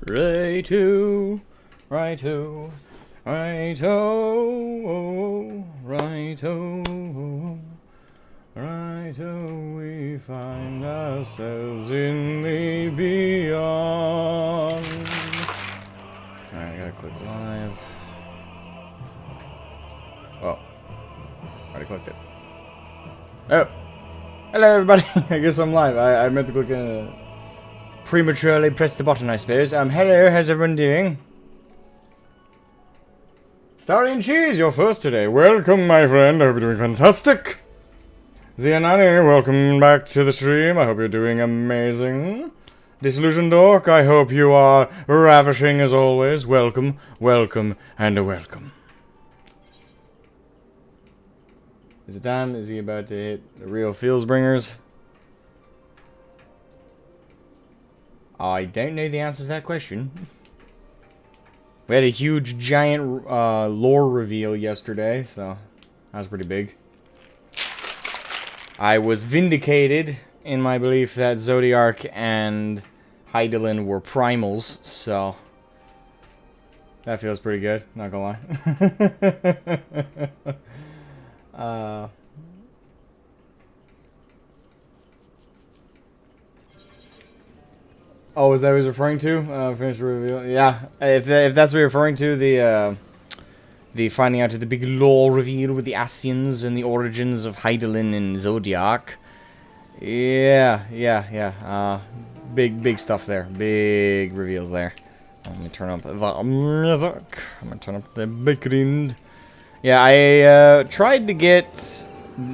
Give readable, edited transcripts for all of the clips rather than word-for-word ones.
Righto, righto, righto, righto, righto, we find ourselves in the beyond. Alright, I gotta click live. Oh, already clicked it. Oh, hello everybody. I guess I'm live. I meant to click prematurely press the button, I suppose. Hello, how's everyone doing? Starring Cheese, you're first today. Welcome, my friend. I hope you're doing fantastic. Zianani, welcome back to the stream. I hope you're doing amazing. Disillusioned Orc, I hope you are ravishing as always. Welcome, welcome, and a welcome. Is it time? Is he about to hit the real Shadowbringers? I don't know the answer to that question. We had a huge, giant lore reveal yesterday, so that was pretty big. I was vindicated in my belief that Zodiark and Hydaelyn were primals, so that feels pretty good, not gonna lie. Oh, is that what he's referring to? Finish the reveal. Yeah, if that's what you're referring to, the finding out of the big lore reveal with the Ascians and the origins of Hydaelyn and Zodiark. Yeah. Big stuff there. Big reveals there. Let me turn up the music. I'm gonna turn up the background. Yeah, I tried to get.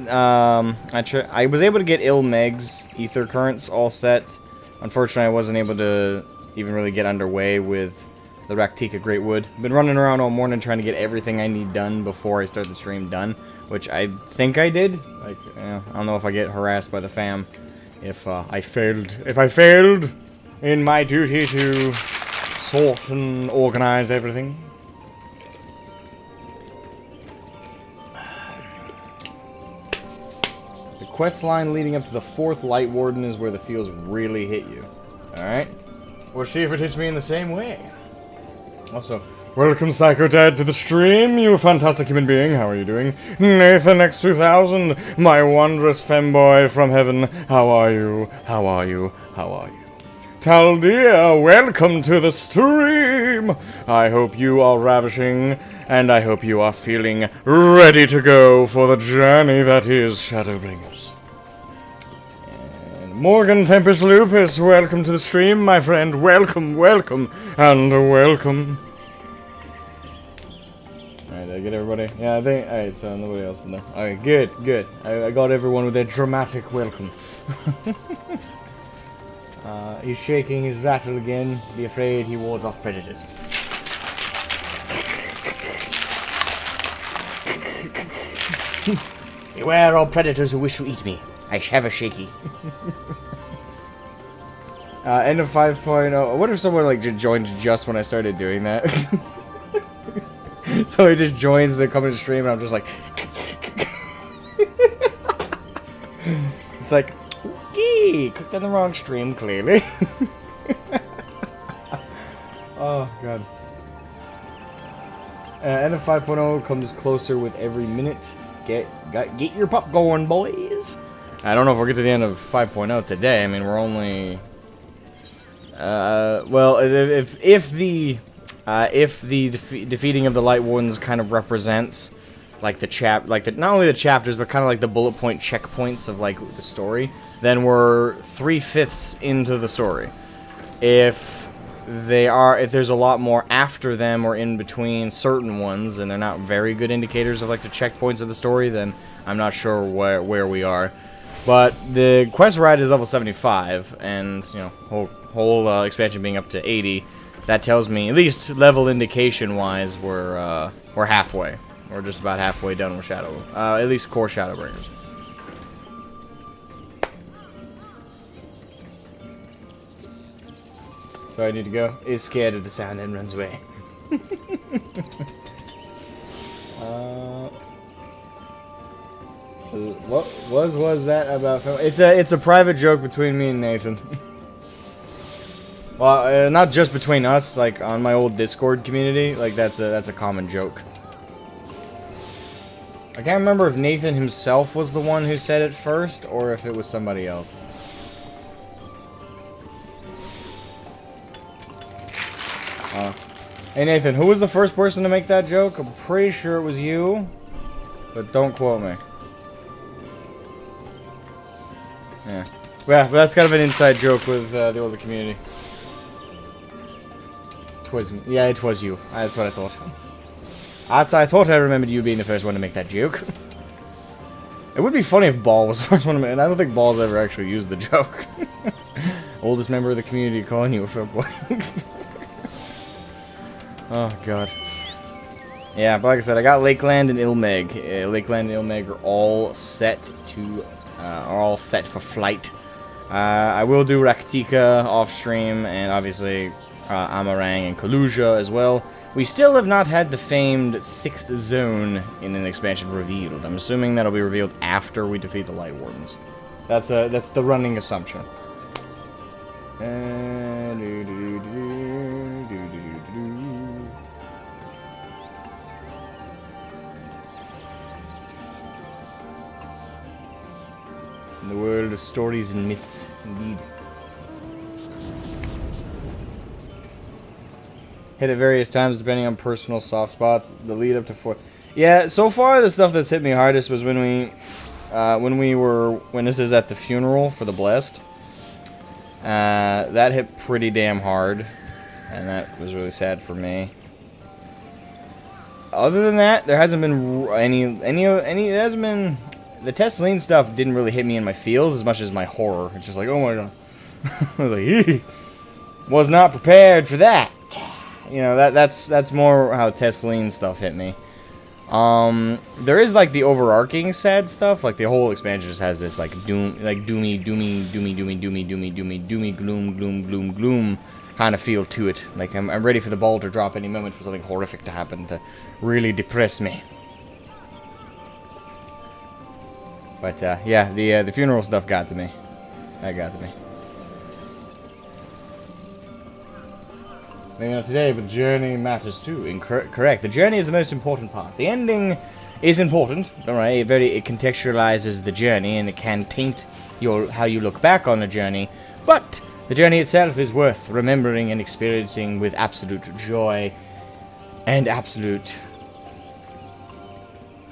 I was able to get Ilmeg's ether currents all set. Unfortunately, I wasn't able to even really get underway with the Raktika Greatwood. Been running around all morning trying to get everything I need done before I start the stream done, which I think I did. Like, I don't know if I get harassed by the fam if I failed. If I failed in my duty to sort and organize everything. Quest line leading up to the 4th Light Warden is where the feels really hit you. Alright? We'll see if it hits me in the same way. Also, welcome Psycho Dad to the stream, you fantastic human being. How are you doing? Nathan X2000, my wondrous femboy from heaven. How are you? How are you? How are you? Taldia, welcome to the stream. I hope you are ravishing, and I hope you are feeling ready to go for the journey that is Shadowbringers. And Morgan Tempest Lupus, welcome to the stream, my friend. Welcome, welcome, and welcome. Alright, did I get everybody? Yeah, I think. Alright, so nobody else knows. Alright, good. I got everyone with their dramatic welcome. He's shaking his rattle again. Be afraid he wards off predators. Beware all predators who wish to eat me. I have a shaky. End of 5.0. What if someone like joined just when I started doing that? So he just joins the coming stream and I'm just like... It's like... Okay, clicked on the wrong stream, clearly. Oh, God. End of 5.0 comes closer with every minute. Get your pup going, boys. I don't know if we'll get to the end of 5.0 today. I mean, we're only... well, if the defeating of the Light Wardens kind of represents... like the not only the chapters, but kind of like the bullet point checkpoints of like the story, then we're 3/5 into the story. If there's a lot more after them or in between certain ones, and they're not very good indicators of like the checkpoints of the story, then I'm not sure where we are. But the quest ride is level 75, and you know, whole expansion being up to 80, that tells me, at least level indication wise, we're halfway. We're just about halfway done with at least core Shadowbringers. So I need to go. Is scared of the sound and runs away. What was that about? It's a private joke between me and Nathan. Well, not just between us, like on my old Discord community, like that's a common joke. I can't remember if Nathan himself was the one who said it first, or if it was somebody else. Hey Nathan, who was the first person to make that joke? I'm pretty sure it was you, but don't quote me. Yeah, but that's kind of an inside joke with the older community. Yeah, it was you. That's what I thought. I thought I remembered you being the first one to make that joke. It would be funny if Ball was the first one to make it, and I don't think Ball's ever actually used the joke. Oldest member of the community calling you a fuckboy. Oh, God. Yeah, but like I said, I got Lakeland and Ilmeg. Lakeland and Ilmeg are all set for flight. I will do Raktika off stream, and obviously Amarang and Kaluja as well. We still have not had the famed 6th zone in an expansion revealed. I'm assuming that'll be revealed after we defeat the Light Wardens. That's the running assumption. In the world of stories and myths, indeed. Hit at various times depending on personal soft spots. The lead up to 4. Yeah, so far the stuff that's hit me hardest was when this is at the funeral for the Blessed. That hit pretty damn hard, and that was really sad for me. Other than that, there hasn't been there hasn't been. The Tesseline stuff didn't really hit me in my feels as much as my horror. It's just like, oh my god. I was like, was not prepared for that. You know, that's more how Tesseline stuff hit me. There is like the overarching sad stuff, like the whole expansion just has this like doomy gloom kind of feel to it. Like I'm ready for the ball to drop any moment for something horrific to happen to really depress me. But yeah, the funeral stuff got to me. That got to me. Maybe not today, but the journey matters too. Correct. The journey is the most important part. The ending is important. Don't worry. It contextualizes the journey, and it can taint how you look back on the journey. But the journey itself is worth remembering and experiencing with absolute joy and absolute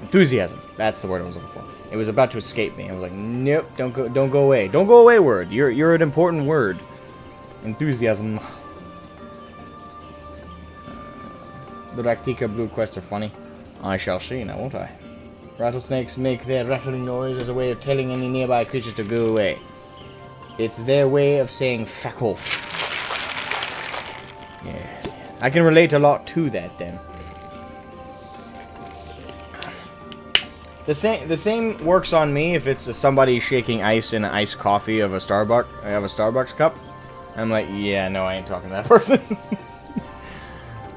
enthusiasm. That's the word I was looking for. It was about to escape me. I was like, nope, don't go away. Don't go away, word. You're an important word. Enthusiasm. The Raktika Blue quests are funny. I shall see now, won't I? Rattlesnakes make their rattling noise as a way of telling any nearby creatures to go away. It's their way of saying fuck off. Yes. I can relate a lot to that then. The same works on me if it's somebody shaking ice in an iced coffee of a Starbucks cup. I'm like, yeah, no, I ain't talking to that person.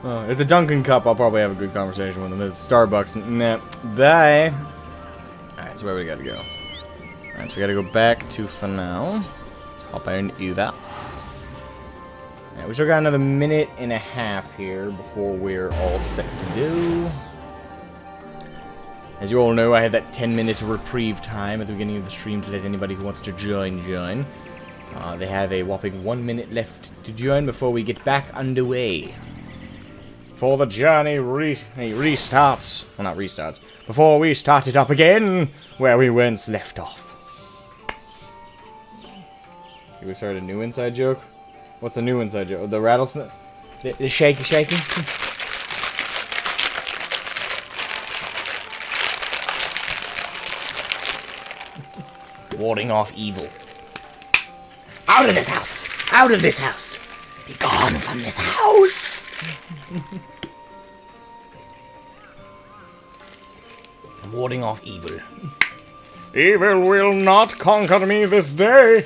If it's a Dunkin' cup, I'll probably have a good conversation with them. If it's Starbucks, nah, bye. Alright, so where we gotta go? Alright, so we gotta go back to Fanal. Let's hop out and do that. Alright, we still got another minute and a half here before we're all set to go. As you all know, I had that 10-minute reprieve time at the beginning of the stream to let anybody who wants to join. They have a whopping 1 minute left to join before we get back underway. Before the journey restarts. Well, not restarts. Before we start it up again, where we once left off. Did we start a new inside joke? What's a new inside joke? The rattlesnake? The shaky? Warding off evil. Out of this house! Out of this house! Be gone from this house! I'm warding off evil. Evil will not conquer me this day!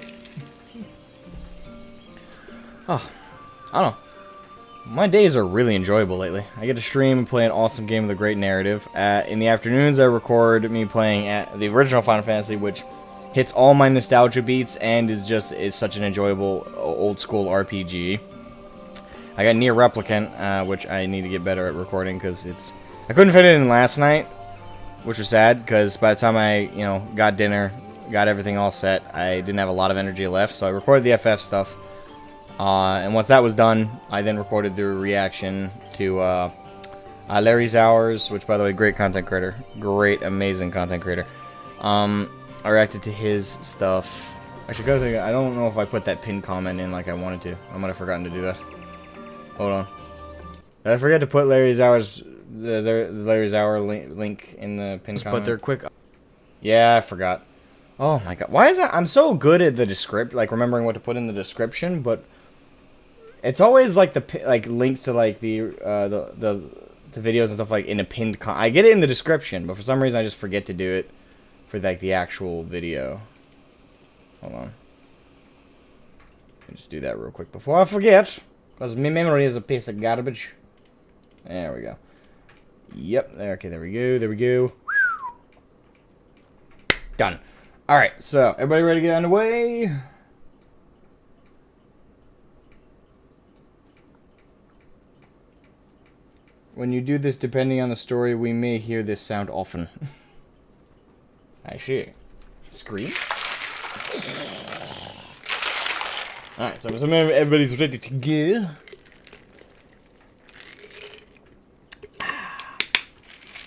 Oh, I don't know. My days are really enjoyable lately. I get to stream and play an awesome game with a great narrative. In the afternoons, I record me playing at the original Final Fantasy, which hits all my nostalgia beats and is such an enjoyable old school RPG. I got Near Replicant, which I need to get better at recording because it's... I couldn't fit it in last night, which was sad because by the time I, you know, got dinner, got everything all set, I didn't have a lot of energy left, so I recorded the FF stuff. And once that was done, I then recorded the reaction to Larry's Hours, which, by the way, great content creator. Great, amazing content creator. I reacted to his stuff. Actually, I don't know if I put that pinned comment in like I wanted to. I might have forgotten to do that. Hold on. Did I forget to put Larry's Hours, the Larry's Hour link in the pinned comment? But they're quick. Yeah, I forgot. Oh my god. Why is that? I'm so good at the description, like remembering what to put in the description, but it's always like the links to like the videos and stuff like in a pinned I get it in the description, but for some reason I just forget to do it for like the actual video. Hold on. Let me just do that real quick before I forget, because my memory is a piece of garbage. There we go. Yep. There. Okay. There we go. There we go. Done. All right. So everybody ready to get underway? When you do this, depending on the story, we may hear this sound often. I see. Scream. Alright, so everybody's ready to go.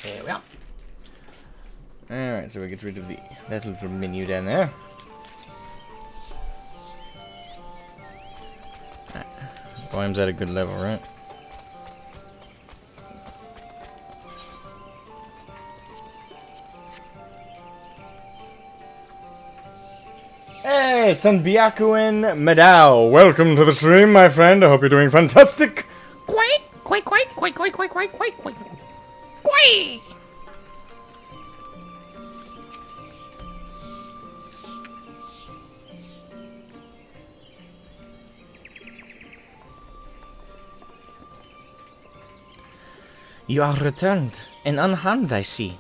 There we are. Alright, so we get rid of that little menu down there. Right. Volume's at a good level, right? Hey, Sanbiakuin Madao, welcome to the stream, my friend. I hope you're doing fantastic. Quite. You are returned, and unharmed, I see.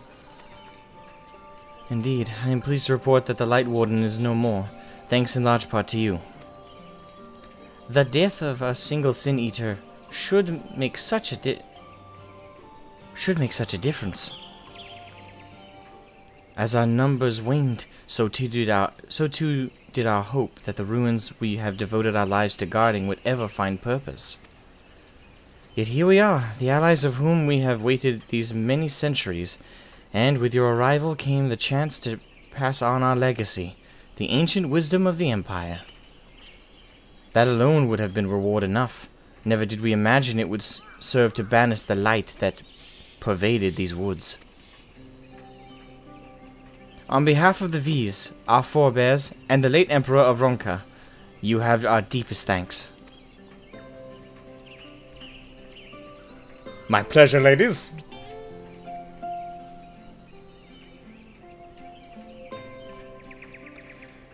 Indeed, I am pleased to report that the Light Warden is no more, thanks in large part to you. The death of a single Sin Eater should make such a difference. As our numbers waned, so too did our hope that the ruins we have devoted our lives to guarding would ever find purpose. Yet here we are, the allies of whom we have waited these many centuries, and with your arrival came the chance to pass on our legacy, the ancient wisdom of the Empire. That alone would have been reward enough. Never did we imagine it would serve to banish the light that pervaded these woods. On behalf of the V's, our forebears, and the late Emperor of Ronka, you have our deepest thanks. My pleasure, ladies.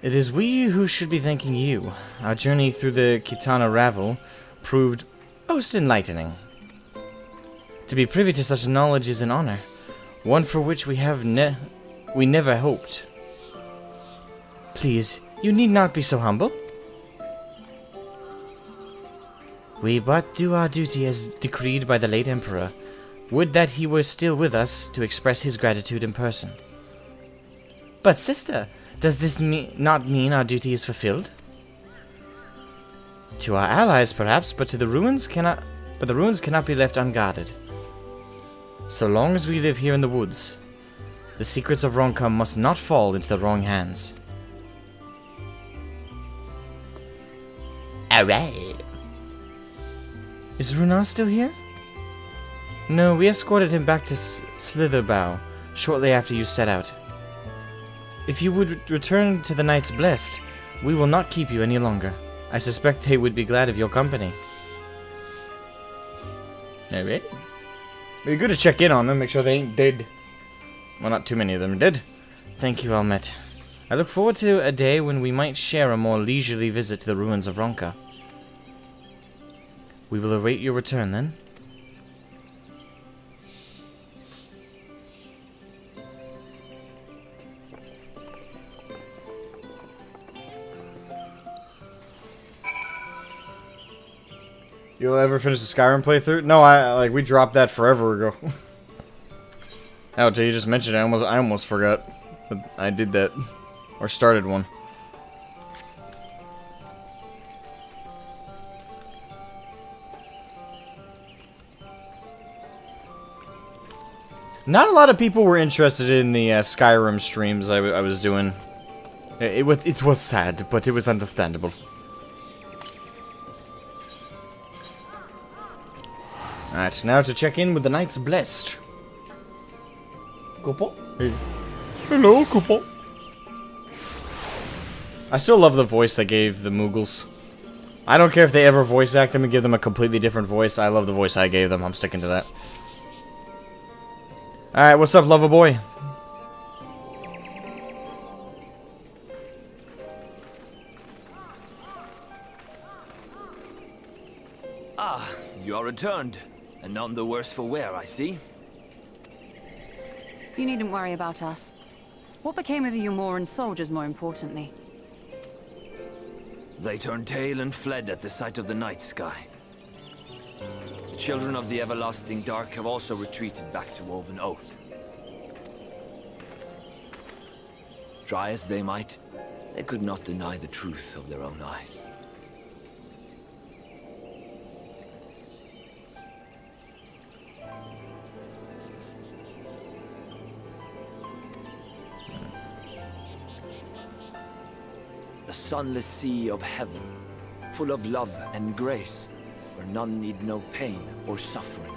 It is we who should be thanking you. Our journey through the Kitana Ravel proved most enlightening. To be privy to such knowledge is an honor, one for which we never hoped. Please, you need not be so humble. We but do our duty as decreed by the late Emperor. Would that he were still with us to express his gratitude in person. But sister, does this not mean our duty is fulfilled? To our allies, perhaps, but the ruins cannot be left unguarded. So long as we live here in the woods, the secrets of Ronka must not fall into the wrong hands. Alright. Is Runar still here? No, we escorted him back to Slitherbough shortly after you set out. If you would return to the Knights Blessed, we will not keep you any longer. I suspect they would be glad of your company. Alright. It'd be good to check in on them, make sure they ain't dead. Well, not too many of them are dead. Thank you, Emet. I look forward to a day when we might share a more leisurely visit to the ruins of Ronka. We will await your return, then. You'll ever finish the Skyrim playthrough? No, like we dropped that forever ago. Oh, until you just mentioned it, I almost forgot that I did that or started one. Not a lot of people were interested in the Skyrim streams I was doing. It was sad, but it was understandable. Alright, now to check in with the Knights Blessed. Couple? Hey. Hello, couple. I still love the voice I gave the Moogles. I don't care if they ever voice act them and give them a completely different voice. I love the voice I gave them. I'm sticking to that. Alright, what's up, lover boy? Ah, you are returned. And none the worse for wear, I see. You needn't worry about us. What became of the Umoran soldiers, more importantly? They turned tail and fled at the sight of the night sky. The children of the everlasting dark have also retreated back to Woven Oath. Try as they might, they could not deny the truth of their own eyes. The sunless sea of heaven, full of love and grace, where none need know pain or suffering.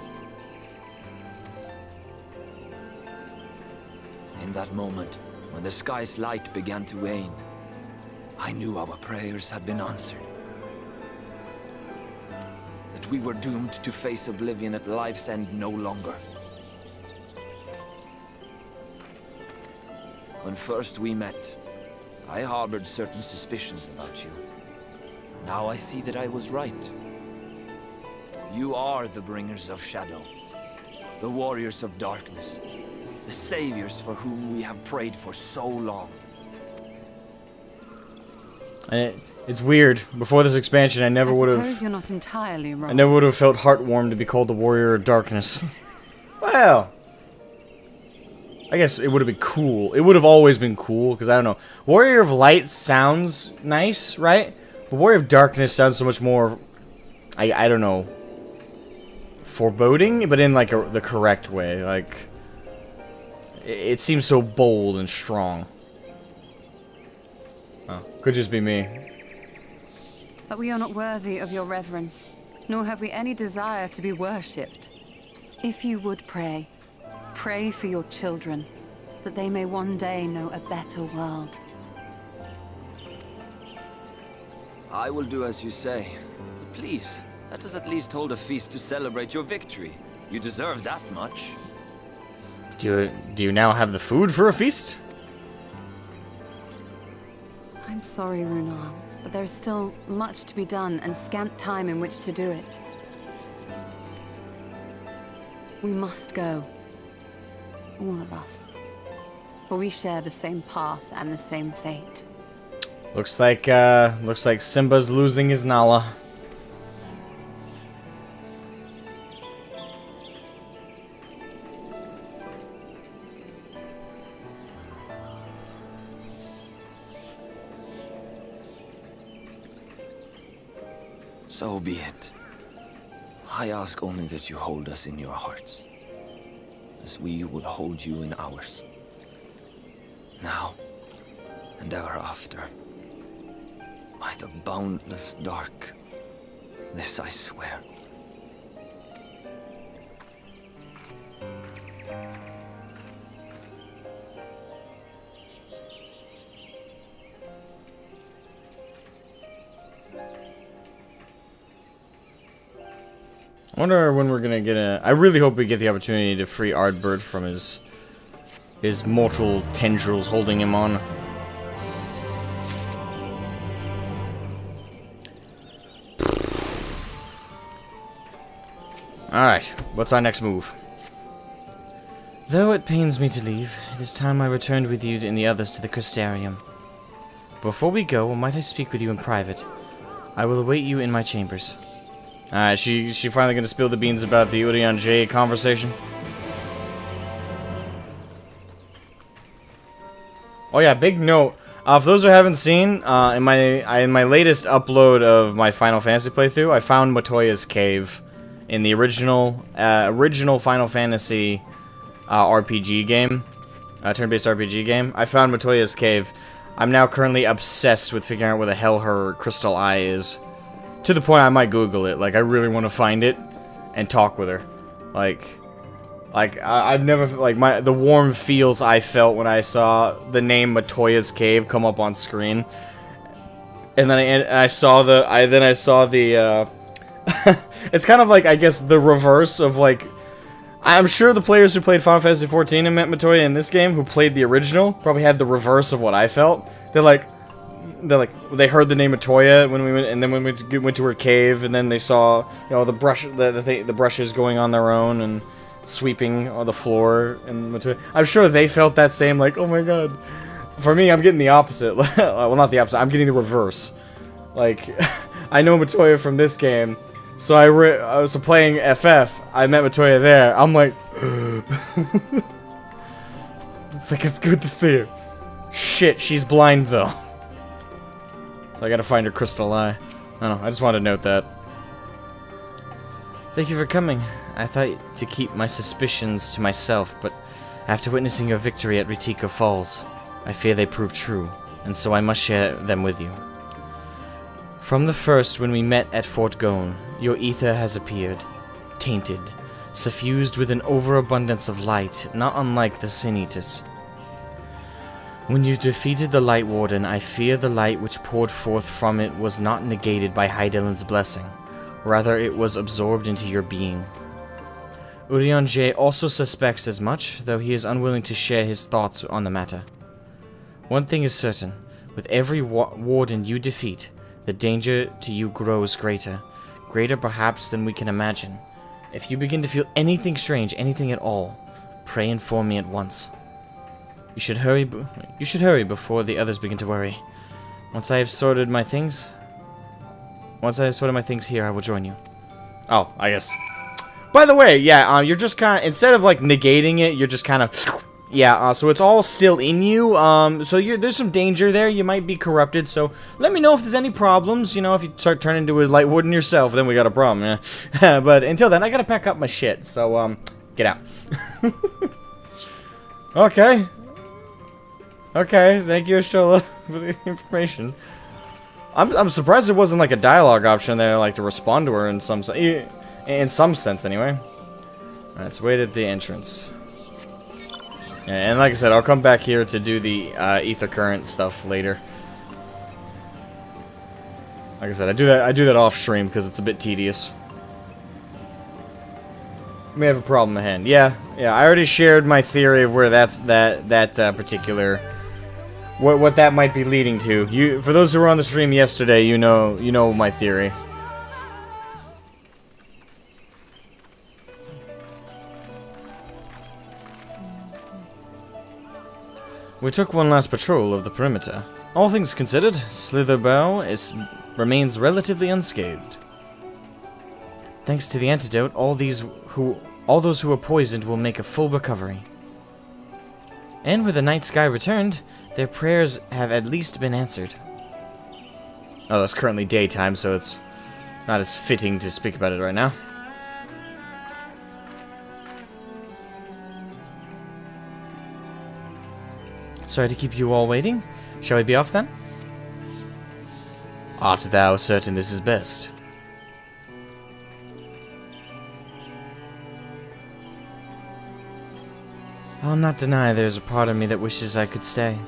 In that moment, when the sky's light began to wane, I knew our prayers had been answered. That we were doomed to face oblivion at life's end no longer. When first we met, I harbored certain suspicions about you. Now I see that I was right. You are the bringers of shadow, the warriors of darkness, the saviors for whom we have prayed for so long. It's weird. Before this expansion, I never would have. Suppose you're not entirely wrong. I never would have felt heartwarmed to be called the Warrior of Darkness. Well, I guess it would have been cool. It would have always been cool, because I don't know. Warrior of Light sounds nice, right? But Warrior of Darkness sounds so much more, I don't know, foreboding, but in like the correct way. Like, it seems so bold and strong. Oh, could just be me. But we are not worthy of your reverence, nor have we any desire to be worshipped. If you would pray, pray for your children, that they may one day know a better world. I will do as you say. But please, let us at least hold a feast to celebrate your victory. You deserve that much. Do you now have the food for a feast? I'm sorry, Runar, but there is still much to be done and scant time in which to do it. We must go. All of us. For we share the same path and the same fate. Looks like Simba's losing his Nala. So be it. I ask only that you hold us in your hearts, as we would hold you in ours. Now, and ever after. By the boundless dark, this I swear. I wonder when we're gonna get a. I really hope we get the opportunity to free Ardbert from his mortal tendrils holding him on. Alright, what's our next move? Though it pains me to leave, it is time I returned with you and the others to the Crystarium. Before we go, might I speak with you in private? I will await you in my chambers. Alright, she finally gonna spill the beans about the Urian J conversation. Oh yeah, big note. For those who haven't seen, in my latest upload of my Final Fantasy playthrough, I found Matoya's cave in the original Final Fantasy RPG game, turn-based RPG game. I found Matoya's cave. I'm now currently obsessed with figuring out where the hell her crystal eye is. To the point I might Google it. Like, I really want to find it and talk with her. I've never, like, the warm feels I felt when I saw the name Matoya's Cave come up on screen. And then I saw the, it's kind of like, I guess, the reverse of, like, I'm sure the players who played Final Fantasy XIV and met Matoya in this game, who played the original, probably had the reverse of what I felt. They heard the name Matoya when we went, and then when we went to her cave, and then they saw, you know, the brushes going on their own, and sweeping on the floor, and Matoya. I'm sure they felt that same, like, oh my god. For me, I'm getting the opposite. Well, not the opposite. I'm getting the reverse. Like, I know Matoya from this game, so I was playing FF. I met Matoya there. I'm like, it's like, it's good to see her. Shit, she's blind though. So I gotta find her crystal eye. I don't know. I just wanted to note that. Thank you for coming. I thought to keep my suspicions to myself, but after witnessing your victory at Ritiko Falls, I fear they proved true, and so I must share them with you. From the first, when we met at Fort Gone, your ether has appeared, tainted, suffused with an overabundance of light, not unlike the Sin Eaters. When you defeated the Light Warden, I fear the light which poured forth from it was not negated by Hydaelyn's blessing. Rather, it was absorbed into your being. Urian J also suspects as much, though he is unwilling to share his thoughts on the matter. One thing is certain, with every warden you defeat, the danger to you grows greater. Greater perhaps than we can imagine. If you begin to feel anything strange, anything at all, pray and inform me at once. You should hurry before the others begin to worry. Once I have sorted my things here, I will join you. Oh, I guess. By the way, yeah, you're just kind of, instead of, like, negating it, you're just kind of, yeah, so it's all still in you, so there's some danger there, you might be corrupted, so let me know if there's any problems, you know, if you start turning into a Light Warden yourself, then we got a problem, yeah. But until then, I gotta pack up my shit, so, get out. Okay. Okay, thank you, Ashola, for the information. I'm surprised there wasn't, like, a dialogue option there, like, to respond to her in some sense, anyway. Alright, so wait at the entrance. And like I said, I'll come back here to do the ether current stuff later. Like I said, I do that off stream because it's a bit tedious. We have a problem at hand. Yeah, I already shared my theory of where that particular what that might be leading to. For those who were on the stream yesterday, you know my theory. We took one last patrol of the perimeter. All things considered, Slitherbough remains relatively unscathed. Thanks to the antidote, all those who were poisoned will make a full recovery. And with the night sky returned, their prayers have at least been answered. Oh, it's currently daytime, so it's not as fitting to speak about it right now. Sorry to keep you all waiting. Shall we be off then? Art thou certain this is best? I'll not deny there's a part of me that wishes I could stay.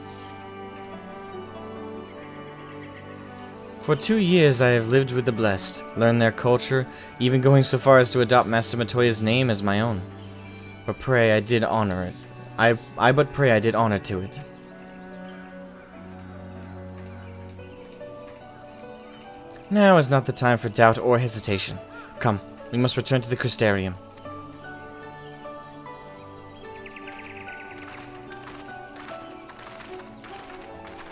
For 2 years I have lived with the blessed, learned their culture, even going so far as to adopt Master Matoya's name as my own. But pray I did honor it. I but pray I did honor to it. Now is not the time for doubt or hesitation. Come, we must return to the Crystarium.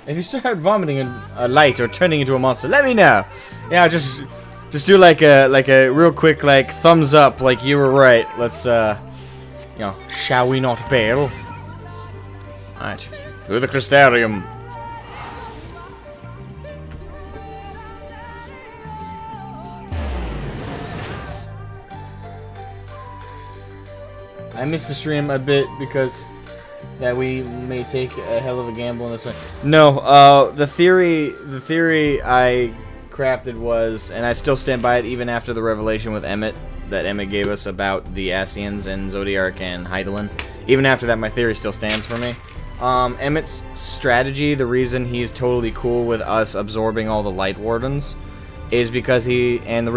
If you start vomiting a light or turning into a monster, let me know. Yeah, just Just do like a real quick like thumbs up, like you were right. Let's you know, shall we not bail? Alright. Through the Crystarium. I missed the stream a bit because that we may take a hell of a gamble in this one. No, the theory I crafted was, and I still stand by it even after the revelation with Emmet that Emmet gave us about the Asians and Zodiark and Hydaelyn. Even after that, my theory still stands for me. Emmet's strategy, the reason he's totally cool with us absorbing all the Light Wardens, is because another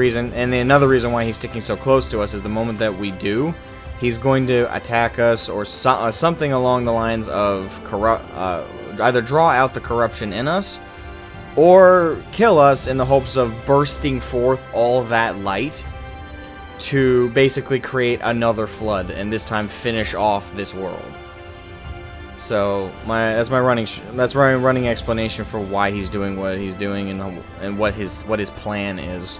reason why he's sticking so close to us is the moment that we do, he's going to attack us or something along the lines of either draw out the corruption in us or kill us in the hopes of bursting forth all that light to basically create another flood and this time finish off this world. So that's my running explanation for why he's doing what he's doing and what his plan is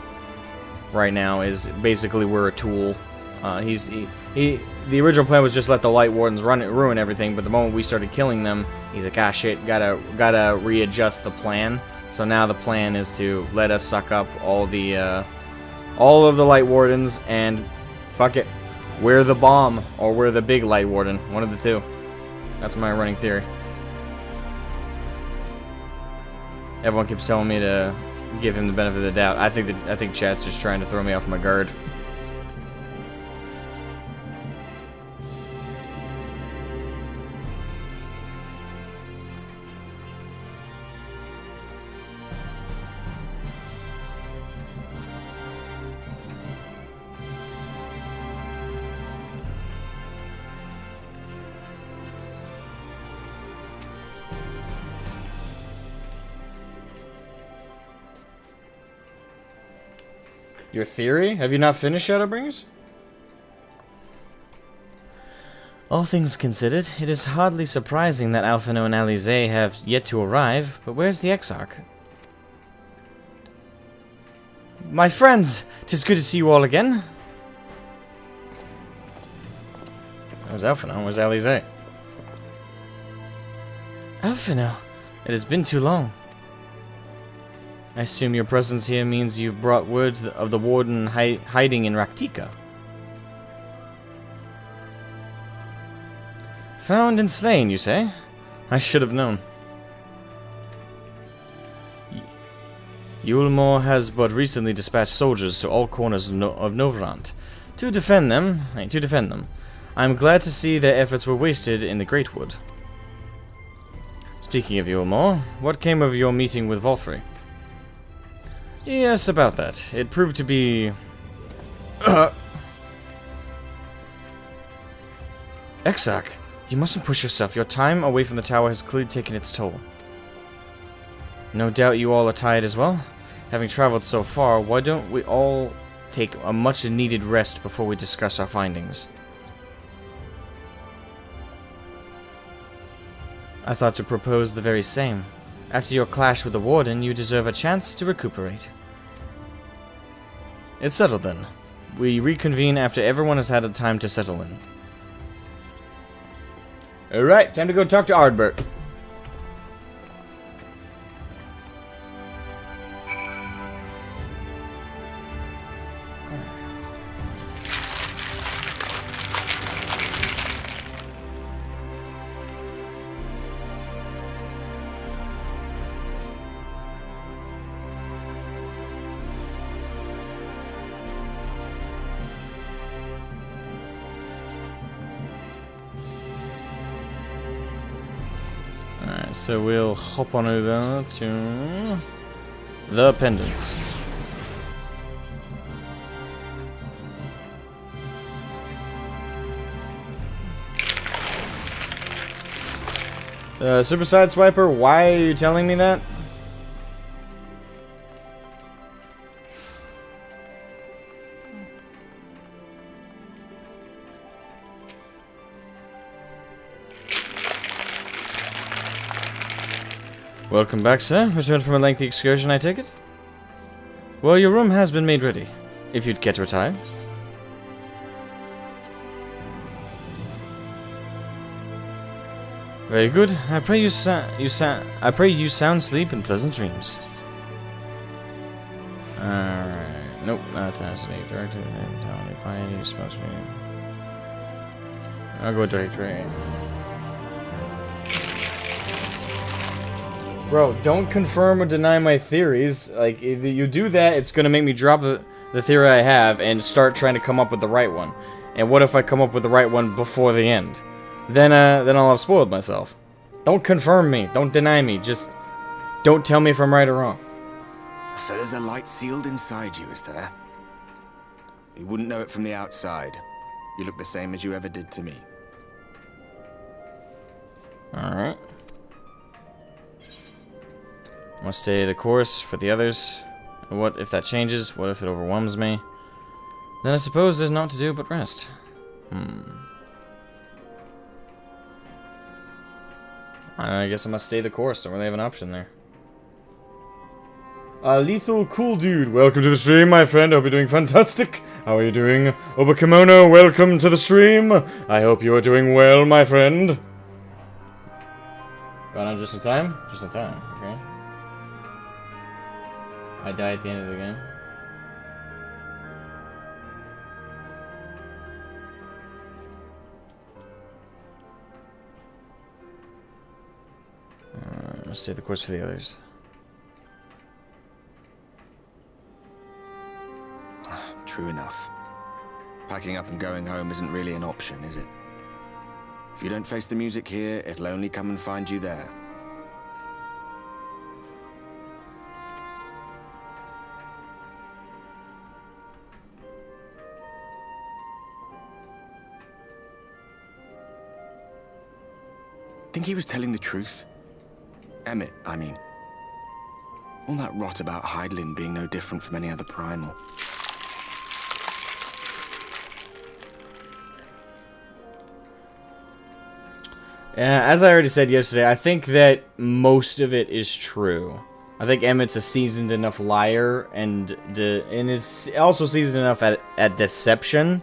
right now. Is basically we're a tool. The original plan was just let the Light Wardens ruin everything, but the moment we started killing them, he's like, ah shit, gotta readjust the plan. So now the plan is to let us suck up all of the Light Wardens and fuck it, we're the bomb or we're the big Light Warden, one of the two. That's my running theory. Everyone keeps telling me to give him the benefit of the doubt. I think chat's just trying to throw me off my guard. Your theory? Have you not finished Shadowbringers? All things considered, it is hardly surprising that Alphino and Alize have yet to arrive, but where's the Exarch? My friends, 'tis good to see you all again. Where's Alphino? Where's Alize? Alphino, it has been too long. I assume your presence here means you've brought word of the Warden hiding in Raktika. Found and slain, you say? I should have known. Yulmore has but recently dispatched soldiers to all corners of Novrant to defend them. I am glad to see their efforts were wasted in the Great Wood. Speaking of Yulmore, what came of your meeting with Volthry? Yes, about that. It proved to be... Exarch, you mustn't push yourself. Your time away from the tower has clearly taken its toll. No doubt you all are tired as well. Having traveled so far, why don't we all take a much-needed rest before we discuss our findings? I thought to propose the very same. After your clash with the Warden, you deserve a chance to recuperate. It's settled then. We reconvene after everyone has had a time to settle in. Alright, time to go talk to Ardbert. So we'll hop on over to the pendants. Super Side Swiper, why are you telling me that? Welcome back, sir. Returned from a lengthy excursion, I take it? Well, your room has been made ready. If you'd care to retire. Very good. I pray you sound sleep and pleasant dreams. Alright. Nope, not tenacity. Director, mentality, piety, supposed to be. I'll go directory. Bro, don't confirm or deny my theories. Like, if you do that, it's gonna make me drop the theory I have and start trying to come up with the right one. And what if I come up with the right one before the end? Then I'll have spoiled myself. Don't confirm me. Don't deny me. Just don't tell me if I'm right or wrong. So there's a light sealed inside you, is there? You wouldn't know it from the outside. You look the same as you ever did to me. Alright. I'm gonna stay the course for the others. And what if that changes? What if it overwhelms me? Then I suppose there's naught to do but rest. I guess I must stay the course. Don't really have an option there. Lethal Cool Dude, welcome to the stream, my friend. I hope you're doing fantastic. How are you doing? Obakimono, welcome to the stream. I hope you are doing well, my friend. Got on just in time? Just in time, okay. I die at the end of the game. Let's stay the course for the others. True enough. Packing up and going home isn't really an option, is it? If you don't face the music here, it'll only come and find you there. Think he was telling the truth? Emmett, I mean. All that rot about Hydaelyn being no different from any other primal. As I already said yesterday, I think that most of it is true. I think Emmett's a seasoned enough liar and is also seasoned enough at deception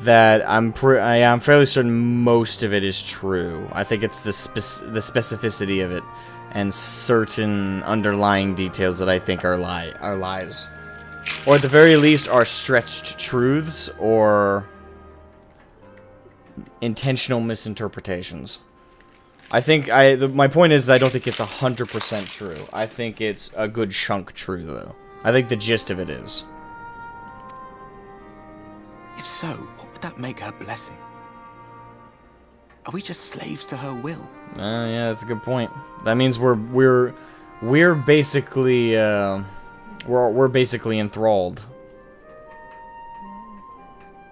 that I'm fairly certain most of it is true. I think it's the specificity of it and certain underlying details that I think are lies, or at the very least are stretched truths or intentional misinterpretations. I think my point is I don't think it's 100% true. I think it's a good chunk true though. I think the gist of it is. If so, what would that make her blessing? Are we just slaves to her will? Yeah, that's a good point. That means we're basically we're basically enthralled.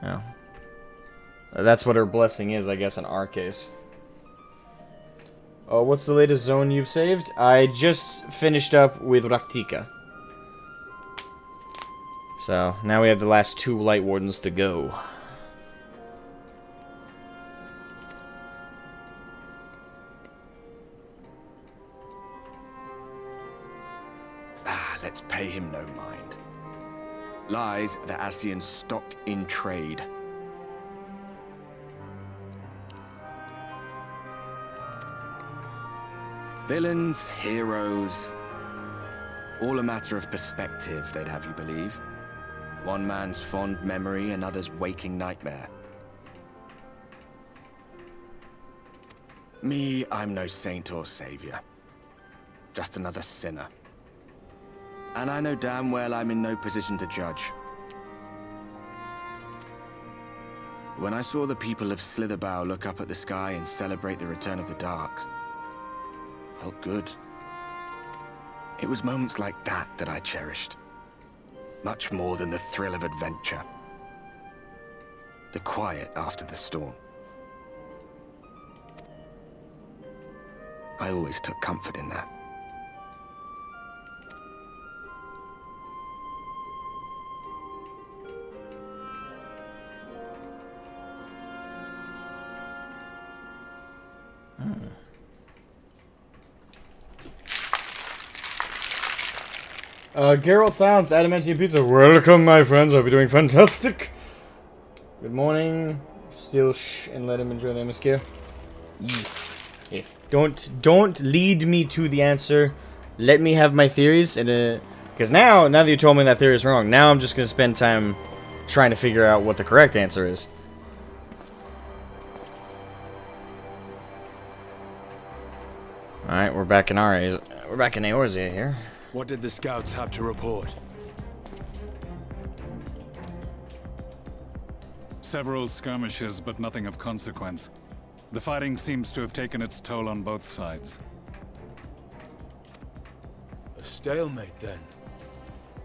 Yeah. That's what her blessing is, I guess, in our case. Oh, what's the latest zone you've saved? I just finished up with Raktika. So, now we have the last 2 Light Wardens to go. Let's pay him no mind. Lies the Ascian stock in trade. Villains, heroes, all a matter of perspective, they'd have you believe. One man's fond memory, another's waking nightmare. Me, I'm no saint or savior. Just another sinner. And I know damn well I'm in no position to judge. When I saw the people of Slitherbough look up at the sky and celebrate the return of the dark, felt good. It was moments like that I cherished. Much more than the thrill of adventure. The quiet after the storm. I always took comfort in that. Geralt Silence, Adamantium Pizza. Welcome, my friends. I'll be doing fantastic. Good morning. Still shh and let him enjoy the MSQ. Yes. Yes. Don't lead me to the answer. Let me have my theories, and because now that you told me that theory is wrong, now I'm just gonna spend time trying to figure out what the correct answer is. All right, we're back in Eorzea here. What did the scouts have to report? Several skirmishes, but nothing of consequence. The fighting seems to have taken its toll on both sides. A stalemate, then.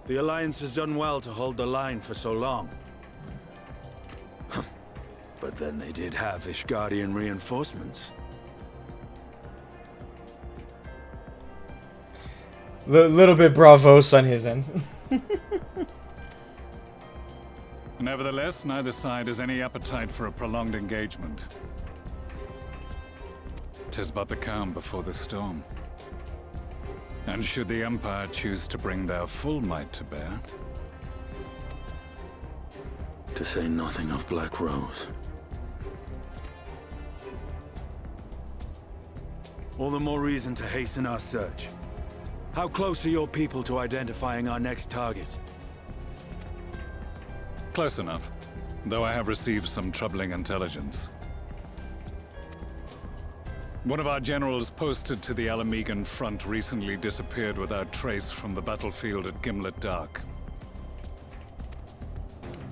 The Alliance has done well to hold the line for so long. But then they did have Ishgardian reinforcements. Little bit bravos on his end. Nevertheless, neither side has any appetite for a prolonged engagement. 'Tis but the calm before the storm. And should the Empire choose to bring their full might to bear... To say nothing of Black Rose. All the more reason to hasten our search. How close are your people to identifying our next target? Close enough, though I have received some troubling intelligence. One of our generals posted to the Alamegan front recently disappeared without trace from the battlefield at Gimlet Dark.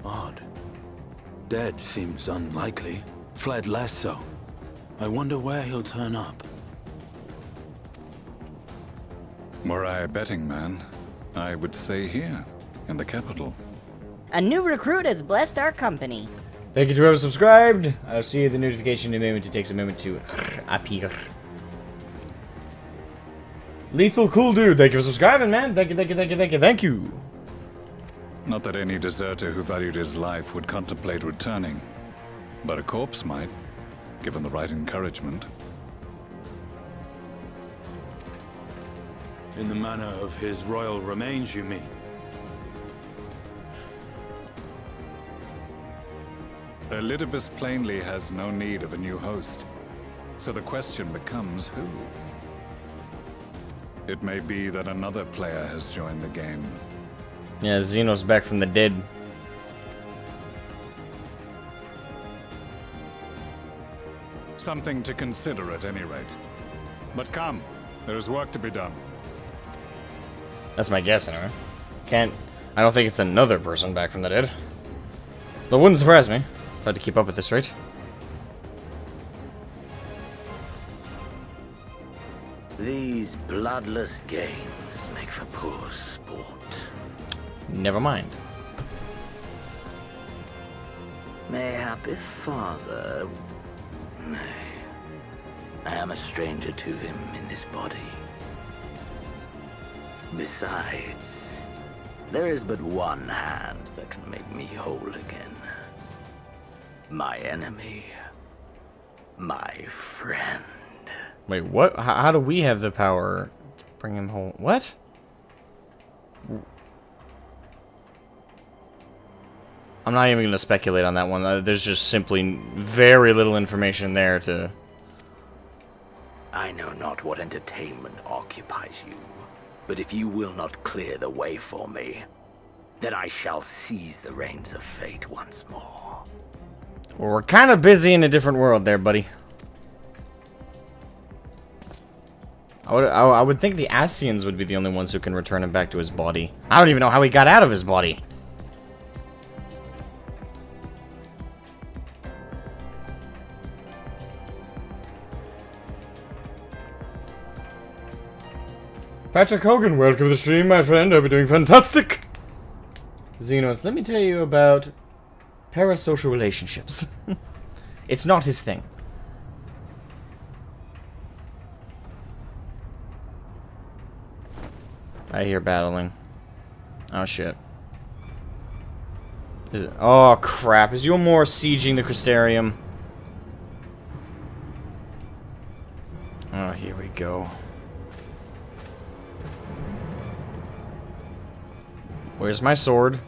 Odd. Dead seems unlikely. Fled less so. I wonder where he'll turn up. Were I a betting man, I would say here, in the capital. A new recruit has blessed our company. Thank you to whoever subscribed. I'll see the notification in a moment. It takes a moment to appear. Lethal Cool Dude, thank you for subscribing, man. Thank you. Not that any deserter who valued his life would contemplate returning, but a corpse might, given the right encouragement. In the manner of his royal remains, you mean? Elidibus plainly has no need of a new host, so the question becomes who? It may be that another player has joined the game. Yeah, Xenos back from the dead. Something to consider at any rate. But come, there is work to be done. That's my guess, anyway. I don't think it's another person back from the dead. That wouldn't surprise me. Tried to keep up at this rate. These bloodless games make for poor sport. Never mind. Mayhap if father... Nay. I am a stranger to him in this body. Besides, there is but one hand that can make me whole again. My enemy. My friend. Wait, what? How do we have the power to bring him home? What? I'm not even going to speculate on that one. There's just simply very little information there to... I know not what entertainment occupies you, but if you will not clear the way for me, then I shall seize the reins of fate once more. Well, we're kind of busy in a different world there, buddy. I would think the Ascians would be the only ones who can return him back to his body. I don't even know how he got out of his body. Patrick Hogan, welcome to the stream, my friend. Hope you're doing fantastic. Xenos, let me tell you about parasocial relationships. It's not his thing. I hear battling. Oh shit. Is it? Oh crap! Is Yulmore sieging the Crystarium? Oh, here we go. Where's my sword?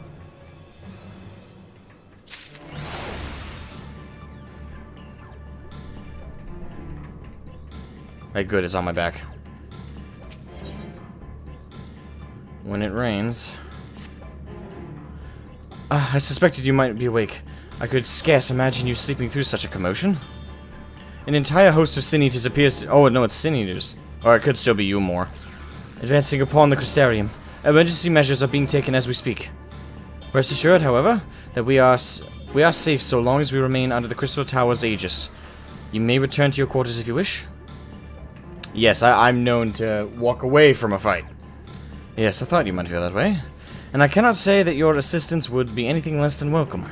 Hey, good, it's on my back. When it rains... I suspected you might be awake. I could scarce imagine you sleeping through such a commotion. An entire host of sin eaters appears to... Oh, no, it's sin eaters. Or it could still be you more. Advancing upon the Crystarium. Emergency measures are being taken as we speak. Rest assured, however, that we are safe so long as we remain under the Crystal Tower's aegis. You may return to your quarters if you wish. Yes, I'm known to walk away from a fight. Yes, I thought you might feel that way. And I cannot say that your assistance would be anything less than welcome.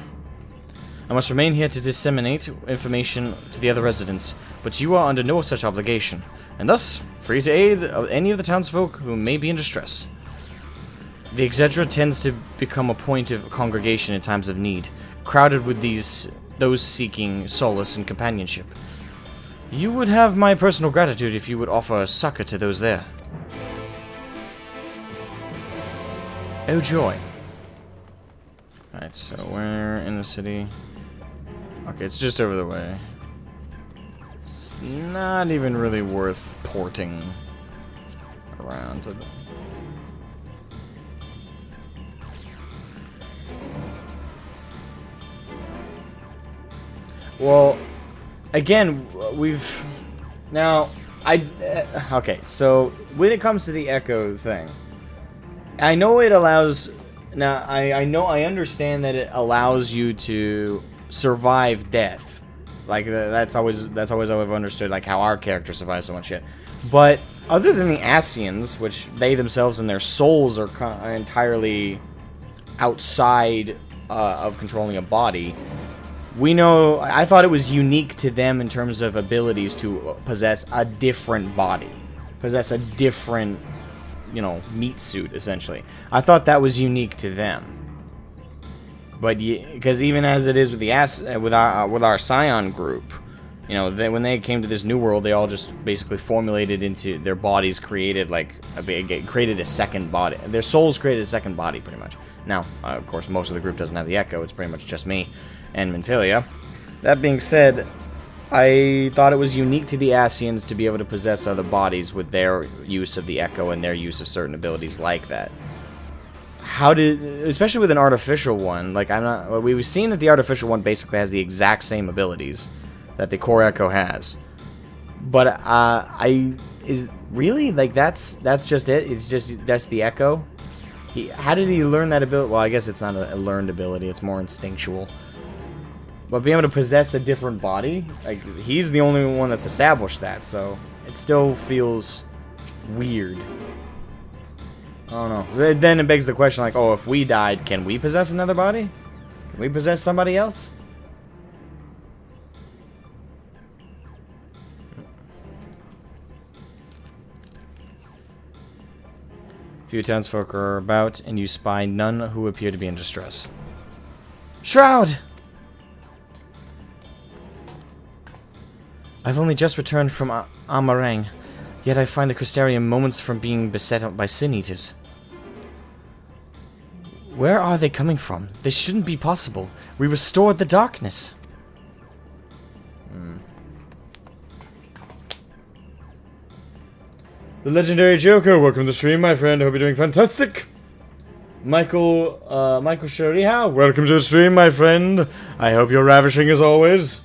I must remain here to disseminate information to the other residents, but you are under no such obligation, and thus free to aid any of the townsfolk who may be in distress. The Exedra tends to become a point of congregation in times of need, crowded with those seeking solace and companionship. You would have my personal gratitude if you would offer succor to those there. Oh joy. Alright, so we're in the city. Okay, it's just over the way. It's not even really worth porting around to the... Well, again, we've... Now, okay, so when it comes to the Echo thing, I know it allows... Now, I understand that it allows you to survive death. Like, that's always how I've understood, like, how our character survives so much shit. But, other than the Asians, which they themselves and their souls are entirely outside of controlling a body, we know... I thought it was unique to them in terms of abilities to possess a different body. Possess a different, you know, meat suit, essentially. I thought that was unique to them. But because even as it is with the with our Scion group, you know, when they came to this new world, they all just basically formulated into their bodies, created like created a second body. Their souls created a second body, pretty much. Now, of course, most of the group doesn't have the Echo. It's pretty much just me and Minfilia. That being said, I thought it was unique to the Asians to be able to possess other bodies with their use of the Echo and their use of certain abilities like that. Especially with an artificial one, like we've seen that the artificial one basically has the exact same abilities that the core Echo has. But is really like that's just it? That's the Echo? How did he learn that ability? Well, I guess it's not a learned ability, it's more instinctual. But being able to possess a different body, like, he's the only one that's established that, so it still feels weird. I don't know. Then it begs the question, like, oh, if we died, can we possess another body? Can we possess somebody else? Few townsfolk are about, and you spy none who appear to be in distress. Shroud! I've only just returned from Amarang, yet I find the Crystarium moments from being beset by sin eaters. Where are they coming from? This shouldn't be possible. We restored the darkness. The legendary Joker, welcome to the stream, my friend. I hope you're doing fantastic. Michael Shariha, welcome to the stream, my friend. I hope you're ravishing as always.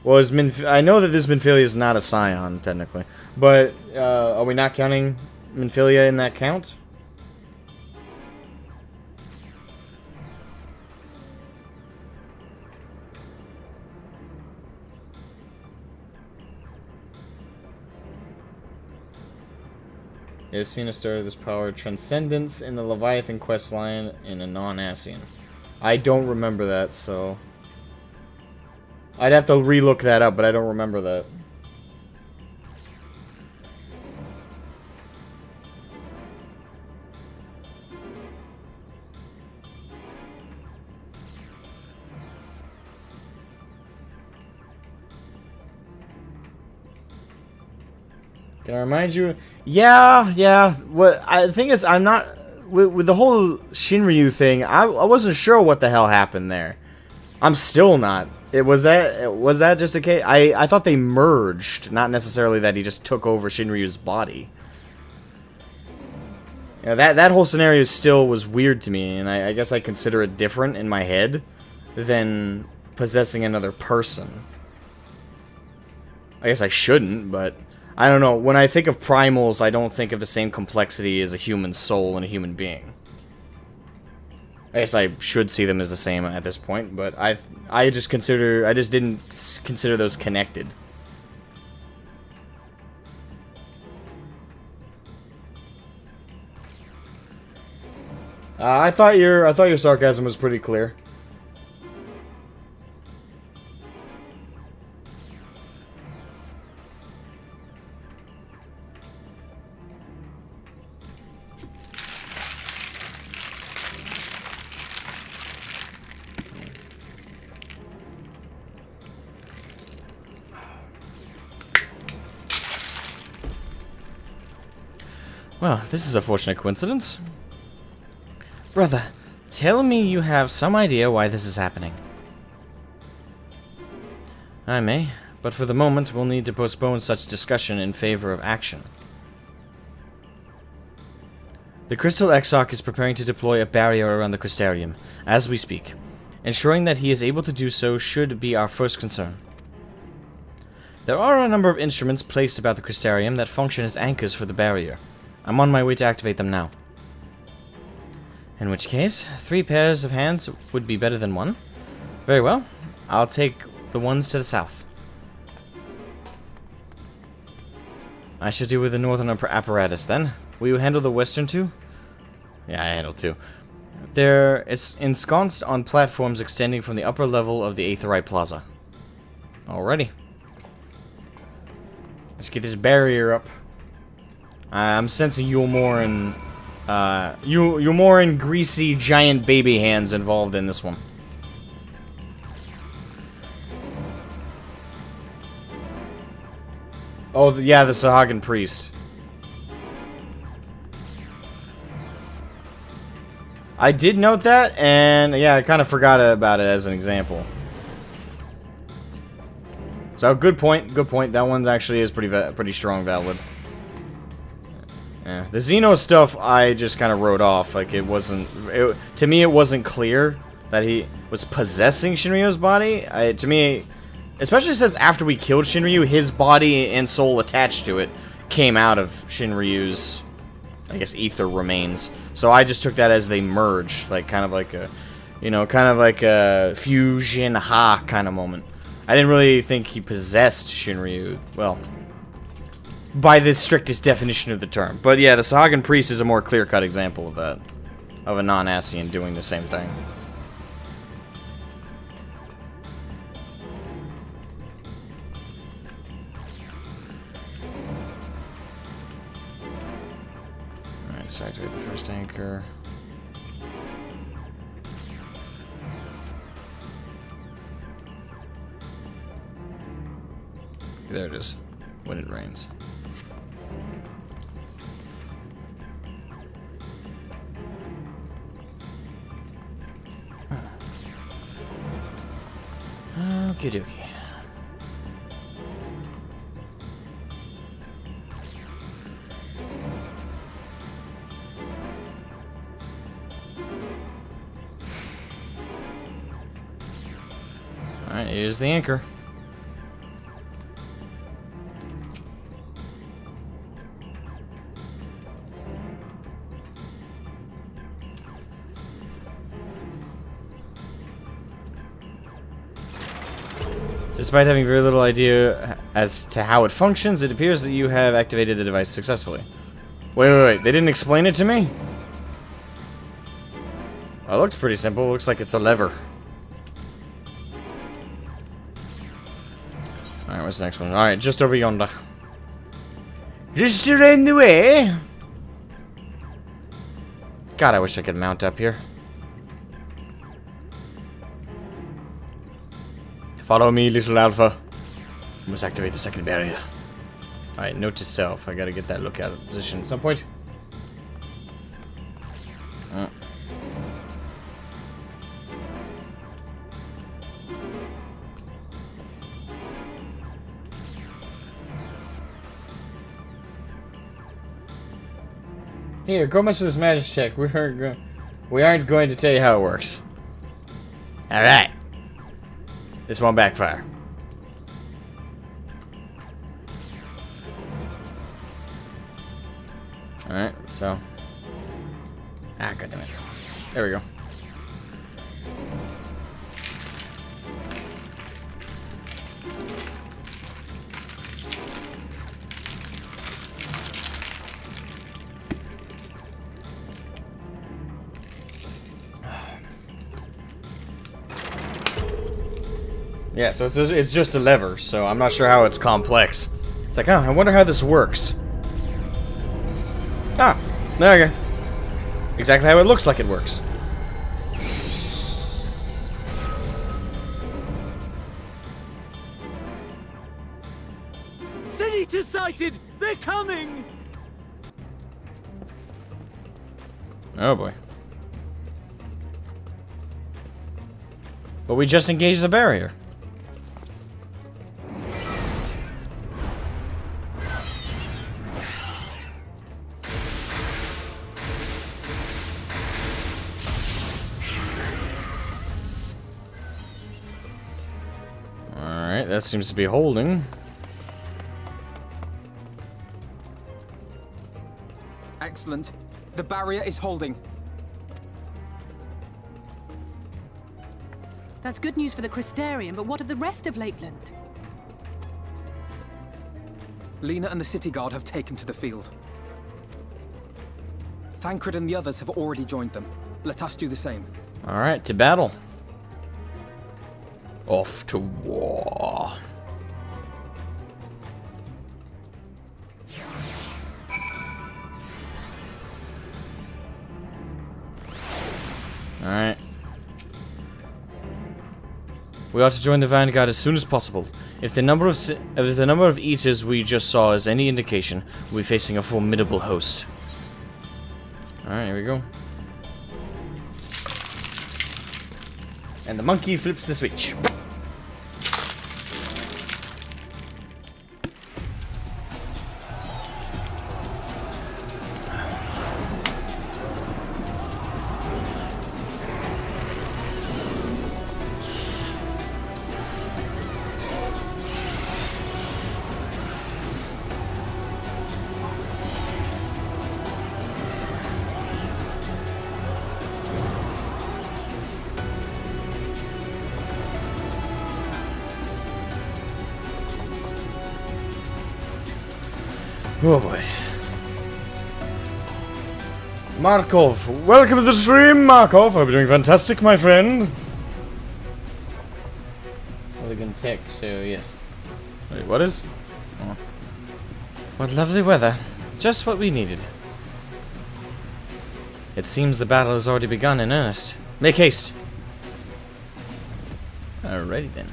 Well, I know that this Minfilia is not a Scion, technically. But, are we not counting Minfilia in that count? You have seen a story of this power transcendence in the Leviathan questline in a non-Asian. I don't remember that, so... I'd have to relook that up, but I don't remember that. Can I remind you? Yeah. What I think is, I'm not with the whole Shinryu thing. I wasn't sure what the hell happened there. I'm still not. Was that just a case? I thought they merged, not necessarily that he just took over Shinryu's body. Yeah, that whole scenario still was weird to me, and I guess I consider it different in my head than possessing another person. I guess I shouldn't, but I don't know. When I think of primals, I don't think of the same complexity as a human soul and a human being. I guess I should see them as the same at this point, but I just didn't consider those connected. I thought your sarcasm was pretty clear. Well, this is a fortunate coincidence. Brother, tell me you have some idea why this is happening. I may, but for the moment we'll need to postpone such discussion in favor of action. The Crystal Exarch is preparing to deploy a barrier around the Crystarium, as we speak. Ensuring that he is able to do so should be our first concern. There are a number of instruments placed about the Crystarium that function as anchors for the barrier. I'm on my way to activate them now. In which case, 3 pairs of hands would be better than 1. Very well. I'll take the ones to the south. I shall deal with the northern apparatus then. Will you handle the western two? Yeah, I handle 2. It's ensconced on platforms extending from the upper level of the Aetherite Plaza. Alrighty. Let's get this barrier up. I'm sensing Yulmorin, Yulmorin greasy giant baby hands involved in this one. Oh, yeah, the Sahagan priest. I did note that, and yeah, I kind of forgot about it as an example. So, good point, good point. That one actually is pretty strong valid. Yeah. The Xeno stuff I just kind of wrote off. Like, to me, it wasn't clear that he was possessing Shinryu's body. To me, especially since after we killed Shinryu, his body and soul attached to it came out of Shinryu's, I guess, ether remains. So I just took that as they merged, like kind of like a fusion ha kind of moment. I didn't really think he possessed Shinryu. Well, by the strictest definition of the term. But yeah, the Sahagan priest is a more clear-cut example of that. Of a non-Ascian doing the same thing. Alright, so activate the first anchor. There it is. When it rains. Okie dokie. Alright, here's the anchor. Despite having very little idea as to how it functions, it appears that you have activated the device successfully. Wait. They didn't explain it to me? Oh, it looks pretty simple. It looks like it's a lever. Alright, what's the next one? Alright, just over yonder. Just around the way. God, I wish I could mount up here. Follow me, little alpha. We must activate the second barrier. Alright, note to self. I gotta get that lookout position at some point. Here, go mess with this magic check. We aren't going to tell you how it works. Alright. This won't backfire. Alright, so. Ah, goddammit. There we go. Yeah, so it's just a lever, so I'm not sure how it's complex. It's like, oh, I wonder how this works. Ah, there you go. Exactly how it looks like it works. Senator sighted! They're coming! Oh boy. But we just engaged the barrier. Alright, that seems to be holding. Excellent. The barrier is holding. That's good news for the Crystarium, but what of the rest of Lakeland? Lena and the city guard have taken to the field. Thancred and the others have already joined them. Let us do the same. Alright, to battle. Off to war. Alright. We ought to join the vanguard as soon as possible. If the number of eaters we just saw is any indication, we'll be facing a formidable host. Alright, here we go. And the monkey flips the switch. Oh boy. Markov, welcome to the stream, Markov. Hope you're doing fantastic, my friend. Elegant tech, so yes. Wait, what is? Oh. What lovely weather. Just what we needed. It seems the battle has already begun in earnest. Make haste. Alrighty then.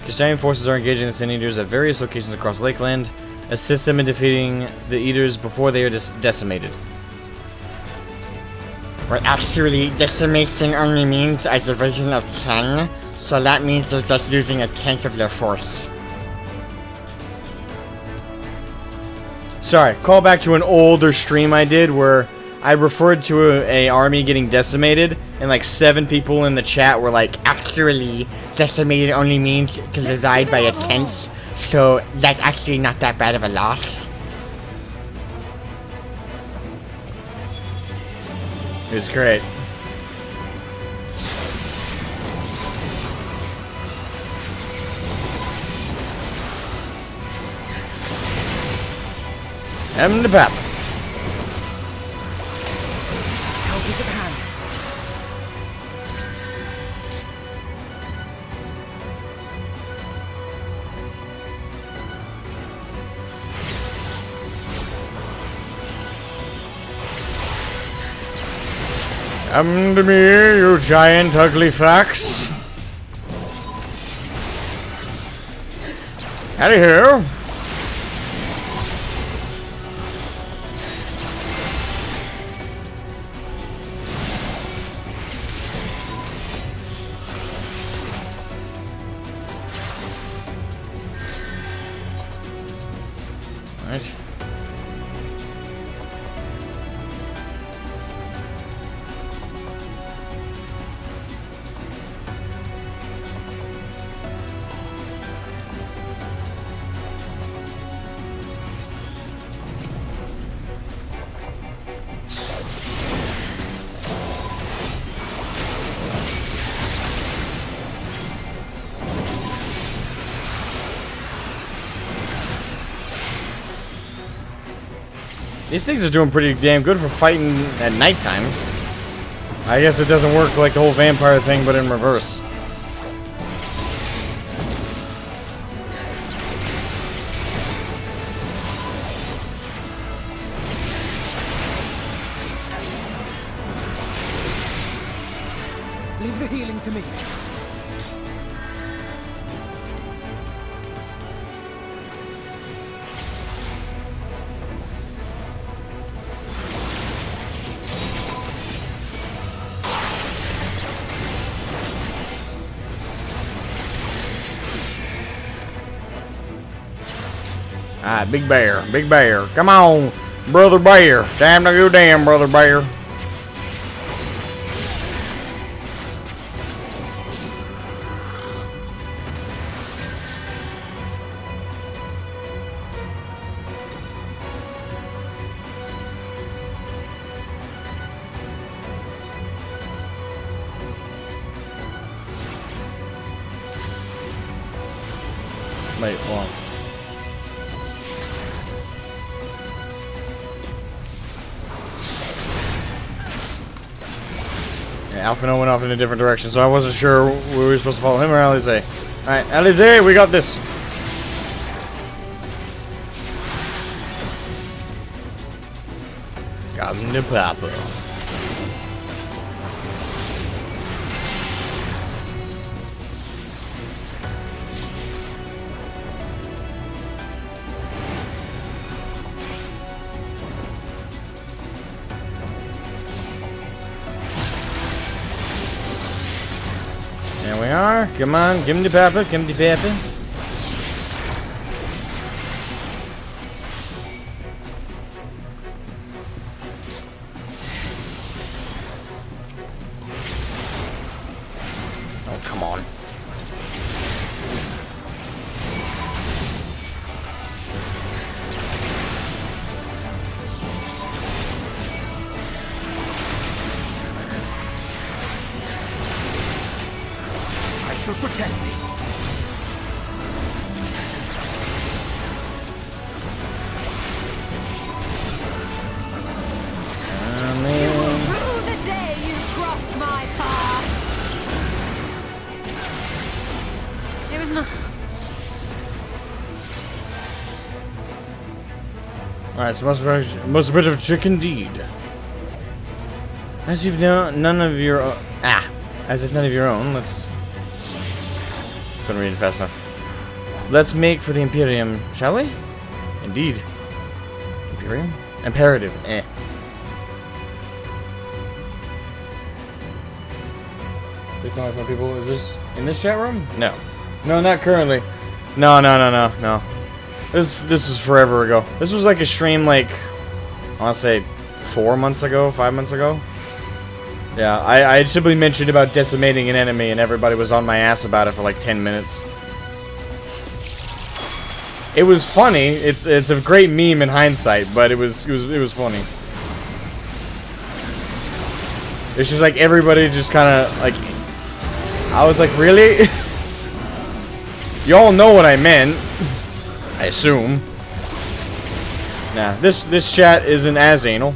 Crystarium forces are engaging the Sin Eaters at various locations across Lakeland. Assist them in defeating the Eaters before they are decimated. But actually, decimation only means a division of 10, so that means they're just losing 1/10 of their force. Sorry, call back to an older stream I did where I referred to a army getting decimated, and like 7 people in the chat were like, Actually, decimated only means to divide by 1/10, so that's actually not that bad of a loss. it was great. And the battle. Help is at hand. Come to me, you giant ugly fox. Howdy ho. Right. These things are doing pretty damn good for fighting at nighttime. I guess it doesn't work like the whole vampire thing, but in reverse. Leave the healing to me. Alright, big bear, big bear. Come on, brother bear. Time to go down, brother bear. Wait, hold on. Yeah, Alphino went off in a different direction, so I wasn't sure we were supposed to follow him or Alize. Alright, Alize, we got this. Got him the papa. There we are. Come on, give him the pepper, give him the pepper. Oh, come on. Shall protect me. Rue the day you crossed my path. It was not. Alright, so most a bit of a trick indeed. As if none of your own. As if none of your own, let's. Couldn't read it fast enough. Let's make for the Imperium, shall we? Indeed. Imperium? Imperative. Please tell me from people. Is this in this chat room? No. No, not currently. No. This was forever ago. This was like a stream like I want to say 4 months ago, 5 months ago. Yeah, I had simply mentioned about decimating an enemy, and everybody was on my ass about it for like 10 minutes. It was funny. It's a great meme in hindsight, but it was funny. It's just like everybody just kind of like. I was like, really? Y'all know what I meant. I assume. Nah, this chat isn't as anal.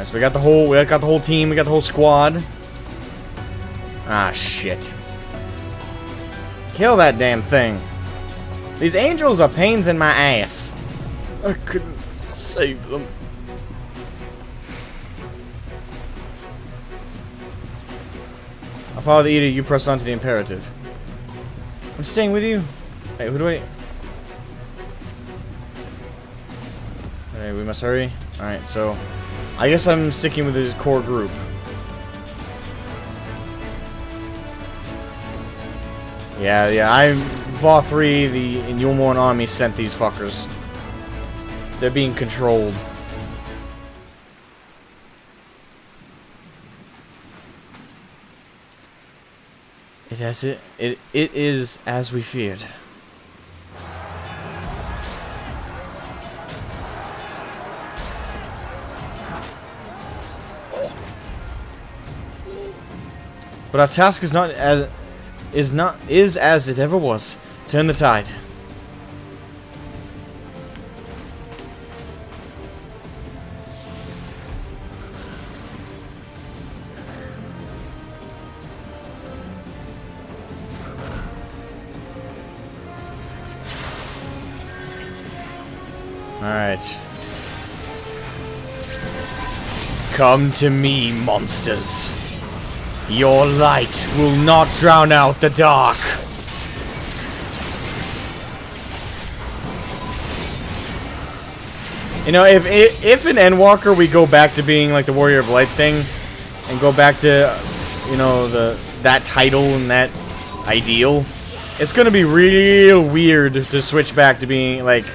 So we got the whole team, we got the whole squad. Ah, shit. Kill that damn thing. These angels are pains in my ass. I couldn't save them. follow the edict, you press on to the imperative. I'm staying with you. Hey, who do I... Alright, we must hurry. Alright, so... I guess I'm sticking with the core group. Yeah, Vaw 3, the Yulmorn army sent these fuckers. They're being controlled. It is as we feared. But our task is as it ever was. Turn the tide. Alright. Come to me, monsters. Your light will not drown out the dark. You know, if in Endwalker we go back to being like the Warrior of Light thing, and go back to, you know, that title and that ideal, it's gonna be real weird to switch back to being like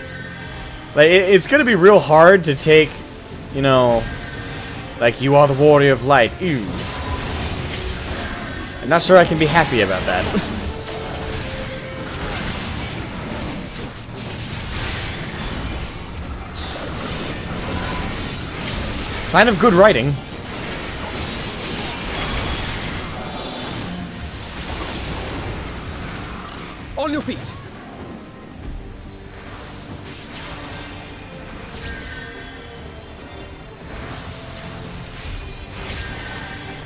it's gonna be real hard to take, you know, like you are the Warrior of Light. Ew. I'm not sure I can be happy about that. Sign of good writing. On your feet.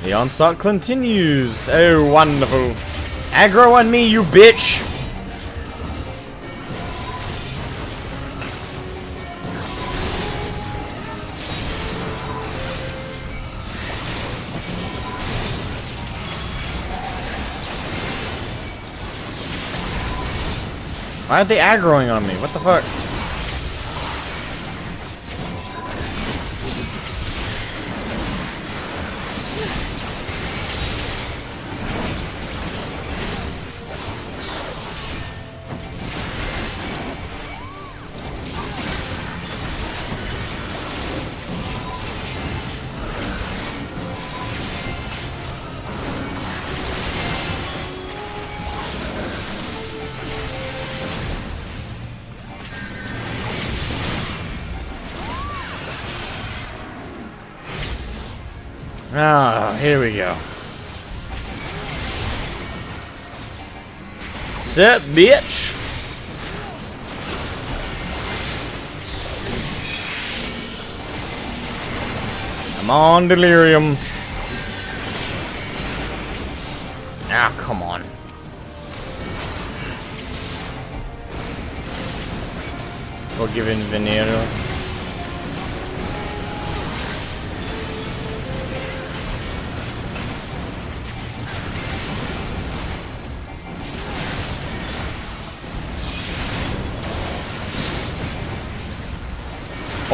The onslaught continues. Oh, wonderful. Aggro on me, you bitch. Why aren't they aggroing on me? What the fuck? Ah, here we go. Sup, bitch? I'm on delirium. Ah, come on. Forgiven Venero.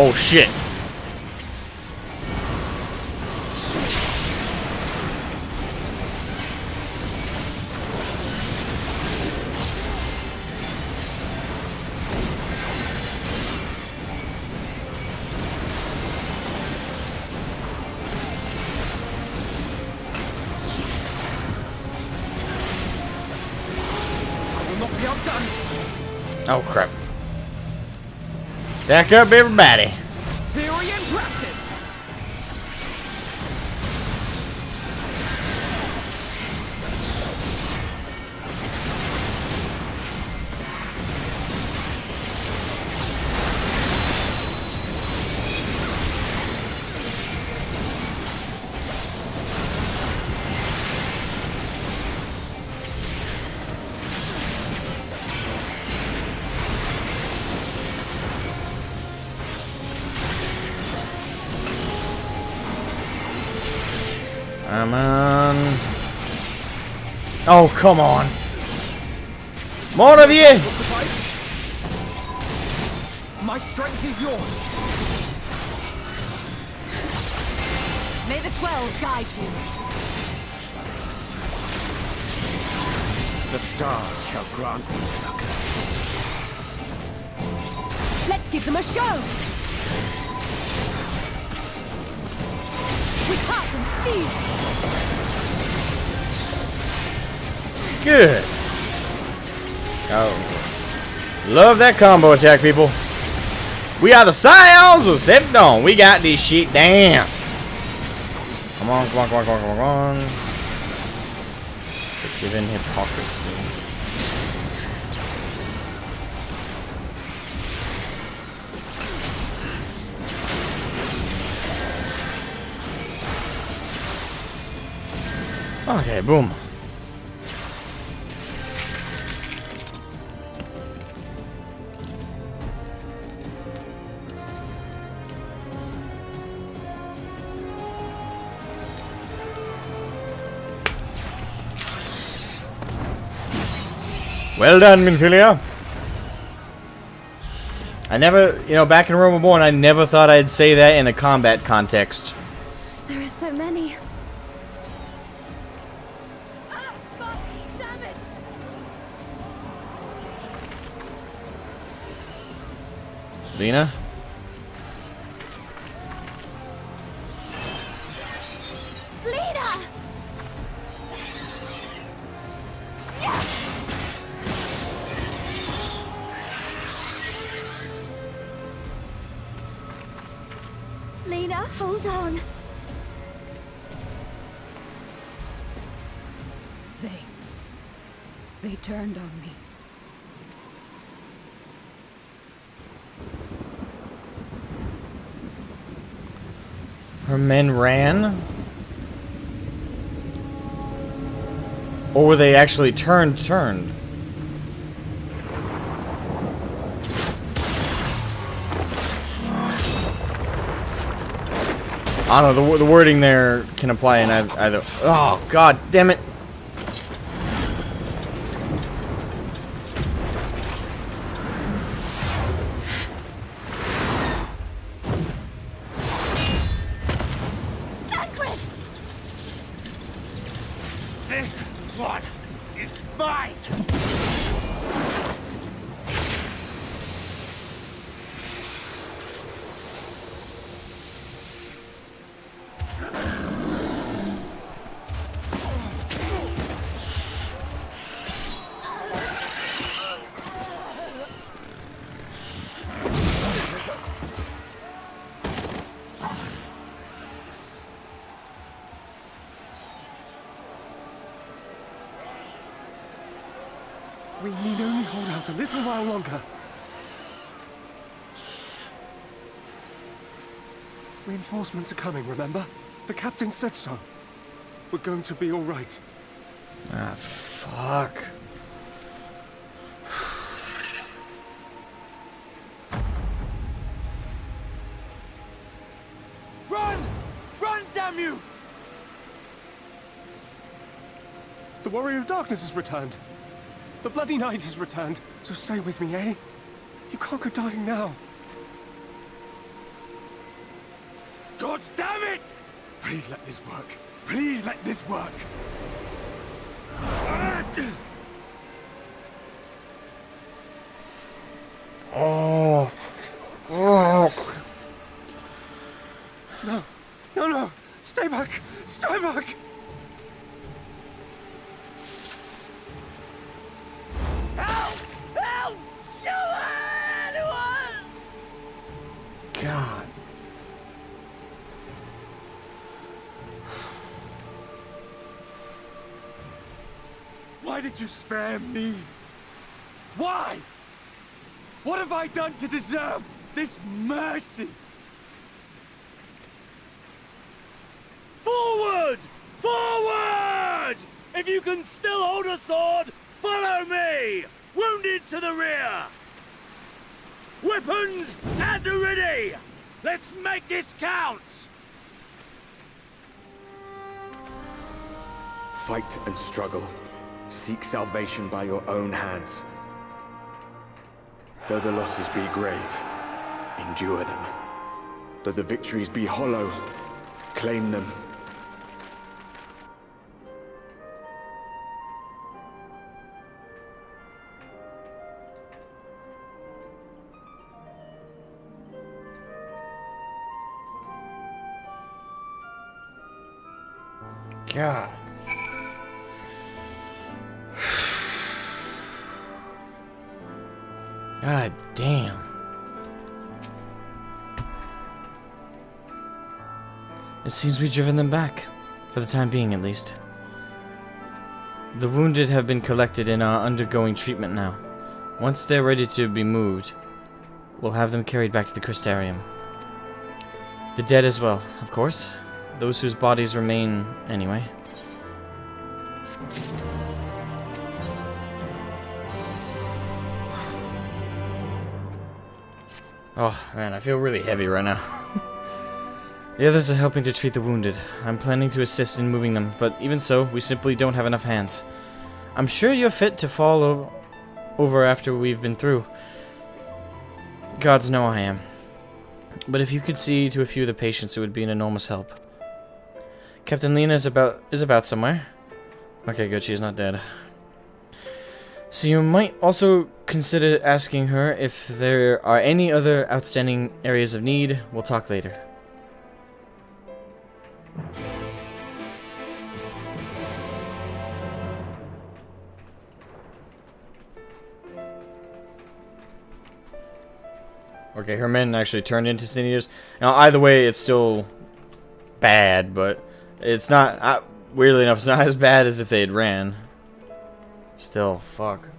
Oh shit. Oh crap. Stack up, everybody. Theory and practice. Come on. Oh, come on. More of you! My strength is yours. May the 12 guide you. The stars shall grant me succor. Let's give them a show. With heart and steel. Good. Oh. Love that combo attack, people. We are the Scions of Septon. We got this shit down. Come on, come on, come on, come on, come on. Forgiven hypocrisy. Okay, boom. Well done, Minfilia. I never, you know, back in Rome Reborn, I never thought I'd say that in a combat context. There are so many. Ah, fuck! Damn it! Lena? Lena! Lena, hold on. They turned on me. Her men ran? Or were they actually turned? I don't know, the wording there can apply in either. Oh, god damn it. This one is mine! We need only hold out a little while longer. Reinforcements are coming, remember? The captain said so. We're going to be all right. Ah, fuck. Run! Run, damn you! The Warrior of Darkness has returned. The Bloody Knight has returned. So stay with me, eh? You can't go dying now. God damn it! Please let this work. Please let this work. Oh. Oh. No. No, no. Stay back. Stay back. Help! Help! Anyone! God. Why did you spare me? Why? What have I done to deserve this mercy? Forward! Forward! If you can still hold a sword, follow me! Wounded to the rear! Weapons at the ready! Let's make this count! Fight and struggle, Seek salvation by your own hands. Though the losses be grave, endure them. Though the victories be hollow, claim them. God. God damn. It seems we've driven them back, for the time being at least. The wounded have been collected and are undergoing treatment now. Once they're ready to be moved, we'll have them carried back to the Crystarium. The dead as well, of course. Those whose bodies remain anyway. Oh, man, I feel really heavy right now. The others are helping to treat the wounded. I'm planning to assist in moving them, but even so, we simply don't have enough hands. I'm sure you're fit to fall over after we've been through. Gods know I am. But if you could see to a few of the patients, it would be an enormous help. Captain Lena is about somewhere. Okay, good, she's not dead. So you might also consider asking her if there are any other outstanding areas of need. We'll talk later. Okay, her men actually turned into sin eaters. Now, either way, it's still bad, but it's not, weirdly enough, it's not as bad as if they had ran. Still, fuck.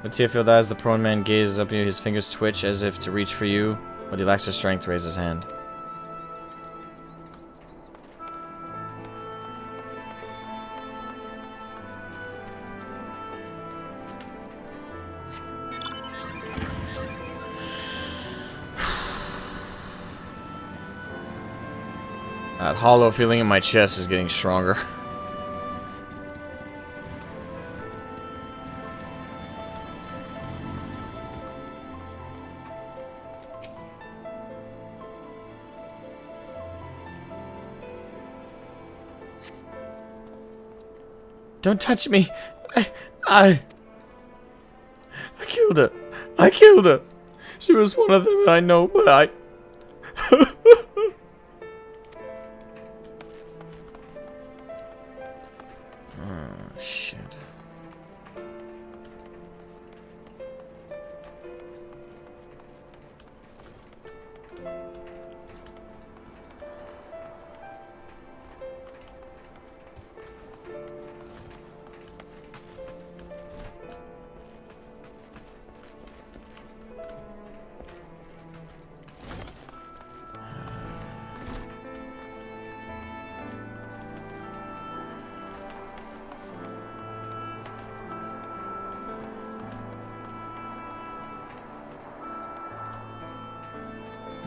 With Tearfield eyes, the prone man gazes up at you, his fingers twitch as if to reach for you, but he lacks the strength to raise his hand. That hollow feeling in my chest is getting stronger. Don't touch me! I killed her! I killed her! She was one of them, I know, but I... Oh, shit.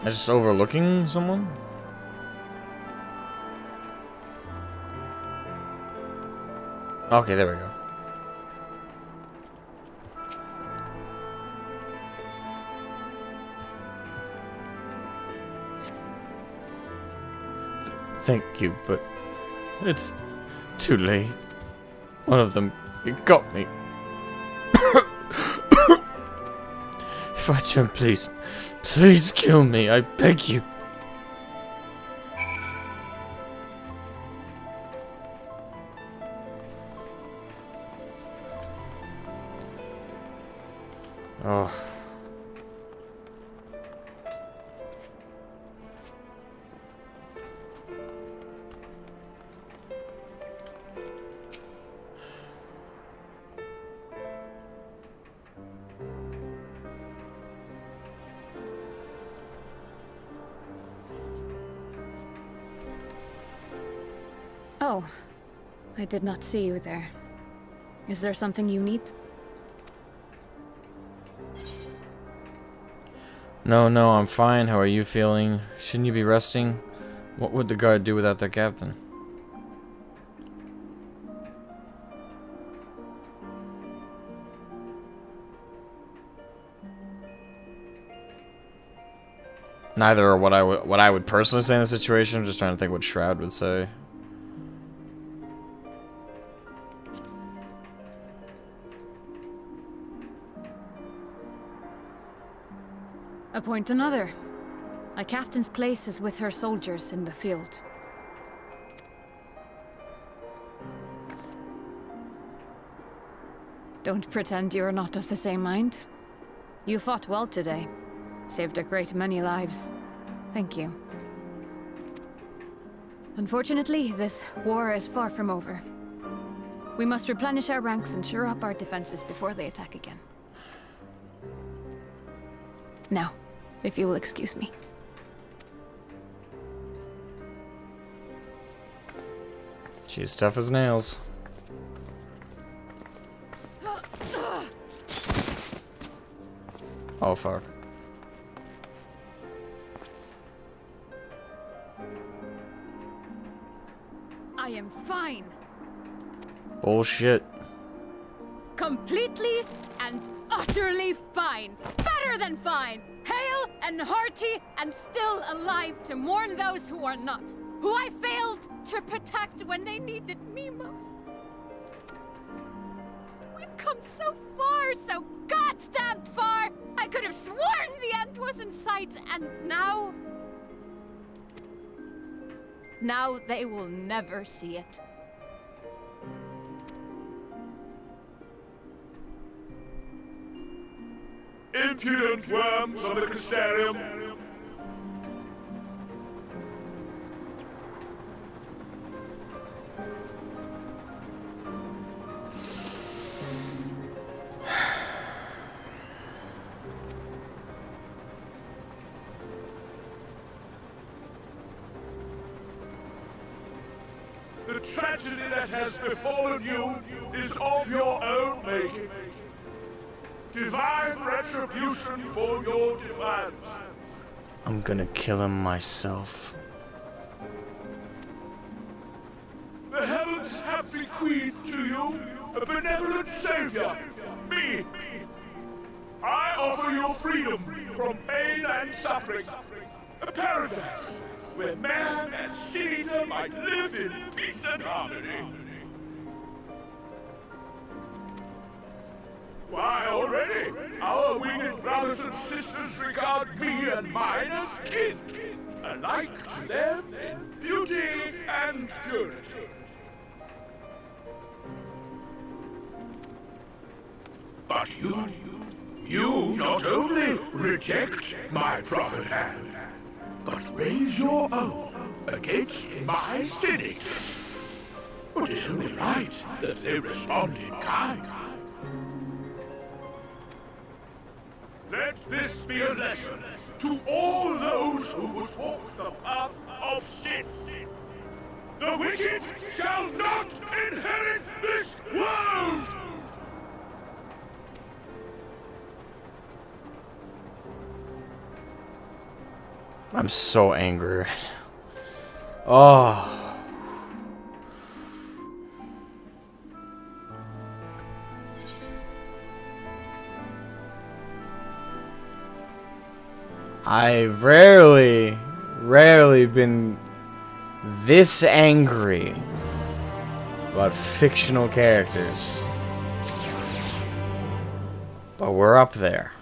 Am I just overlooking someone? Okay, there we go. Thank you, but it's too late. One of them, it got me. If I turn, please, please kill me, I beg you. Oh. Oh, I did not see you there. Is there something you need? No, I'm fine. How are you feeling? Shouldn't you be resting? What would the guard do without their captain? Neither are what I would personally say in the situation. I'm just trying to think what Shroud would say. Appoint another. A captain's place is with her soldiers in the field. Don't pretend you're not of the same mind. You fought well today. Saved a great many lives. Thank you. Unfortunately, this war is far from over. We must replenish our ranks and shore up our defenses before they attack again. Now, if you will excuse me. She's tough as nails. Oh, fuck. I am fine. Bullshit. Completely and utterly fine. Better than fine. Hale and hearty and still alive to mourn those who are not. Who I failed to protect when they needed me most. We've come so far, so goddamn far. I could have sworn the end was in sight, and now... Now they will never see it. Impudent worms of the Crystarium! The tragedy that has befallen you is of your own making. Divine retribution for your defiance. I'm gonna kill him myself. The heavens have bequeathed to you a benevolent savior, me. I offer you freedom from pain and suffering. A paradise where man and sin-eater might live in peace and harmony. Why, already, our winged brothers and sisters regard me and mine as kin, alike to them in beauty and purity. But you not only reject my prophet hand, but raise your own against my sin-eaters. It is only right that they respond in kind. Let this be a lesson to all those who would walk the path of sin. The wicked shall not inherit this world! I'm so angry. Oh. I've rarely been this angry about fictional characters. But we're up there.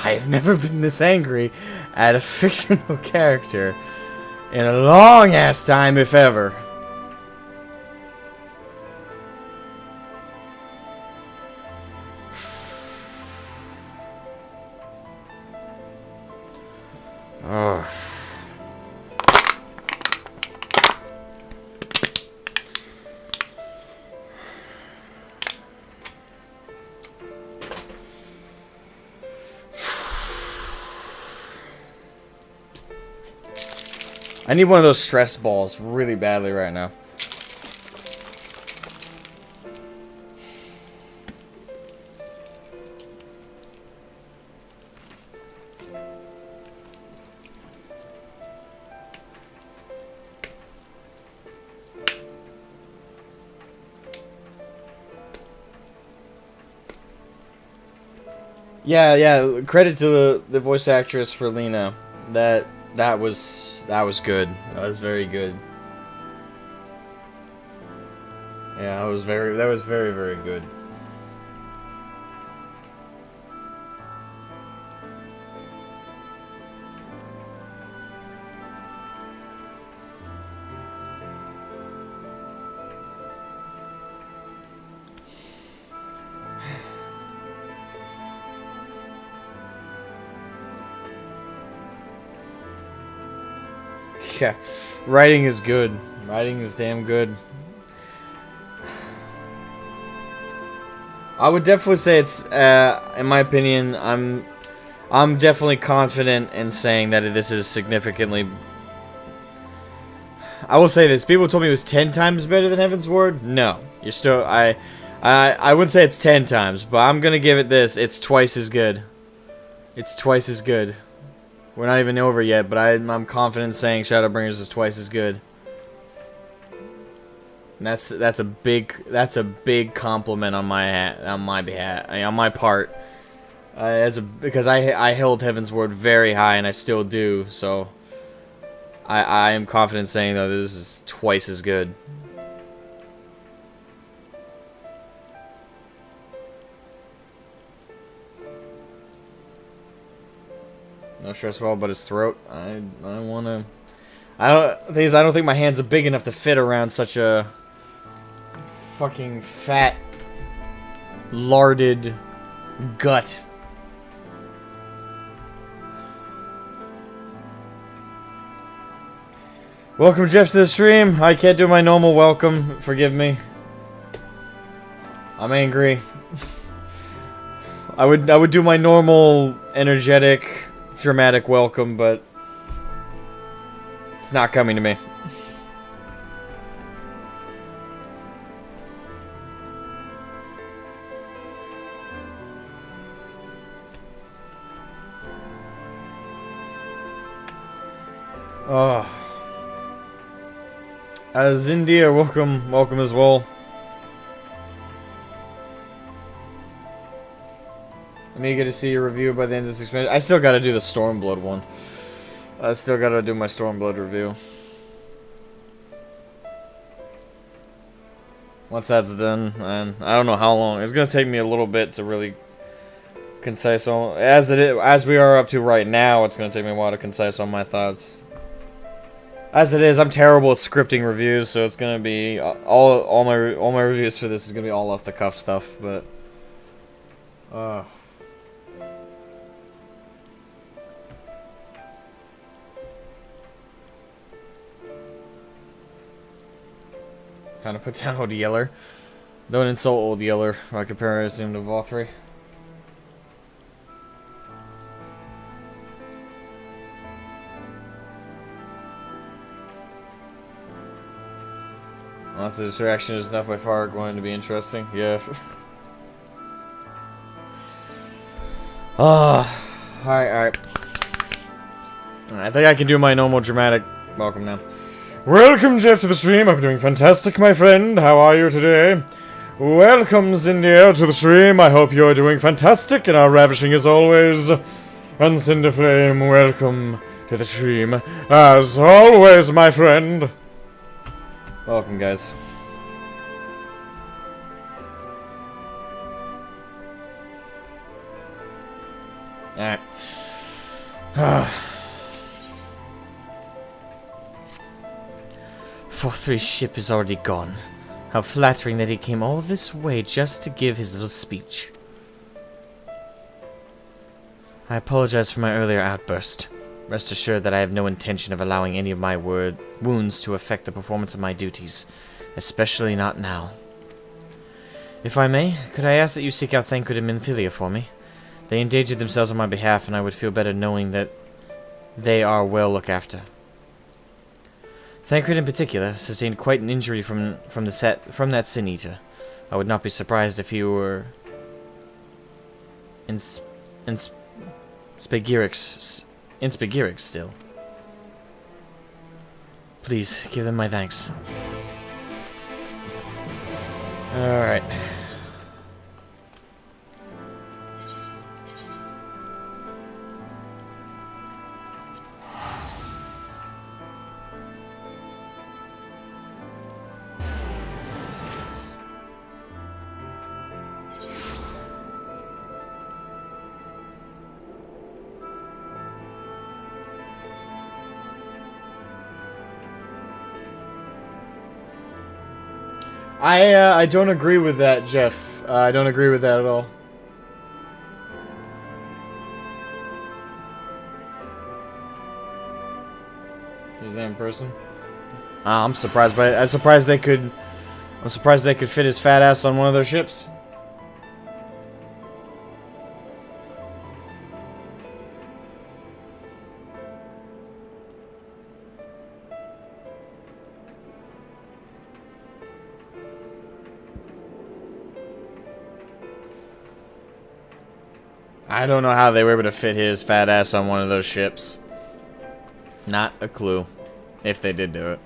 I've never been this angry at a fictional character in a long ass time, if ever. Ugh. I need one of those stress balls really badly right now. Yeah. Credit to the voice actress for Lena. That was good. That was very good. Yeah, that was very good. Yeah, writing is good. Writing is damn good. I would definitely say it's, in my opinion, I'm definitely confident in saying that this is significantly. I will say this: people told me it was 10 times better than Heaven's Ward. No, you're still. I wouldn't say it's 10 times, but I'm gonna give it this: it's twice as good. It's twice as good. We're not even over yet, but I'm confident saying Shadowbringers is twice as good. And that's a big compliment on my behalf, on my part. Because I held Heaven's Ward very high, and I still do. So I am confident saying though this is twice as good. No stress ball, but his throat. I don't think my hands are big enough to fit around such a fucking fat, larded gut. Welcome, Jeff, to the stream. I can't do my normal welcome. Forgive me. I'm angry. I would do my normal, energetic, dramatic welcome, but it's not coming to me. Oh. Zindia, welcome as well. I'm eager to see your review by the end of this expansion. I still gotta do the Stormblood one. I still gotta do my Stormblood review. Once that's done, and I don't know how long. It's gonna take me a little bit to really concise on as we are up to right now. It's gonna take me a while to concise on my thoughts. As it is, I'm terrible at scripting reviews, so it's gonna be all my reviews for this is gonna be all off the cuff stuff. But time to put down Old Yeller. Don't insult Old Yeller by comparison to Vothri. Unless the distraction is not by far going to be interesting. Yeah. Alright. I think I can do my normal dramatic welcome now. Welcome, Jeff, to the stream. I'm doing fantastic, my friend. How are you today? Welcome, Zindia, to the stream. I hope you're doing fantastic and are ravishing as always. And Cinderflame, welcome to the stream. As always, my friend. Welcome, guys. Alright. Vothri's ship is already gone. How flattering that he came all this way just to give his little speech. I apologize for my earlier outburst. Rest assured that I have no intention of allowing any of my wounds to affect the performance of my duties, especially not now. If I may, could I ask that you seek out Thancred and Minfilia for me? They endangered themselves on my behalf, and I would feel better knowing that they are well looked after. Thancred in particular sustained quite an injury from that Sin Eater. I would not be surprised if he were in Spagirix still. Please give them my thanks. Alright. I don't agree with that, Jeff. I don't agree with that at all. Is that in person? I'm surprised by it. I'm surprised they could fit his fat ass on one of their ships. I don't know how they were able to fit his fat ass on one of those ships. Not a clue. If they did do it.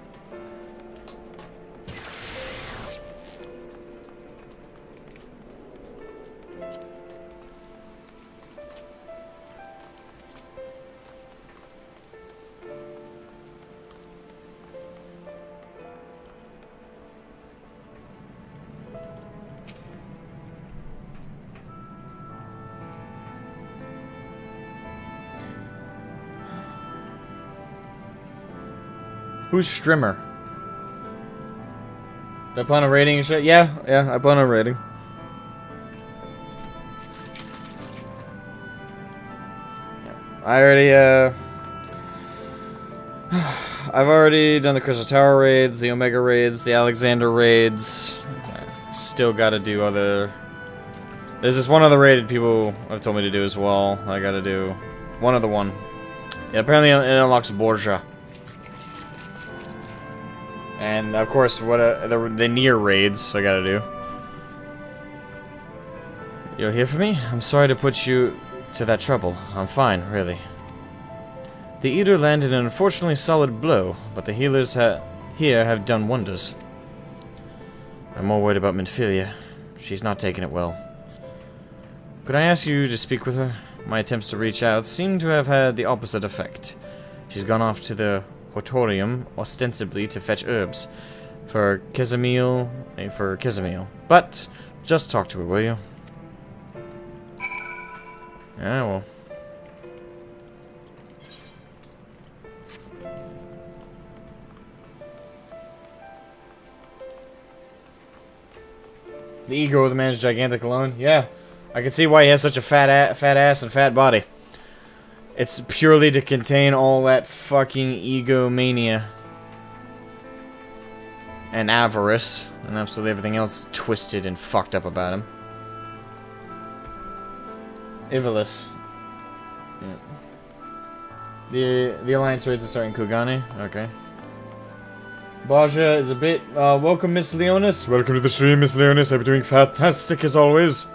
Who's Strimmer? Do I plan on raiding and shit? Yeah, I plan on raiding. I already, I've already done the Crystal Tower raids, the Omega raids, the Alexander raids. Still gotta do other... There's this one other raid people have told me to do as well. I gotta do one other one. Yeah, apparently it unlocks Borgia. And of course, what the near raids I gotta do. You're here for me? I'm sorry to put you to that trouble. I'm fine, really. The Eater landed an unfortunately solid blow, but the healers here have done wonders. I'm more worried about Minfilia. She's not taking it well. Could I ask you to speak with her? My attempts to reach out seem to have had the opposite effect. She's gone off to the Hortorium, ostensibly to fetch herbs for Casimil. But just talk to her, will you? Yeah, well. The ego of the man is gigantic alone. Yeah, I can see why he has such a fat ass and fat body. It's purely to contain all that fucking egomania and avarice, and absolutely everything else twisted and fucked up about him. Ivalis. Yeah. The Alliance raids are starting Kugane. Okay. Baja is a bit... welcome, Miss Leonis. Welcome to the stream, Miss Leonis. I'm doing fantastic as always.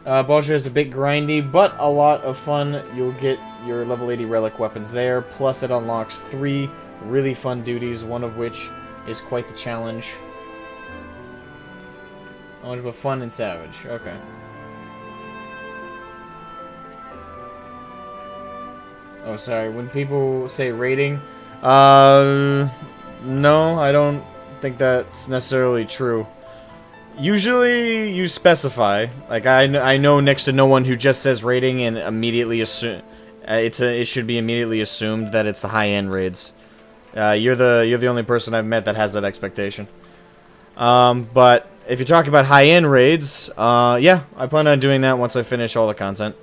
Baja is a bit grindy, but a lot of fun. You'll get your level 80 relic weapons there, plus it unlocks 3 really fun duties, one of which is quite the challenge. Knowledgeable, fun, and savage. Okay. Oh, sorry. When people say rating, no, I don't think that's necessarily true. Usually, you specify. Like, I know next to no one who just says rating and immediately assume it should be immediately assumed that it's the high-end raids. You're the only person I've met that has that expectation. But if you're talking about high-end raids, yeah, I plan on doing that once I finish all the content.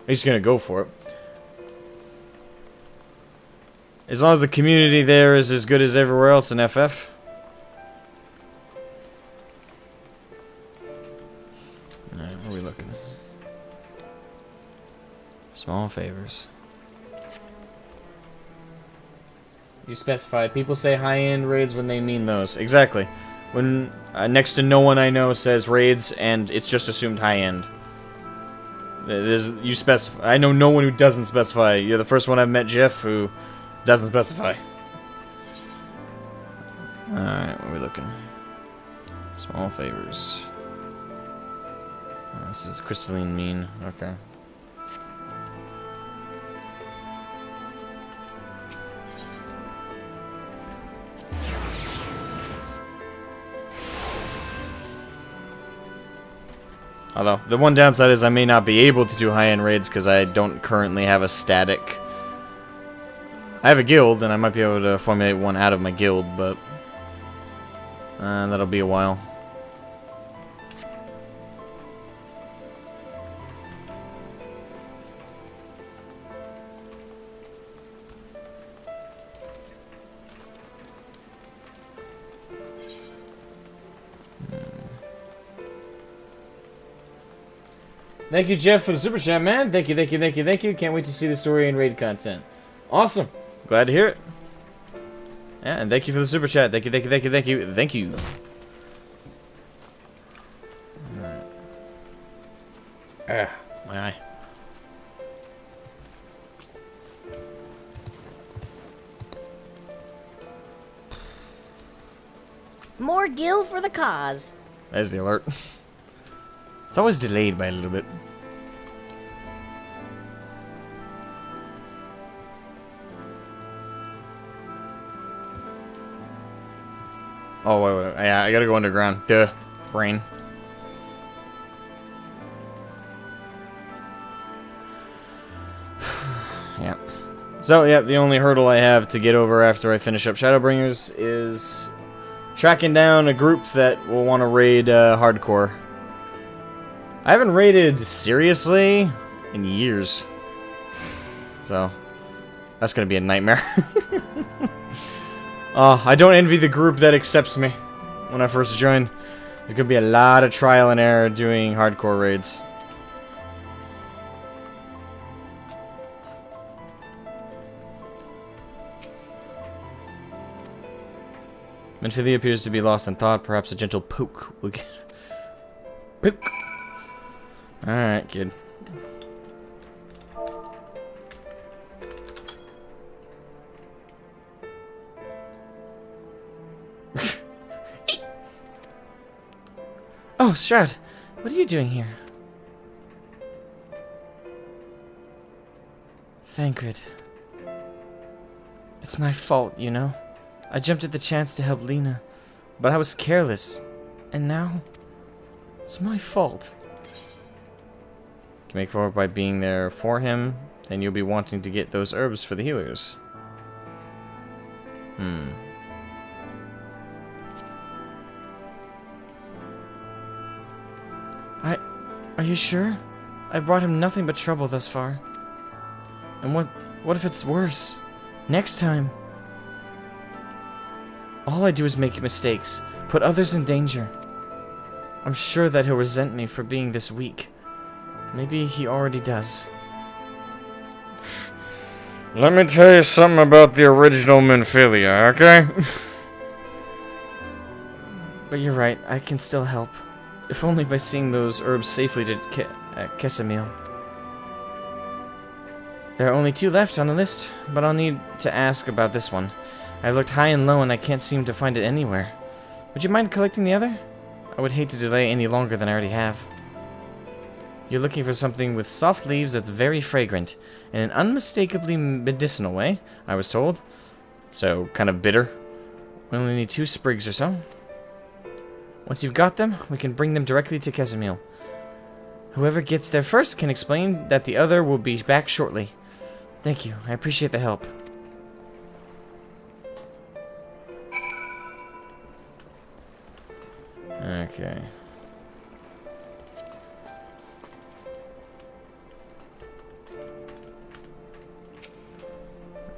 He's just gonna go for it. As long as the community there is as good as everywhere else in FF. Alright, where are we looking? Small favors. You specify. People say high-end raids when they mean those. Exactly. When next to no one I know says raids, and it's just assumed high-end. You specify. I know no one who doesn't specify. You're the first one I've met, Jeff, who doesn't specify. Alright, what are we looking? Small favors. Oh, this is crystalline mean. Okay. Although, the one downside is I may not be able to do high-end raids because I don't currently have a static... I have a guild, and I might be able to formulate one out of my guild, but... that'll be a while. Thank you, Jeff, for the super chat, man. Thank you, thank you, thank you, thank you. Can't wait to see the story and raid content. Awesome. Glad to hear it. Yeah, and thank you for the super chat. Thank you, thank you, thank you, thank you, thank you. Alright. My eye. More gil for the cause. There's the alert. It's always delayed by a little bit. Oh, wait. Yeah, I gotta go underground. Duh. Brain. Yeah. So, yeah, the only hurdle I have to get over after I finish up Shadowbringers is tracking down a group that will want to raid hardcore. I haven't raided seriously in years. So, that's gonna be a nightmare. I don't envy the group that accepts me when I first joined. There's gonna be a lot of trial and error doing hardcore raids. Menphilly appears to be lost in thought. Perhaps a gentle poke will get... Poke! Alright, kid. Oh, Shroud, what are you doing here? Thancred. It's my fault, you know. I jumped at the chance to help Lena, but I was careless. And now, it's my fault. You can make forward by being there for him, and you'll be wanting to get those herbs for the healers. Are you sure? I brought him nothing but trouble thus far. And what if it's worse? Next time. All I do is make mistakes, put others in danger. I'm sure that he'll resent me for being this weak. Maybe he already does. Let me tell you something about the original Menphilly, okay? But you're right, I can still help. If only by seeing those herbs safely to Kesamil. There are only 2 left on the list, but I'll need to ask about this one. I've looked high and low and I can't seem to find it anywhere. Would you mind collecting the other? I would hate to delay any longer than I already have. You're looking for something with soft leaves that's very fragrant, in an unmistakably medicinal way, I was told. So, kind of bitter. We only need 2 sprigs or so. Once you've got them, we can bring them directly to Kesamil. Whoever gets there first can explain that the other will be back shortly. Thank you, I appreciate the help. Okay.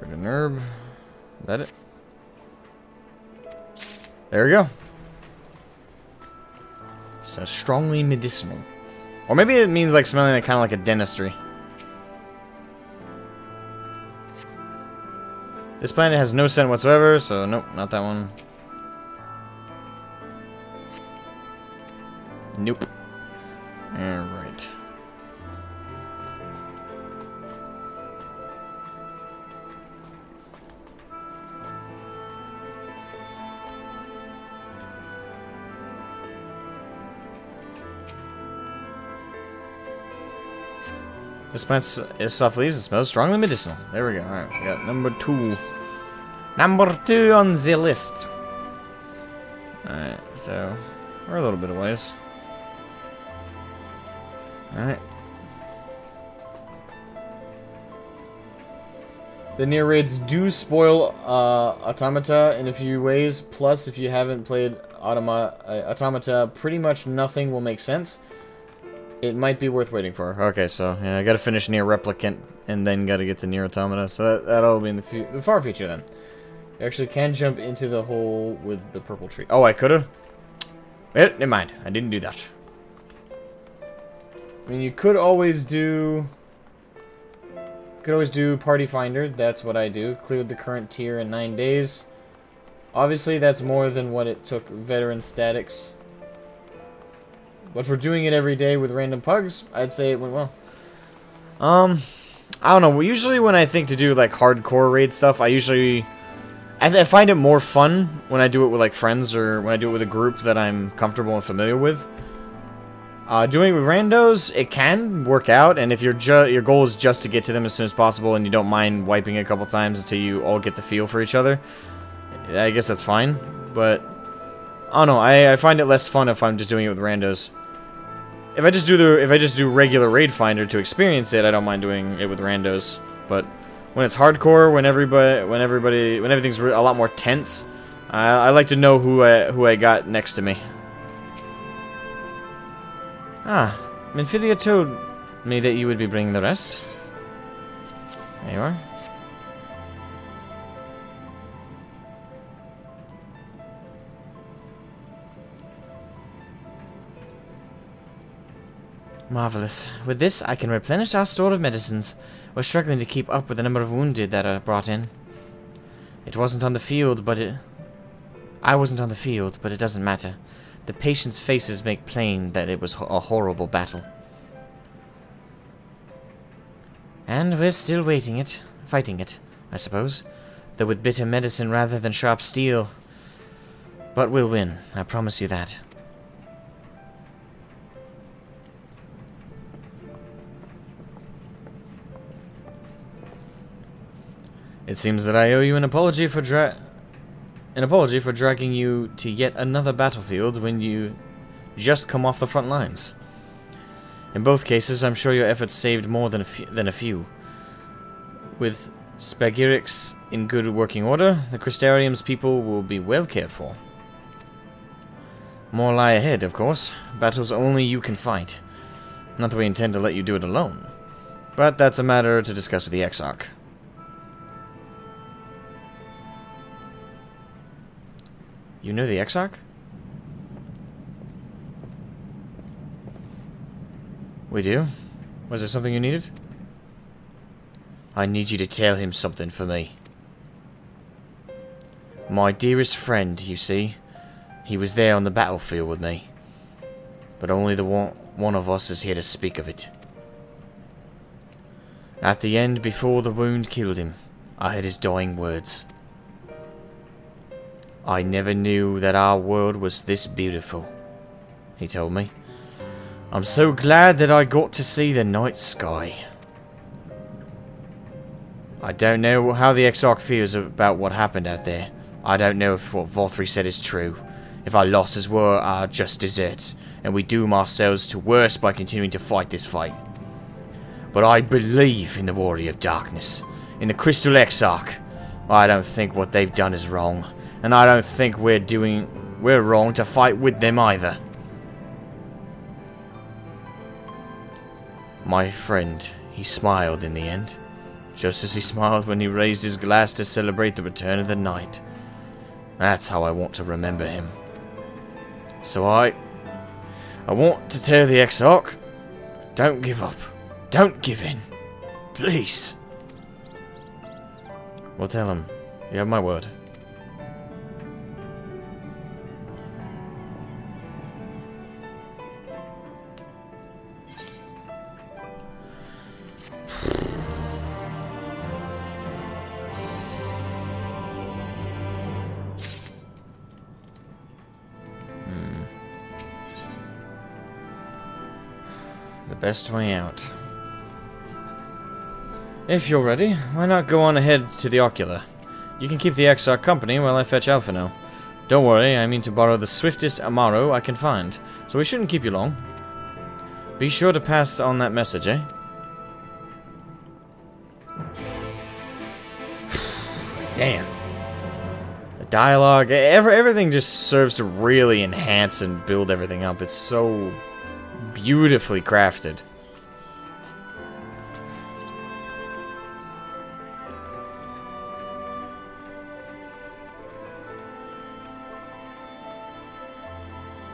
Got an herb. Is that it? There we go. So strongly medicinal. Or maybe it means like smelling like kind of like a dentistry. This planet has no scent whatsoever, so nope, not that one. Nope. Alright. This plant is soft leaves. It smells strongly medicinal. There we go. Alright, we got number 2. Number 2 on the list. Alright, so we're a little bit of ways. Alright. The near raids do spoil Automata in a few ways. Plus, if you haven't played Automata, pretty much nothing will make sense. It might be worth waiting for. Okay, so yeah, I gotta finish Near Replicant and then gotta get to Near Automata. So that'll be in the far future then. You actually can jump into the hole with the purple tree. Oh, I could've? Never mind. I didn't do that. I mean, you could always do... Party Finder. That's what I do. Cleared the current tier in 9 days. Obviously, that's more than what it took Veteran Statics. But for doing it every day with random pugs, I'd say it went well. I don't know. Usually when I think to do, like, hardcore raid stuff, I find it more fun when I do it with, like, friends or when I do it with a group that I'm comfortable and familiar with. Doing it with randos, it can work out, and if your goal is just to get to them as soon as possible and you don't mind wiping a couple times until you all get the feel for each other, I guess that's fine. But, I don't know. I find it less fun if I'm just doing it with randos. If I just do regular Raid Finder to experience it, I don't mind doing it with randos. But when it's hardcore, when everything's a lot more tense, I like to know who I got next to me. Ah, Minfilia told me that you would be bringing the rest. There you are. Marvelous. With this, I can replenish our store of medicines. We're struggling to keep up with the number of wounded that are brought in. It wasn't on the field, I wasn't on the field, but it doesn't matter. The patients' faces make plain that it was a horrible battle. And we're still fighting it, I suppose. Though with bitter medicine rather than sharp steel. But we'll win, I promise you that. It seems that I owe you an apology for dragging you to yet another battlefield when you just come off the front lines. In both cases, I'm sure your efforts saved more than a few. With Spagyrix in good working order, the Crystarium's people will be well cared for. More lie ahead, of course. Battles only you can fight. Not that we intend to let you do it alone. But that's a matter to discuss with the Exarch. You know the Exarch? We do? Was there something you needed? I need you to tell him something for me. My dearest friend, you see. He was there on the battlefield with me. But only the one of us is here to speak of it. At the end, before the wound killed him, I heard his dying words. I never knew that our world was this beautiful, he told me. I'm so glad that I got to see the night sky. I don't know how the Exarch feels about what happened out there. I don't know if what Vothri said is true. If our losses were our just deserts, and we doom ourselves to worse by continuing to fight this fight. But I believe in the Warrior of Darkness, in the Crystal Exarch. I don't think what they've done is wrong. And I don't think we're wrong to fight with them either. My friend, he smiled in the end. Just as he smiled when he raised his glass to celebrate the return of the night. That's how I want to remember him. So I want to tell the Exarch, don't give up. Don't give in. Please. We'll tell him. You have my word. The best way out. If you're ready, why not go on ahead to the ocular? You can keep the Exarch company while I fetch Alphino. Don't worry, I mean to borrow the swiftest Amaro I can find, so we shouldn't keep you long. Be sure to pass on that message, eh? Damn. The dialogue, everything just serves to really enhance and build everything up. It's so beautifully crafted.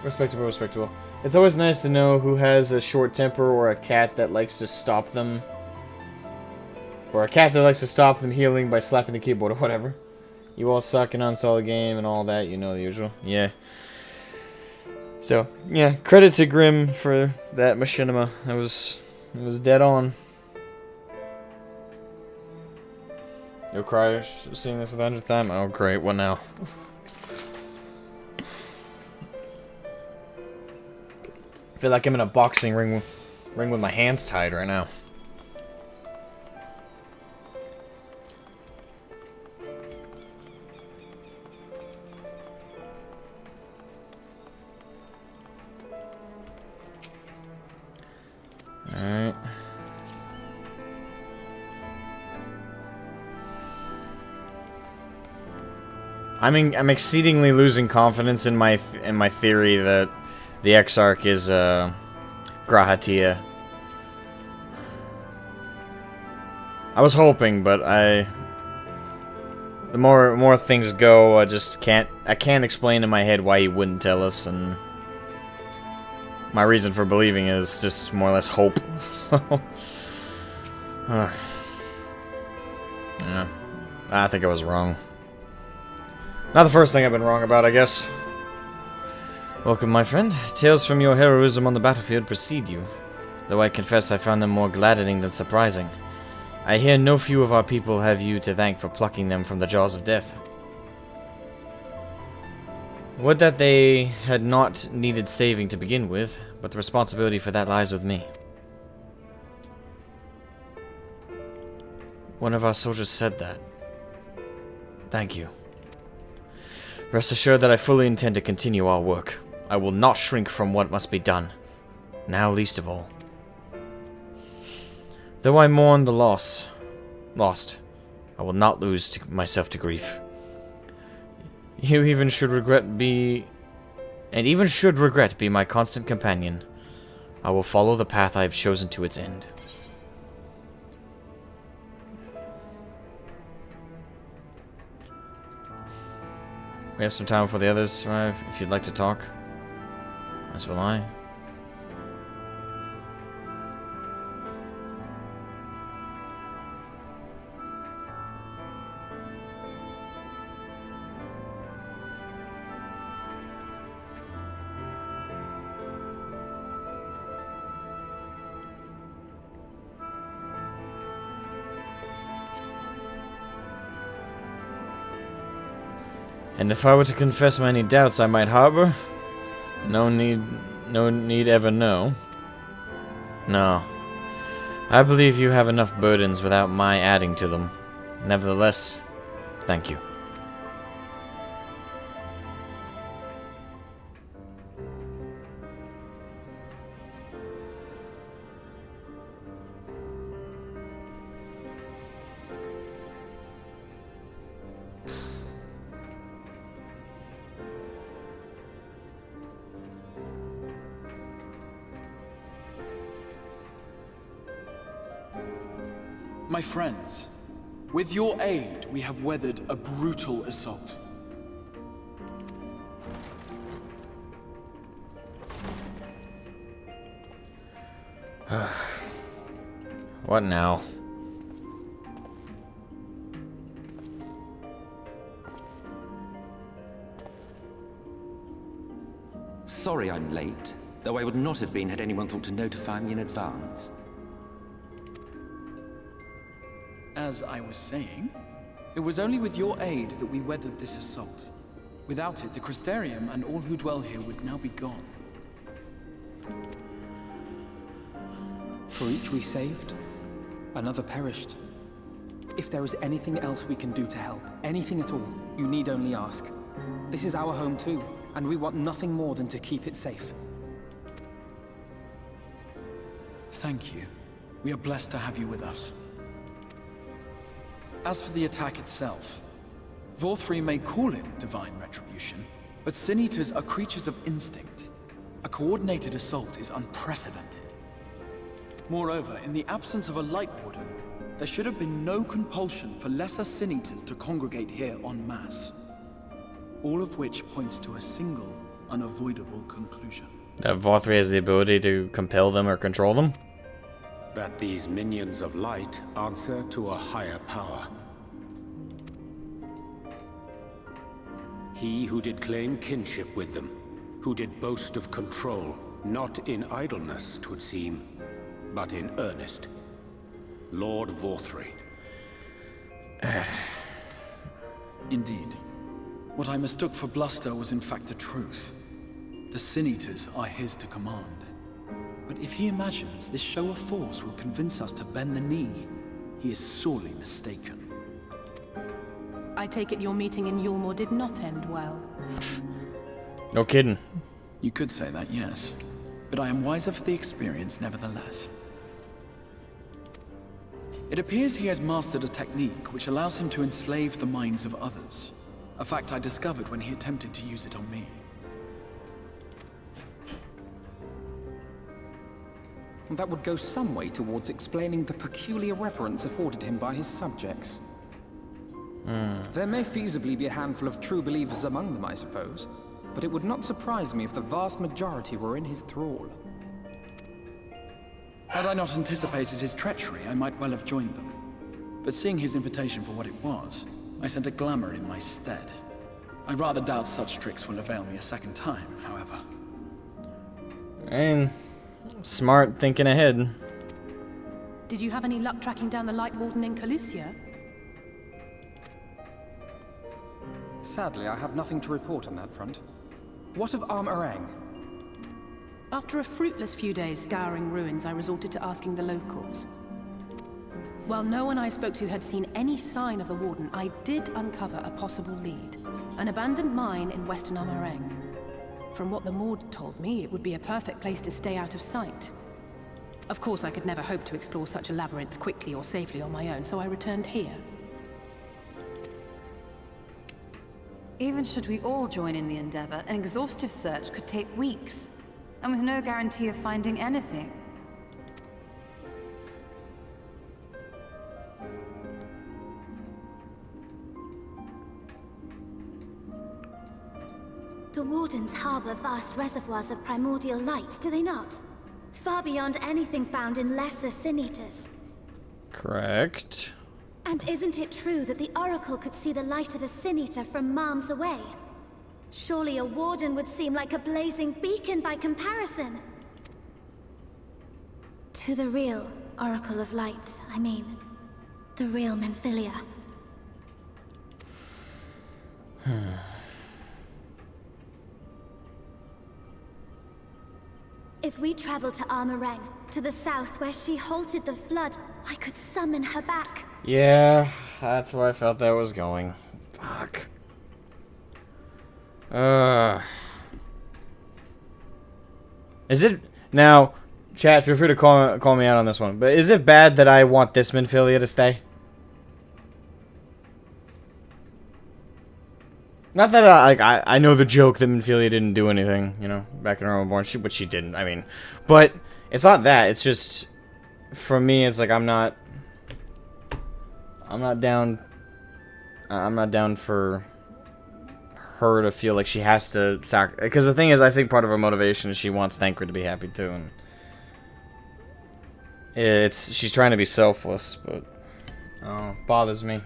Respectable, respectable. It's always nice to know who has a short temper or a cat that likes to stop them. Or a cat that likes to stop them healing by slapping the keyboard or whatever. You all suck and uninstall the game and all that, you know the usual. Yeah. So, yeah, credit to Grimm for that machinima. It was dead on. You'll cry seeing this for the 100th time? Oh great, what now? I feel like I'm in a boxing ring with my hands tied right now. Alright. I'm exceedingly losing confidence in my theory that the Exarch is Grahatia. I was hoping, but the more things go, I can't explain in my head why he wouldn't tell us, and my reason for believing is just more or less hope. Yeah, I think I was wrong. Not the first thing I've been wrong about, I guess. Welcome, my friend. Tales from your heroism on the battlefield precede you, though I confess I found them more gladdening than surprising. I hear no few of our people have you to thank for plucking them from the jaws of death. Would that they had not needed saving to begin with, but the responsibility for that lies with me. One of our soldiers said that. Thank you. Rest assured that I fully intend to continue our work. I will not shrink from what must be done, now least of all. Though I mourn the lost, I will not lose myself to grief. You even should regret be my constant companion. I will follow the path I have chosen to its end. We have some time before the others arrive. If you'd like to talk, as will I. And if I were to confess many doubts I might harbor, no need ever know. No. I believe you have enough burdens without my adding to them. Nevertheless, thank you. My friends, with your aid, we have weathered a brutal assault. What now? sorry I'm late, though I would not have been had anyone thought to notify me in advance. As I was saying, it was only with your aid that we weathered this assault. Without it, the Crystarium and all who dwell here would now be gone. For each we saved, another perished. If there is anything else we can do to help, anything at all, you need only ask. This is our home too, and we want nothing more than to keep it safe. Thank you. We are blessed to have you with us. As for the attack itself, Vorthri may call it divine retribution, but Sin Eaters are creatures of instinct. A coordinated assault is unprecedented. Moreover, in the absence of a Light Warden, there should have been no compulsion for lesser Sin Eaters to congregate here en masse. All of which points to a single, unavoidable conclusion. That Vorthri has the ability to compel them or control them? That these minions of light answer to a higher power. He who did claim kinship with them, who did boast of control, not in idleness, 'twould seem, but in earnest. Lord Vorthri. Indeed. What I mistook for bluster was in fact the truth. The Sin Eaters are his to command. But if he imagines this show of force will convince us to bend the knee, he is sorely mistaken. I take it your meeting in Yulmore did not end well. No kidding. You could say that, yes. But I am wiser for the experience nevertheless. It appears he has mastered a technique which allows him to enslave the minds of others. A fact I discovered when he attempted to use it on me. That would go some way towards explaining the peculiar reverence afforded him by his subjects. There may feasibly be a handful of true believers among them, I suppose, but it would not surprise me if the vast majority were in his thrall. Had I not anticipated his treachery, I might well have joined them. But seeing his invitation for what it was, I sent a glamour in my stead. I rather doubt such tricks will avail me a second time, however. And smart thinking ahead. Did you have any luck tracking down the Light Warden in Calusia? Sadly, I have nothing to report on that front. What of Armorang? After a fruitless few days scouring ruins, I resorted to asking the locals. While no one I spoke to had seen any sign of the Warden, I did uncover a possible lead. An abandoned mine in western Armorang. From what the Maud told me, it would be a perfect place to stay out of sight. Of course, I could never hope to explore such a labyrinth quickly or safely on my own, so I returned here. Even should we all join in the endeavor, an exhaustive search could take weeks, and with no guarantee of finding anything. The Wardens harbor vast reservoirs of primordial light, do they not? Far beyond anything found in lesser Sin Eaters. Correct. And isn't it true that the Oracle could see the light of a Sin Eater from miles away? Surely a Warden would seem like a blazing beacon by comparison. To the real Oracle of Light, I mean. The real Menphilia. If we travel to Armorang, to the south where she halted the flood, I could summon her back. Yeah, that's where I felt that was going. Fuck. Is it now, chat? Feel free to call me out on this one. But is it bad that I want this Menphilia to stay? Not that I know the joke that Menphilia didn't do anything, you know, back in Realmborn, which she didn't. I mean, but it's not that. It's just for me, it's like I'm not down. I'm not down for her to feel like she has to because the thing is, I think part of her motivation is she wants Thancred to be happy too, and she's trying to be selfless, but bothers me.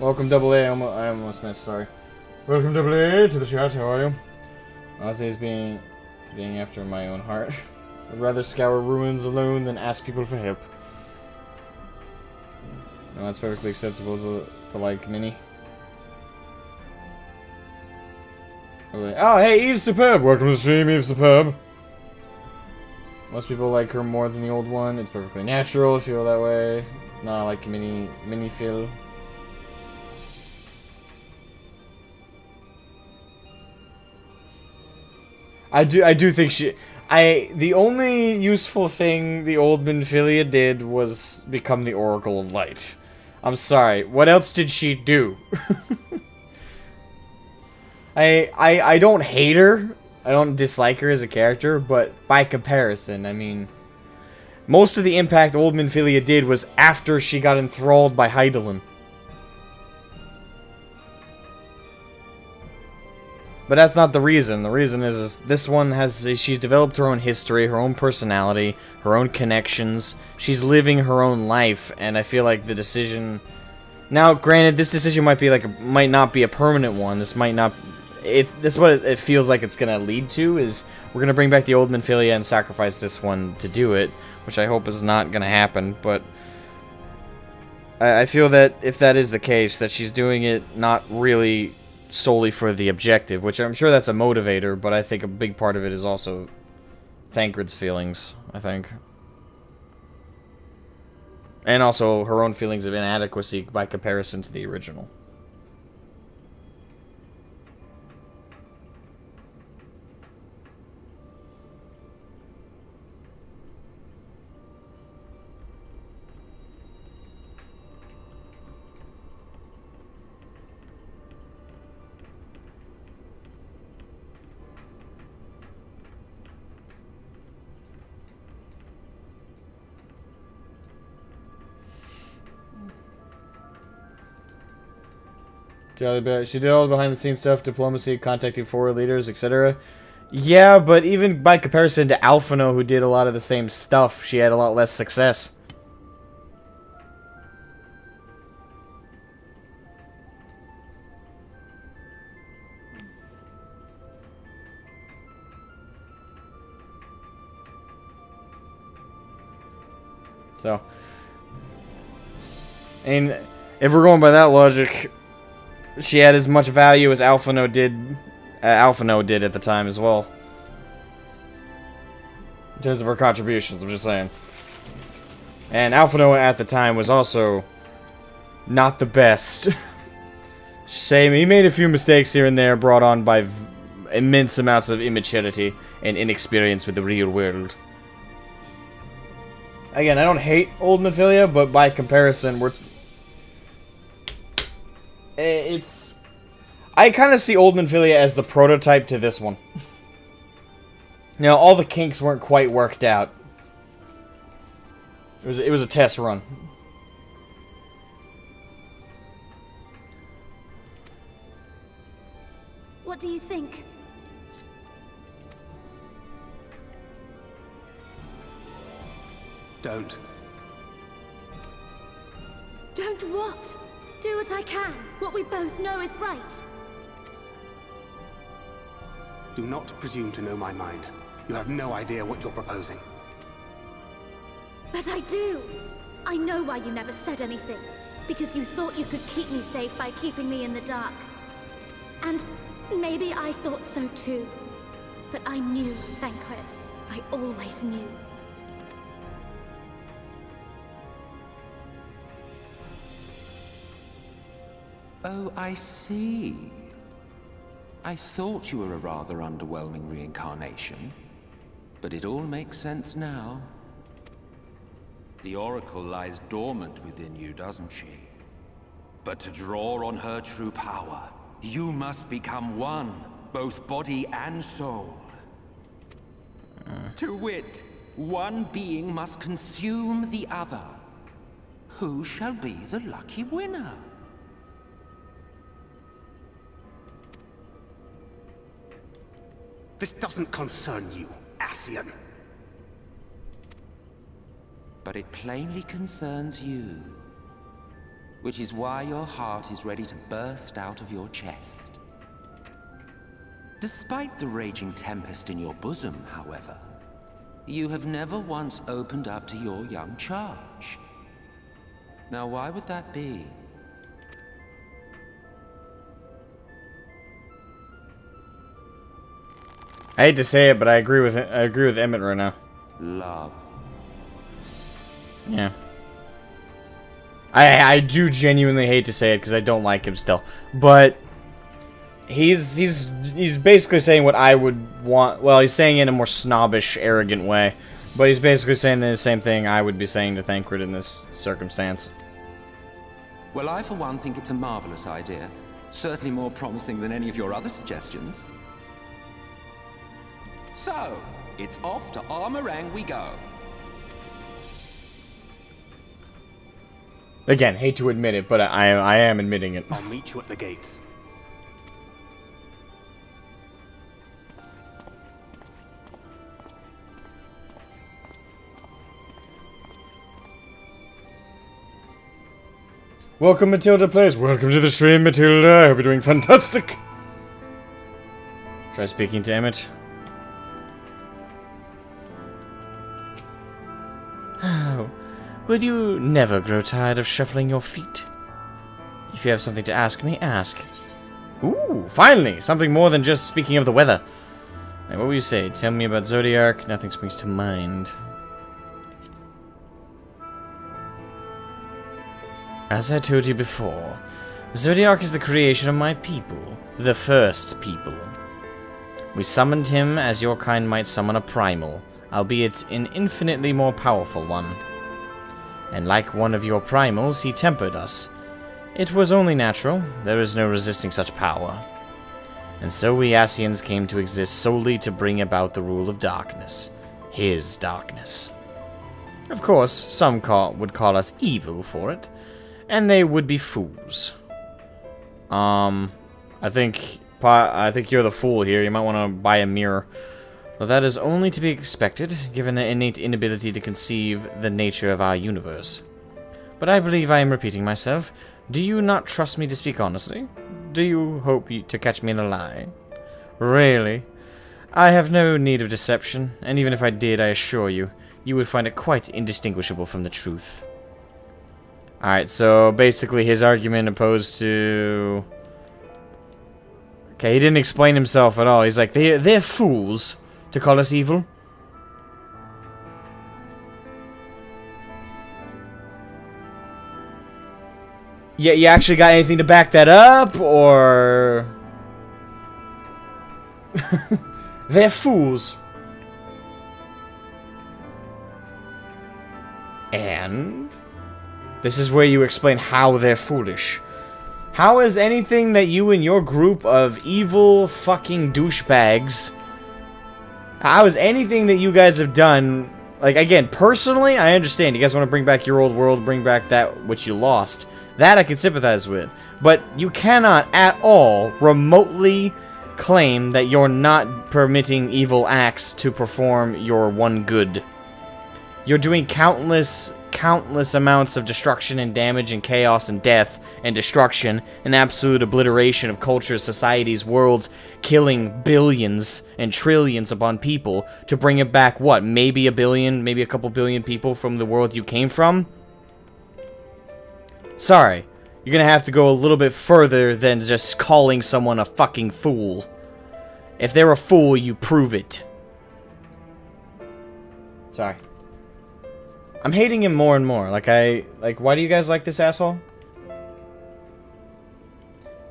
Welcome, Double A. I almost missed, sorry. Welcome, Double A, to the chat. How are you? Ozzy is being after my own heart. I'd rather scour ruins alone than ask people for help. No, that's perfectly acceptable to like Minnie. Oh, hey, Eve Superb! Welcome to the stream, Eve Superb! Most people like her more than the old one. It's perfectly natural to feel that way. Not like Minnie feel. I do think the only useful thing the old Minfilia did was become the Oracle of Light. I'm sorry, what else did she do? I don't hate her. I don't dislike her as a character, but by comparison, I mean, most of the impact old Minfilia did was after she got enthralled by Hydaelyn. But that's not the reason. The reason is this one she's developed her own history, her own personality, her own connections. She's living her own life, and I feel like the decision... Now, granted, this decision might not be a permanent one. This might not... This is what it feels like it's going to lead to, is we're going to bring back the old Minfilia and sacrifice this one to do it, which I hope is not going to happen, but... I feel that if that is the case, that she's doing it not really... solely for the objective, which I'm sure that's a motivator, but I think a big part of it is also Thancred's feelings, I think. And also her own feelings of inadequacy by comparison to the original. She did all the behind-the-scenes stuff, diplomacy, contacting foreign leaders, etc. Yeah, but even by comparison to Alphino, who did a lot of the same stuff, she had a lot less success. So, and if we're going by that logic, she had as much value as Alphino did at the time as well. In terms of her contributions, I'm just saying. And Alphino at the time was also not the best. Same, he made a few mistakes here and there brought on by immense amounts of immaturity and inexperience with the real world. Again, I don't hate old Minfilia, but by comparison, I kind of see old Minfilia as the prototype to this one. You know, all the kinks weren't quite worked out. It was a test run. What do you think? Don't. Don't what? Do what I can. What we both know is right. Do not presume to know my mind. You have no idea what you're proposing. But I do. I know why you never said anything. Because you thought you could keep me safe by keeping me in the dark. And maybe I thought so too. But I knew, Thancred. I always knew. Oh, I see. I thought you were a rather underwhelming reincarnation, but it all makes sense now. The Oracle lies dormant within you, doesn't she? But to draw on her true power, you must become one, both body and soul. To wit, one being must consume the other. Who shall be the lucky winner? This doesn't concern you, Ascian. But it plainly concerns you. which is why your heart is ready to burst out of your chest. Despite the raging tempest in your bosom, however, you have never once opened up to your young charge. Now, why would that be? I hate to say it, but I agree with Emmett right now. Love. Yeah. I do genuinely hate to say it because I don't like him still, but he's basically saying what I would want. Well, he's saying it in a more snobbish, arrogant way, but he's basically saying the same thing I would be saying to Thancred in this circumstance. Well, I for one think it's a marvelous idea. Certainly more promising than any of your other suggestions. So, it's off to Armorang we go. Again, hate to admit it, but I am admitting it. I'll meet you at the gates. Welcome, Matilda Plays. Welcome to the stream, Matilda. I hope you're doing fantastic. Try speaking to Emmett. Oh, will you never grow tired of shuffling your feet? If you have something to ask me, ask. Ooh, finally! Something more than just speaking of the weather. Hey, what will you say? Tell me about Zodiac. Nothing springs to mind. As I told you before, Zodiac is the creation of my people, the first people. We summoned him as your kind might summon a primal, albeit an infinitely more powerful one. And like one of your primals, he tempered us. It was only natural, there is no resisting such power. And so we Ascians came to exist solely to bring about the rule of darkness. His darkness. Of course, some would call us evil for it, and they would be fools. I think you're the fool here. You might want to buy a mirror. Well, that is only to be expected, given the innate inability to conceive the nature of our universe. But I believe I am repeating myself. Do you not trust me to speak honestly? Do you hope to catch me in a lie? Really? I have no need of deception, and even if I did, I assure you, you would find it quite indistinguishable from the truth. Alright, so basically his argument opposed to... Okay, he didn't explain himself at all. He's like, they're fools to call us evil. Yeah, you actually got anything to back that up, or... They're fools. And... This is where you explain how they're foolish. How is anything that you and your group of evil fucking douchebags... How is anything that you guys have done... Like, again, personally, I understand. You guys want to bring back your old world, bring back that which you lost. That I can sympathize with. But you cannot at all remotely claim that you're not permitting evil acts to perform your one good. You're doing countless amounts of destruction and damage and chaos and death and destruction and absolute obliteration of cultures, societies, worlds, killing billions and trillions upon people to bring it back, what, maybe a billion, maybe a couple billion people from the world you came from? Sorry, you're gonna have to go a little bit further than just calling someone a fucking fool. If they're a fool, you prove it. Sorry. I'm hating him more and more. Why do you guys like this asshole?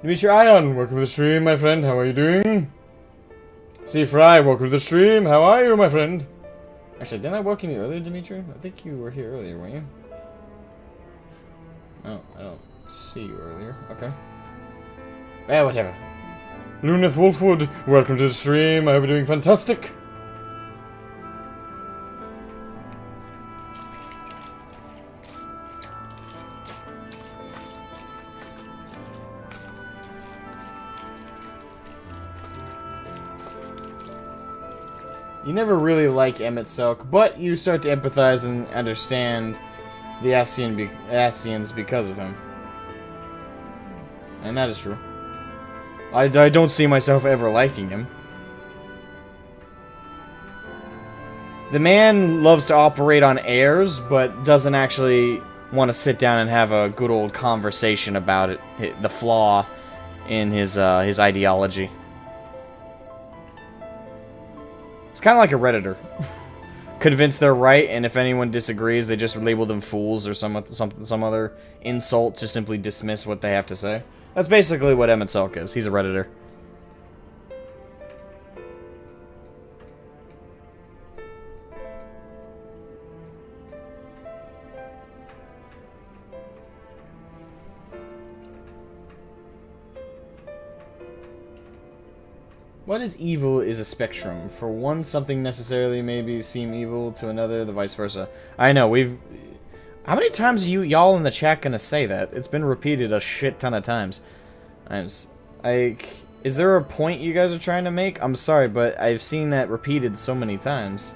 Dimitri Ion, welcome to the stream, my friend. How are you doing? C. Fry, welcome to the stream. How are you, my friend? Actually, didn't I welcome you earlier, Dimitri? I think you were here earlier, weren't you? Oh, I don't see you earlier. Okay. Eh, whatever. Luneth Wolfwood, welcome to the stream. I hope you're doing fantastic. You never really like Emet-Selch, but you start to empathize and understand the Ascians because of him. And that is true. I don't see myself ever liking him. The man loves to operate on airs, but doesn't actually want to sit down and have a good old conversation about it, the flaw in his ideology. It's kind of like a Redditor. Convinced they're right, and if anyone disagrees, they just label them fools or some other insult to simply dismiss what they have to say. That's basically what Emet-Selch is. He's a Redditor. What is evil is a spectrum. For one, something necessarily maybe seem evil, to another, the vice versa. I know, we've... How many times are y'all in the chat gonna say that? It's been repeated a shit ton of times. Is there a point you guys are trying to make? I'm sorry, but I've seen that repeated so many times.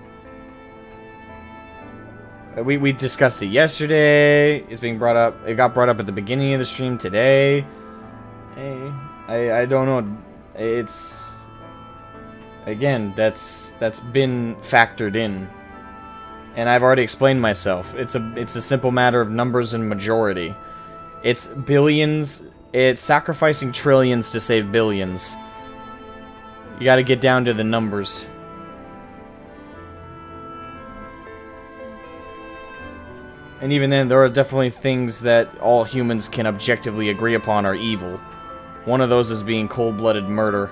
We discussed it yesterday. It's being brought up. It got brought up at the beginning of the stream today. Hey, I don't know. It's... Again, that's been factored in, and I've already explained myself. It's a simple matter of numbers and majority. It's billions. It's sacrificing trillions to save billions. You got to get down to the numbers. And even then, there are definitely things that all humans can objectively agree upon are evil. One of those is being cold-blooded murder.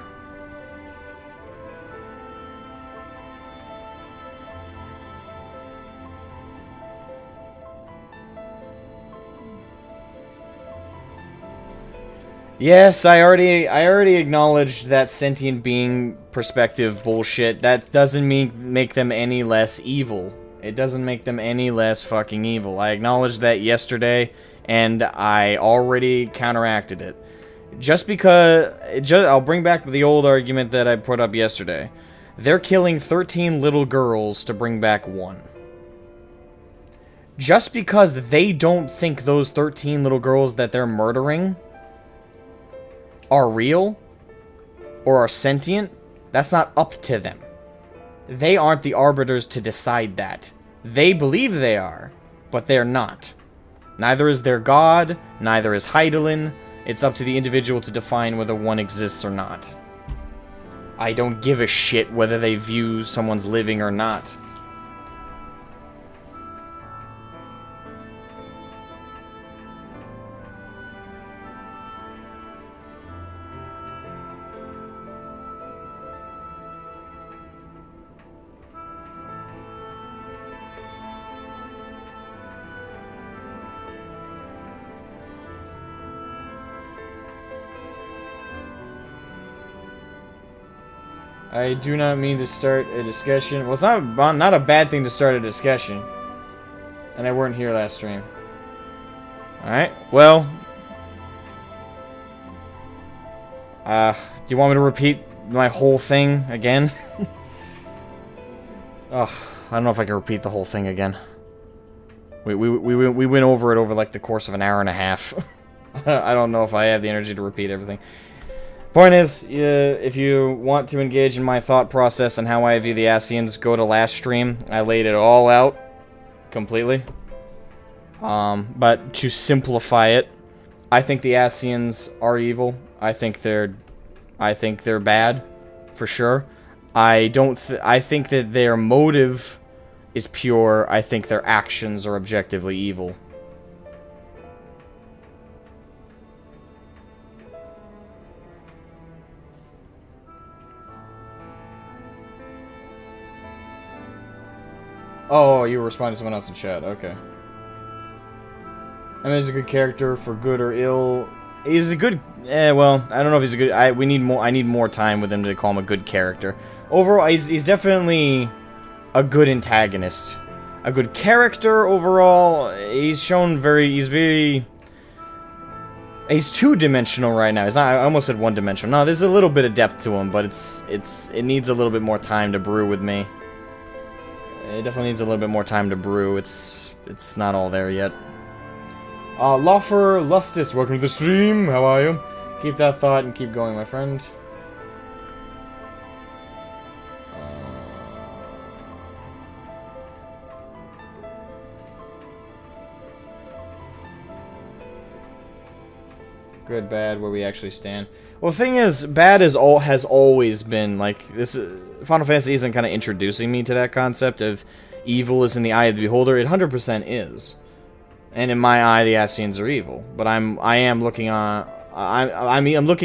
Yes, I already acknowledged that sentient being perspective bullshit. That doesn't make them any less evil. It doesn't make them any less fucking evil. I acknowledged that yesterday, and I already counteracted it. Just because... I'll bring back the old argument that I put up yesterday. They're killing 13 little girls to bring back one. Just because they don't think those 13 little girls that they're murdering are real or are sentient, that's not up to them. They aren't the arbiters to decide that. They believe they are, but they're not. Neither is their god, neither is Heidelin. It's up to the individual to define whether one exists or not. I don't give a shit whether they view someone's living or not. I do not mean to start a discussion. Well, it's not a bad thing to start a discussion. And I weren't here last stream. Alright, well. Do you want me to repeat my whole thing again? Ugh, I don't know if I can repeat the whole thing again. We went over it over like the course of an hour and a half. I don't know if I have the energy to repeat everything. Point is, if you want to engage in my thought process on how I view the Ascians, go to last stream. I laid it all out completely. But to simplify it, I think the Ascians are evil. I think they're bad, for sure. I think that their motive is pure. I think their actions are objectively evil. Oh, you were responding to someone else in chat. Okay. I mean, he's a good character for good or ill. He's a good... well, I don't know if he's a good... I need more time with him to call him a good character. Overall, he's definitely a good antagonist. A good character overall. He's shown he's two-dimensional right now. He's not... I almost said one-dimensional. No, there's a little bit of depth to him, but it needs a little bit more time to brew with me. It definitely needs a little bit more time to brew. It's not all there yet. Lawfer Lustus, welcome to the stream. How are you? Keep that thought and keep going, my friend. Good, bad, where we actually stand. Well, the thing is, bad has always been like this. Final Fantasy isn't kind of introducing me to that concept of evil is in the eye of the beholder. It 100% is, and in my eye, the Ascians are evil. But I'm looking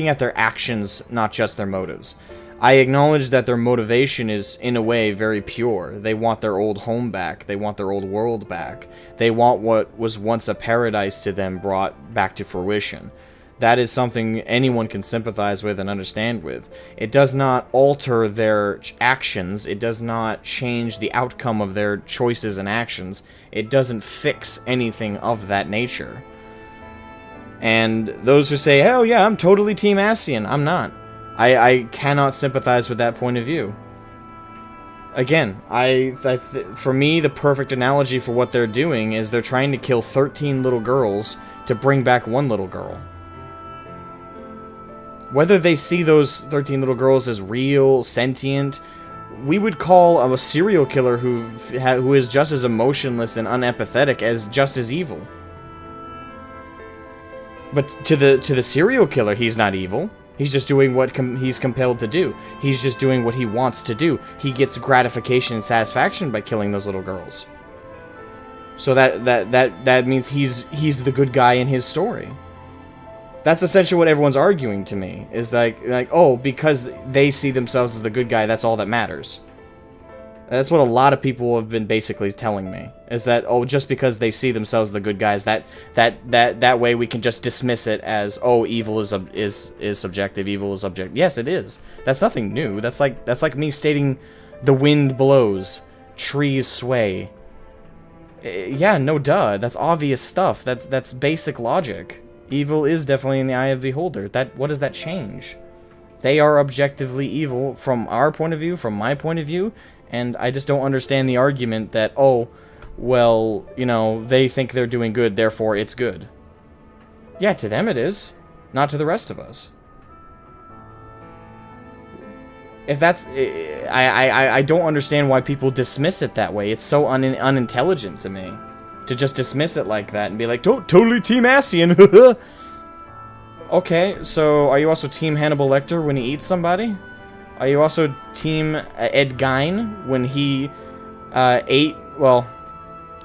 at their actions, not just their motives. I acknowledge that their motivation is, in a way, very pure. They want their old home back. They want their old world back. They want what was once a paradise to them brought back to fruition. That is something anyone can sympathize with and understand with. It does not alter their actions. It does not change the outcome of their choices and actions. It doesn't fix anything of that nature. And those who say, oh yeah, I'm totally Team Ascian, I'm not. I cannot sympathize with that point of view. Again, for me, the perfect analogy for what they're doing is they're trying to kill 13 little girls to bring back one little girl. Whether they see those 13 little girls as real, sentient, we would call a serial killer who is just as emotionless and unempathetic as just as evil. But to the serial killer, he's not evil. He's just doing what he's compelled to do. He's just doing what he wants to do. He gets gratification and satisfaction by killing those little girls. So that means he's the good guy in his story. That's essentially what everyone's arguing to me, is like, oh, because they see themselves as the good guy, that's all that matters. That's what a lot of people have been basically telling me, is that, oh, just because they see themselves as the good guys, that way we can just dismiss it as, oh, evil is subjective, evil is objective. Yes, it is. That's nothing new. That's like me stating the wind blows, trees sway. Yeah, no duh. That's obvious stuff. That's basic logic. Evil is definitely in the eye of the beholder. What does that change? They are objectively evil from our point of view, from my point of view, and I just don't understand the argument that, oh, well, you know, they think they're doing good, therefore it's good. Yeah, to them it is, not to the rest of us. If that's... I don't understand why people dismiss it that way. It's so unintelligent to me. To just dismiss it like that and be like, totally Team Ascian. Okay, so are you also Team Hannibal Lecter when he eats somebody? Are you also Team Ed Gein when he ate... Well,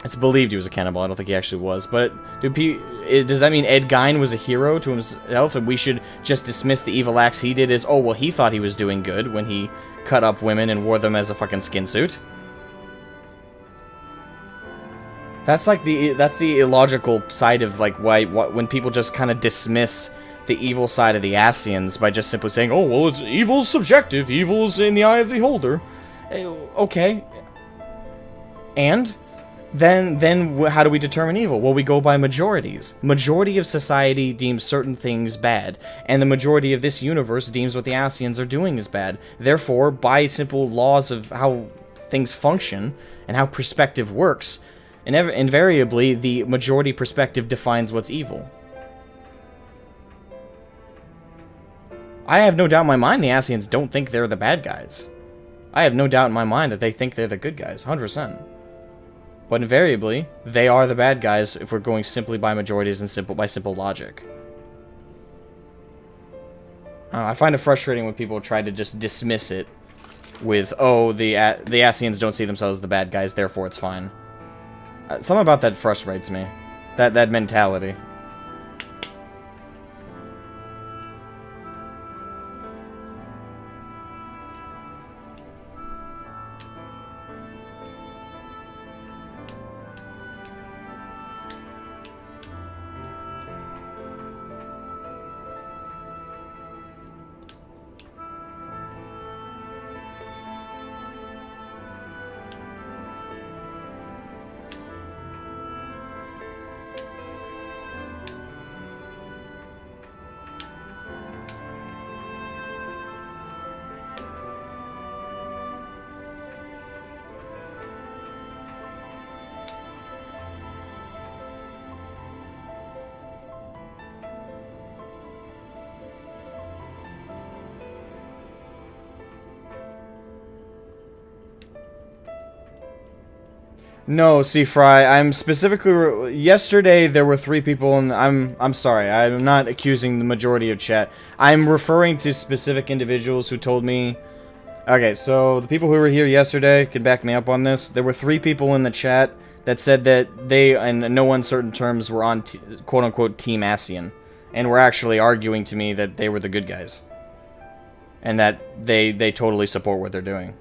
it's believed he was a cannibal. I don't think he actually was. But does that mean Ed Gein was a hero to himself and we should just dismiss the evil acts he did as, oh, well, he thought he was doing good when he cut up women and wore them as a fucking skin suit? That's the illogical side of like when people just kind of dismiss the evil side of the Ascians by just simply saying, oh well, evil's subjective, evil's in the eye of the beholder. Okay. And then how do we determine evil? Well, we go by majorities. Majority of society deems certain things bad, and the majority of this universe deems what the Ascians are doing is bad. Therefore, by simple laws of how things function and how perspective works, invariably, the majority perspective defines what's evil. I have no doubt in my mind the Ascians don't think they're the bad guys. I have no doubt in my mind that they think they're the good guys, 100%. But invariably, they are the bad guys if we're going simply by majorities and by simple logic. I find it frustrating when people try to just dismiss it with, oh, the Ascians don't see themselves as the bad guys, therefore it's fine. Something about that frustrates me. That mentality. No, see, Fry, I'm specifically... yesterday, there were 3 people, and I'm sorry, I'm not accusing the majority of chat. I'm referring to specific individuals who told me... Okay, so the people who were here yesterday can back me up on this. There were 3 people in the chat that said that they, in no uncertain terms, were on quote-unquote Team Ascian, and were actually arguing to me that they were the good guys. And that they totally support what they're doing.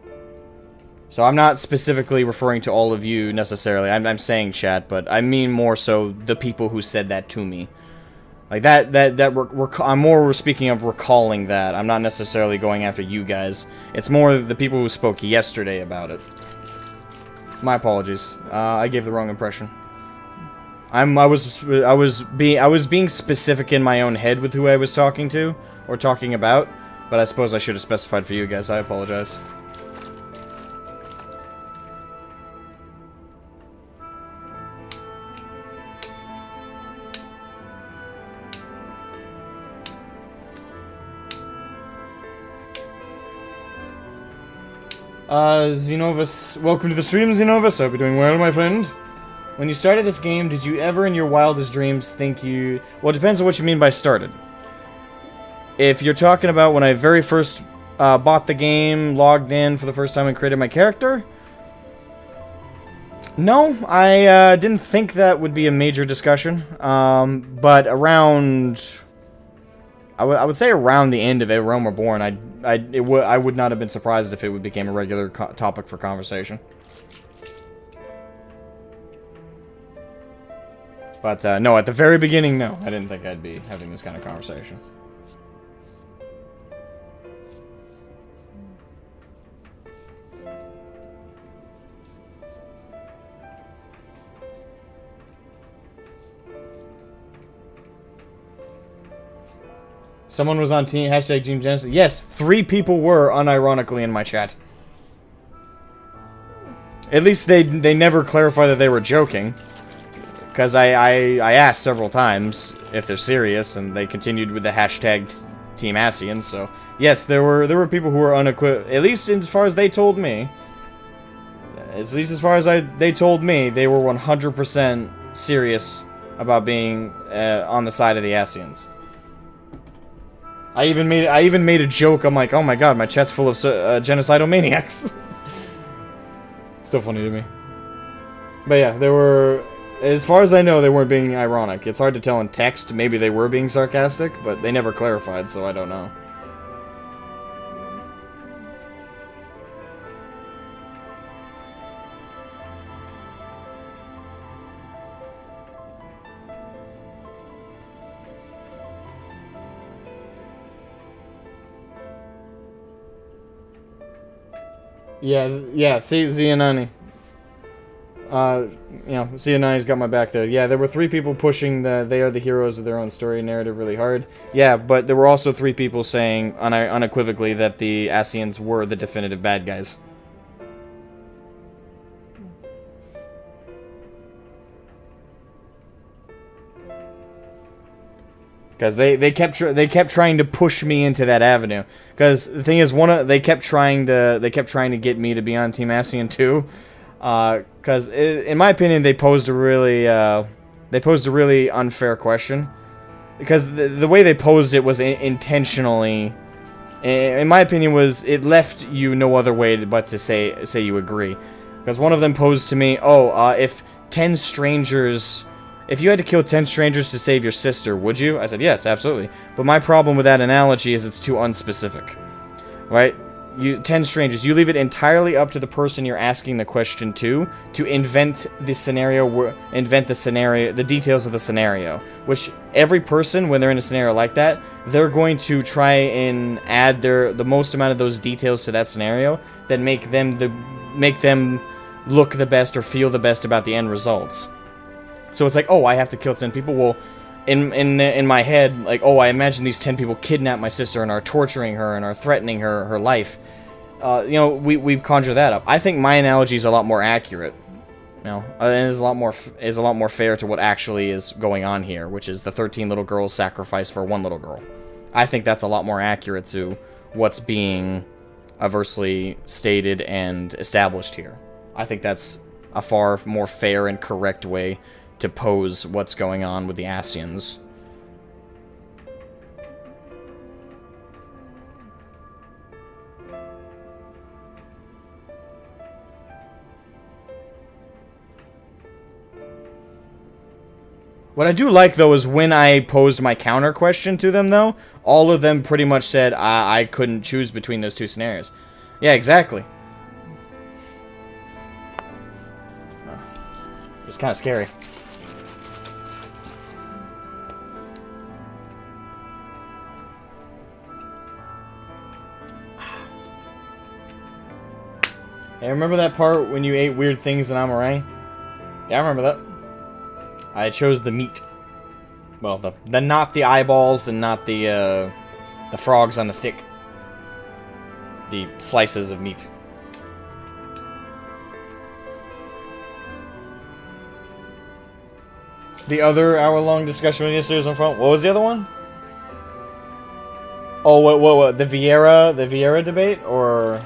So I'm not specifically referring to all of you necessarily. I'm saying chat, but I mean more so the people who said that to me. Like I'm more speaking of recalling that. I'm not necessarily going after you guys. It's more the people who spoke yesterday about it. My apologies. I gave the wrong impression. I was being specific in my own head with who I was talking to or talking about, but I suppose I should have specified for you guys. I apologize. Xenovus, welcome to the stream, Xenovus. I hope you're doing well, my friend. When you started this game, did you ever in your wildest dreams think you... Well, it depends on what you mean by started. If you're talking about when I very first bought the game, logged in for the first time and created my character... No, I didn't think that would be a major discussion. But around... I would say around the end of A Realm Reborn, I would not have been surprised if it became a regular topic for conversation. But no, at the very beginning, no, I didn't think I'd be having this kind of conversation. Someone was on team #Team Genesis. Yes, 3 people were unironically in my chat. At least they never clarified that they were joking, because I asked several times if they're serious, and they continued with the #Team Ascian. So yes, there were people who were unequivocal. At least as far as they told me. At least as far as they told me, they were 100% serious about being on the side of the Ascians. I even made a joke. I'm like, oh my god, my chat's full of genocidal maniacs. So funny to me. But yeah, they were, as far as I know, they weren't being ironic. It's hard to tell in text. Maybe they were being sarcastic, but they never clarified, so I don't know. Yeah, see, Zianani. Zianani's got my back there. Yeah, there were 3 people pushing the they are the heroes of their own story narrative really hard. Yeah, but there were also 3 people saying unequivocally that the Ascians were the definitive bad guys. Because they kept trying to push me into that avenue. Because the thing is, they kept trying to get me to be on Team Ascian too. Because in my opinion, they posed a really unfair question. Because the way they posed it was intentionally, in my opinion, it left you no other way but to say you agree. Because one of them posed to me, if 10 strangers. If you had to kill 10 strangers to save your sister, would you? I said, yes, absolutely. But my problem with that analogy is it's too unspecific. Right? 10 strangers. You leave it entirely up to the person you're asking the question to invent the scenario, the details of the scenario. Which every person, when they're in a scenario like that, they're going to try and add the most amount of those details to that scenario that make them look the best or feel the best about the end results. So it's like, I have to kill 10 people. Well, in my head, like, I imagine these 10 people kidnap my sister and are torturing her and are threatening her life. We conjure that up. I think my analogy is a lot more accurate. And is a lot more fair to what actually is going on here, which is the 13 little girls sacrificed for 1 little girl. I think that's a lot more accurate to what's being aversely stated and established here. I think that's a far more fair and correct way to pose what's going on with the Ascians. What I do like, though, is when I posed my counter question to them, though, all of them pretty much said I couldn't choose between those two scenarios. Yeah, exactly. It's kind of scary. Hey, remember that part when you ate weird things in Amarang? Yeah, I remember that. I chose the meat. Well, the not the eyeballs and not the frogs on the stick. The slices of meat. The other hour-long discussion with yesterday's on phone. What was the other one? Oh, what? The Vieira debate, or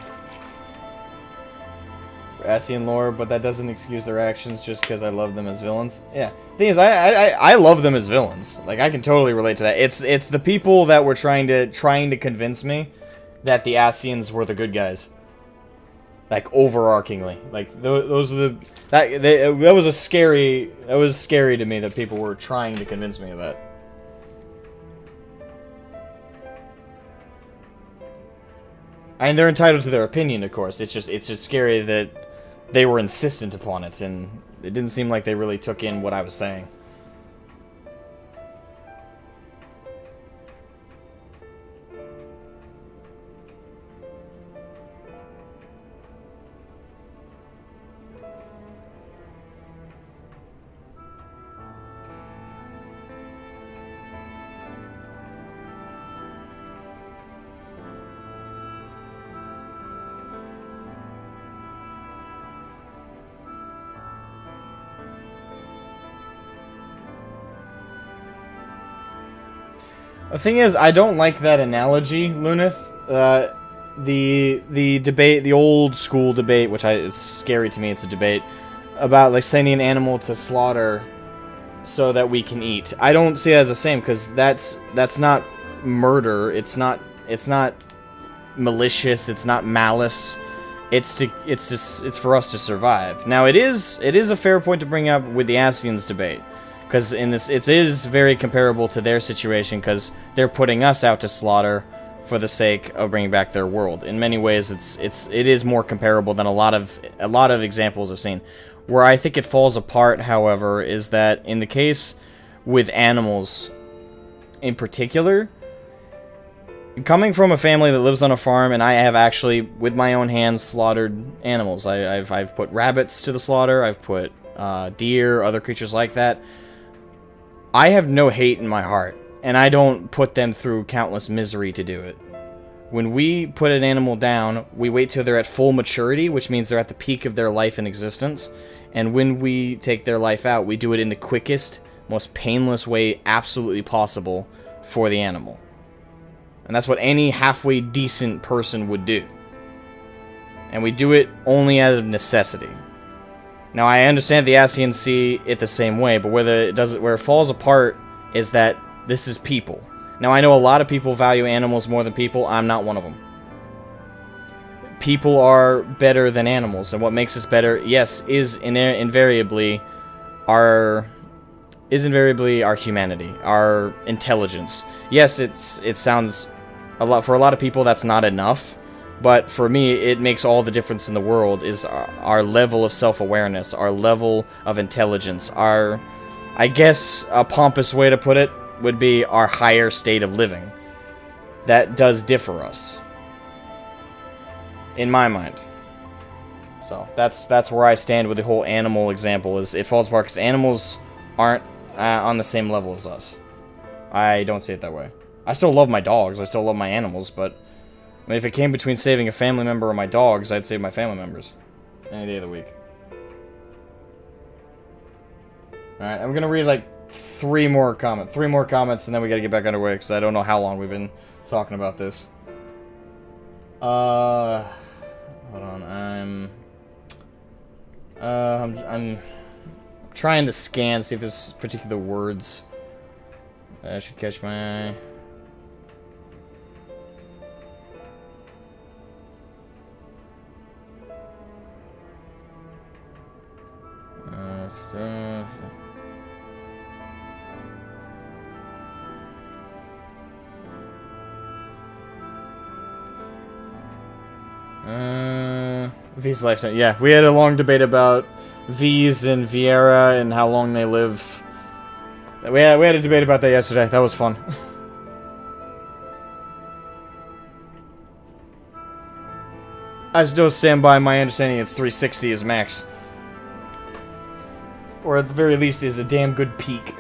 Ascian lore, but that doesn't excuse their actions just because I love them as villains. Yeah, thing is, I love them as villains. Like, I can totally relate to that. It's the people that were trying to convince me that the Ascians were the good guys. Like, overarchingly, like those are the that was scary to me that people were trying to convince me of that. And they're entitled to their opinion, of course. It's just scary that they were insistent upon it, and it didn't seem like they really took in what I was saying. The thing is, I don't like that analogy, Lunith. The debate, the old school debate, which is scary to me, it's a debate, about like sending an animal to slaughter so that we can eat. I don't see it as the same, because that's not murder, it's not malicious, it's not malice. It's for us to survive. Now it is a fair point to bring up with the Ascians debate. Because in this, it is very comparable to their situation, because they're putting us out to slaughter for the sake of bringing back their world. In many ways, it is more comparable than a lot of examples I've seen. Where I think it falls apart, however, is that in the case with animals, in particular, coming from a family that lives on a farm, and I have actually, with my own hands, slaughtered animals. I've put rabbits to the slaughter. I've put deer, other creatures like that. I have no hate in my heart, and I don't put them through countless misery to do it. When we put an animal down, we wait till they're at full maturity, which means they're at the peak of their life and existence, and when we take their life out, we do it in the quickest, most painless way absolutely possible for the animal. And that's what any halfway decent person would do. And we do it only out of necessity. Now, I understand the Ascians see it the same way, but where it falls apart is that this is people. Now, I know a lot of people value animals more than people. I'm not one of them. People are better than animals, and what makes us better, yes, is invariably our humanity, our intelligence. Yes, it sounds for a lot of people that's not enough. But for me, it makes all the difference in the world, is our level of self-awareness, our level of intelligence, I guess a pompous way to put it would be our higher state of living. That does differ us. In my mind. So, that's where I stand with the whole animal example, is it falls apart because animals aren't on the same level as us. I don't see it that way. I still love my dogs, I still love my animals, but I mean, if it came between saving a family member or my dogs, I'd save my family members. Any day of the week. Alright, I'm gonna read like three more comments, and then we gotta get back underway, because I don't know how long we've been talking about this. Hold on, I'm trying to scan, see if there's particular words that should catch my eye. V's lifetime. Yeah, we had a long debate about V's and Vieira and how long they live. We had a debate about that yesterday. That was fun. I still stand by my understanding it's 360 is max. Or at the very least is a damn good peak.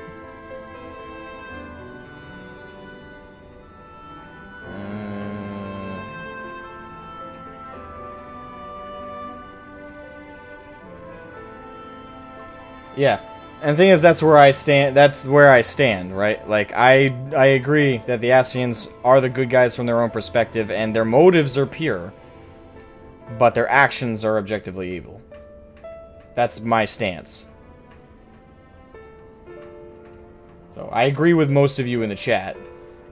Yeah, and the thing is, that's where I stand. That's where I stand, right? Like, I agree that the Ascians are the good guys from their own perspective, and their motives are pure, but their actions are objectively evil. That's my stance. So I agree with most of you in the chat.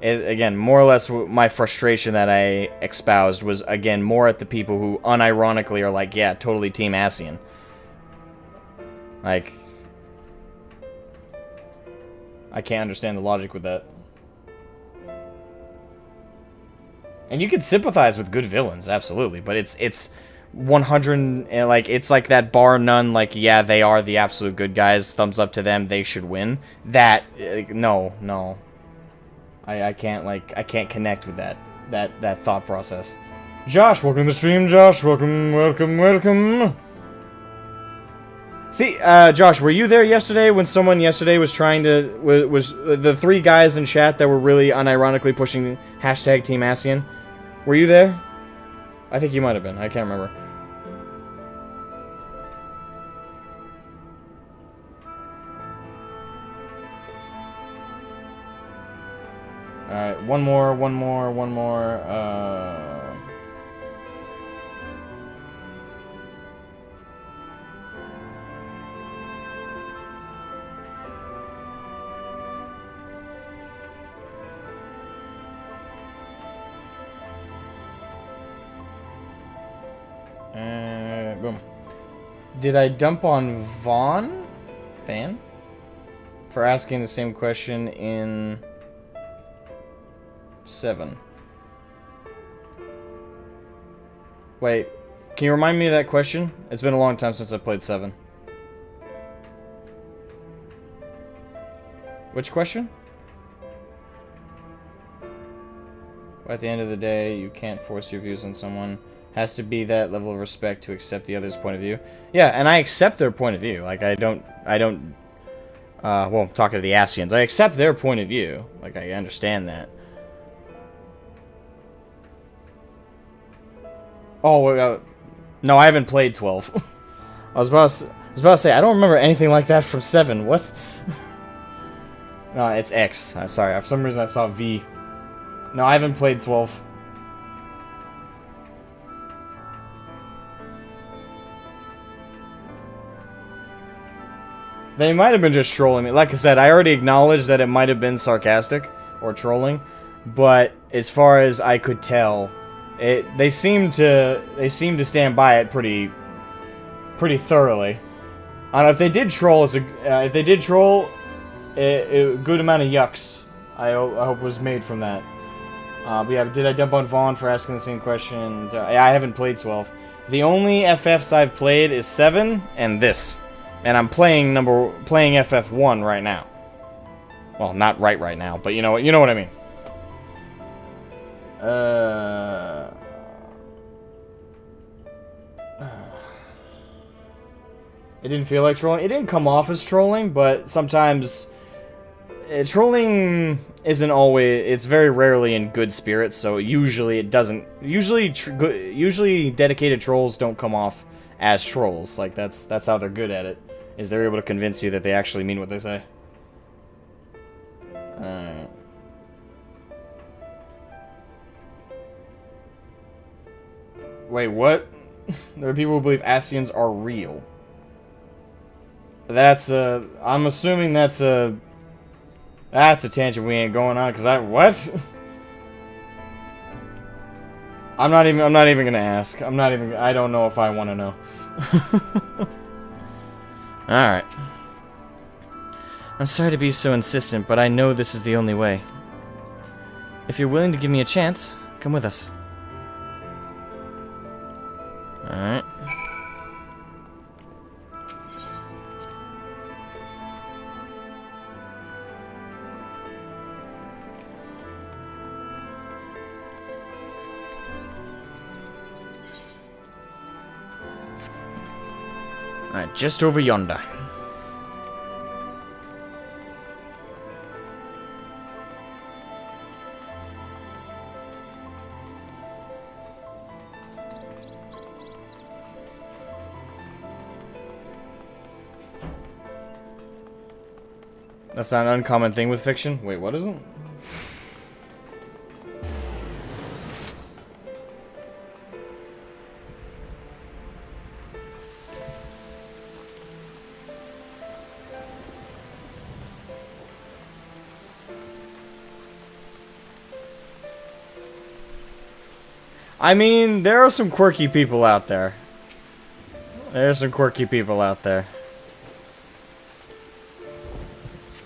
Again, more or less, my frustration that I espoused was again more at the people who unironically are like, yeah, totally Team Ascian. Like, I can't understand the logic with that. And you can sympathize with good villains, absolutely, but it's 100, like, it's like that bar none, like, yeah, they are the absolute good guys, thumbs up to them, they should win. That, no. I can't, like, I can't connect with that thought process. Josh, welcome to the stream, Josh, welcome. See, Josh, were you there yesterday when someone yesterday was trying to... Was the 3 guys in chat that were really unironically pushing hashtag Team Ascian? Were you there? I think you might have been. I can't remember. Alright, one more. Boom. Did I dump on Van? For asking the same question in 7. Wait, can you remind me of that question? It's been a long time since I played 7. Which question? Well, at the end of the day, you can't force your views on someone. Has to be that level of respect to accept the other's point of view. Yeah, and I accept their point of view. Like, well, talking to the Ascians, I accept their point of view. Like, I understand that. Oh, no, I haven't played 12. I was about to say, I don't remember anything like that from 7. What? No, it's X. Sorry, for some reason I saw V. No, I haven't played 12. They might have been just trolling me. Like I said, I already acknowledged that it might have been sarcastic or trolling, but as far as I could tell, they seemed to stand by it pretty thoroughly. I don't know if they did troll. If they did troll, a good amount of yucks I hope was made from that. But yeah, did I dump on Vaughn for asking the same question? I haven't played 12. The only FFs I've played is 7 and this. And I'm playing FF1 right now. Well, not right now, but you know what I mean. It didn't feel like trolling. It didn't come off as trolling, but sometimes trolling isn't always. It's very rarely in good spirits, so usually it doesn't. Usually dedicated trolls don't come off as trolls. Like that's how they're good at it. Is they're able to convince you that they actually mean what they say. Alright. Wait, what? There are people who believe Ascians are real. That's a... I'm assuming that's a... That's a tangent we ain't going on, because what? I'm not even gonna ask. I don't know if I want to know. Alright. I'm sorry to be so insistent, but I know this is the only way. If you're willing to give me a chance, come with us. Alright. Alright, just over yonder. That's not an uncommon thing with fiction? Wait, what is it? I mean, there are some quirky people out there. There's some quirky people out there.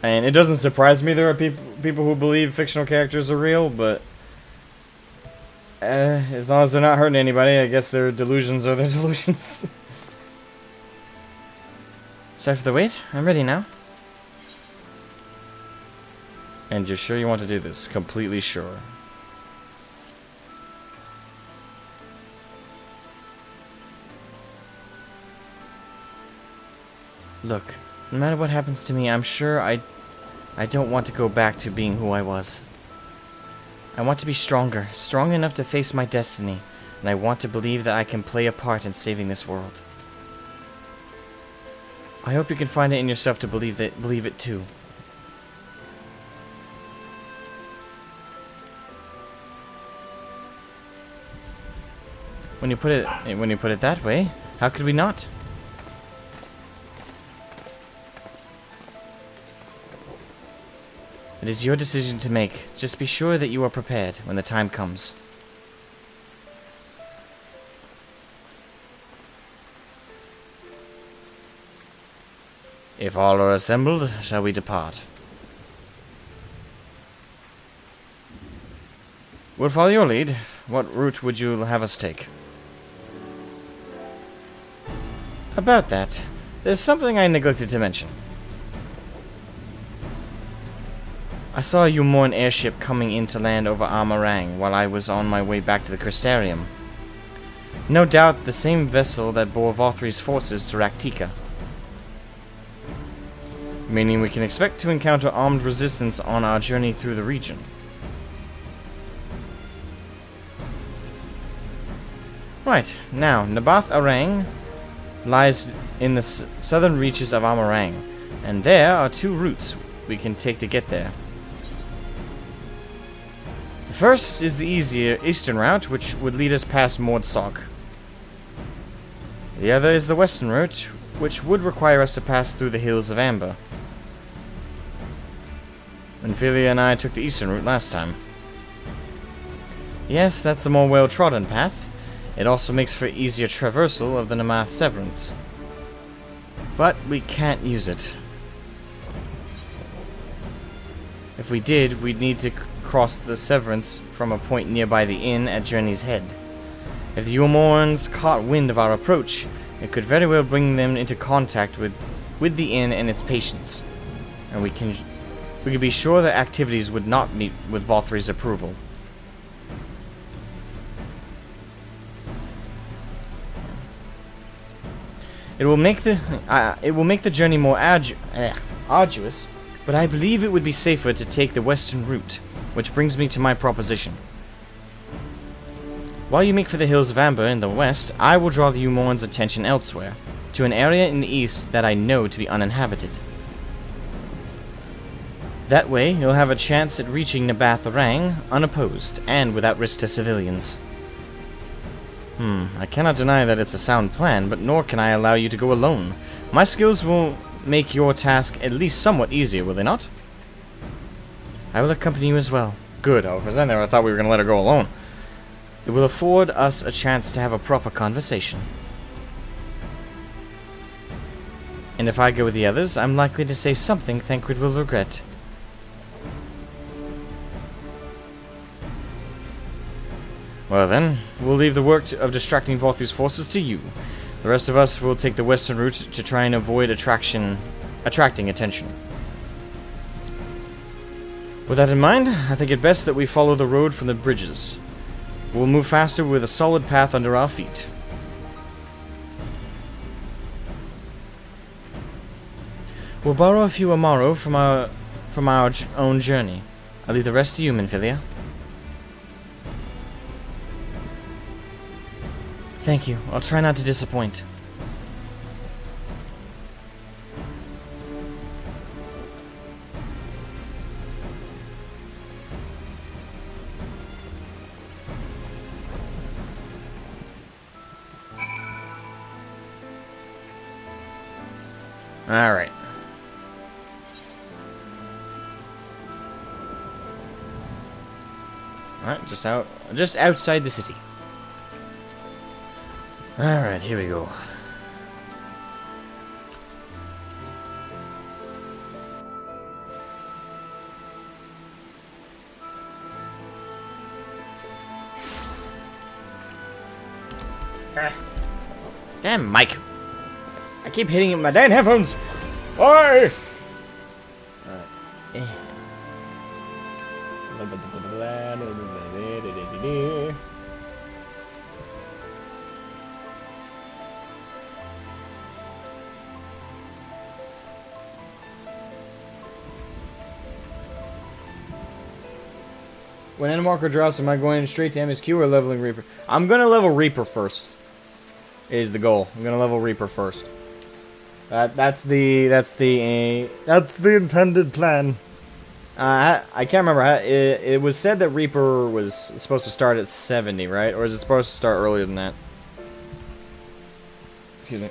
And it doesn't surprise me there are people who believe fictional characters are real, but... as long as they're not hurting anybody, I guess their delusions are their delusions. Sorry for the wait. I'm ready now. And you're sure you want to do this? Completely sure. Look, no matter what happens to me, I'm sure I don't want to go back to being who I was. I want to be stronger, strong enough to face my destiny, and I want to believe that I can play a part in saving this world. I hope you can find it in yourself to believe it too. When you put it that way, how could we not? It is your decision to make. Just be sure that you are prepared when the time comes. If all are assembled, shall we depart? We'll follow your lead. What route would you have us take? About that, there's something I neglected to mention. I saw a Umorn airship coming in to land over Amarang while I was on my way back to the Crystarium. No doubt the same vessel that bore Vothri's forces to Raktika. Meaning we can expect to encounter armed resistance on our journey through the region. Right, now, Nabath Arang lies in the southern reaches of Amarang, and there are two routes we can take to get there. The first is the easier eastern route, which would lead us past Mordsog. The other is the western route, which would require us to pass through the Hills of Amber. Ophelia and I took the eastern route last time. Yes, that's the more well-trodden path. It also makes for easier traversal of the Namath Severance. But we can't use it. If we did, we'd need to cross the Severance from a point nearby the inn at Journey's Head. If the Umorns caught wind of our approach, it could very well bring them into contact with the inn and its patients. And we could be sure their activities would not meet with Vothri's approval. It will make the journey more arduous, but I believe it would be safer to take the western route, which brings me to my proposition. While you make for the Hills of Amber in the west, I will draw the Umorn's attention elsewhere, to an area in the east that I know to be uninhabited. That way, you'll have a chance at reaching Nabath Arang unopposed and without risk to civilians. I cannot deny that it's a sound plan, but nor can I allow you to go alone. My skills will make your task at least somewhat easier, will they not? I will accompany you as well. Good. Oh, if I was in there, I thought we were going to let her go alone. It will afford us a chance to have a proper conversation. And if I go with the others, I'm likely to say something Thancred will regret. Well then, we'll leave the work of distracting Vorthu's forces to you. The rest of us will take the western route to try and avoid attracting attention. With that in mind, I think it best that we follow the road from the bridges. We'll move faster with a solid path under our feet. We'll borrow a few Amaro from our own journey. I'll leave the rest to you, Minfilia. Thank you. I'll try not to disappoint. All right. All right, just outside the city. All right, here we go. Damn, Mike. I keep hitting it with my damn headphones. Why? Alright. When Endwalker drops, am I going straight to MSQ or leveling Reaper? I'm gonna level Reaper first. Is the goal. I'm gonna level Reaper first. That's the intended plan. I can't remember. It was said that Reaper was supposed to start at 70, right? Or is it supposed to start earlier than that? Excuse me.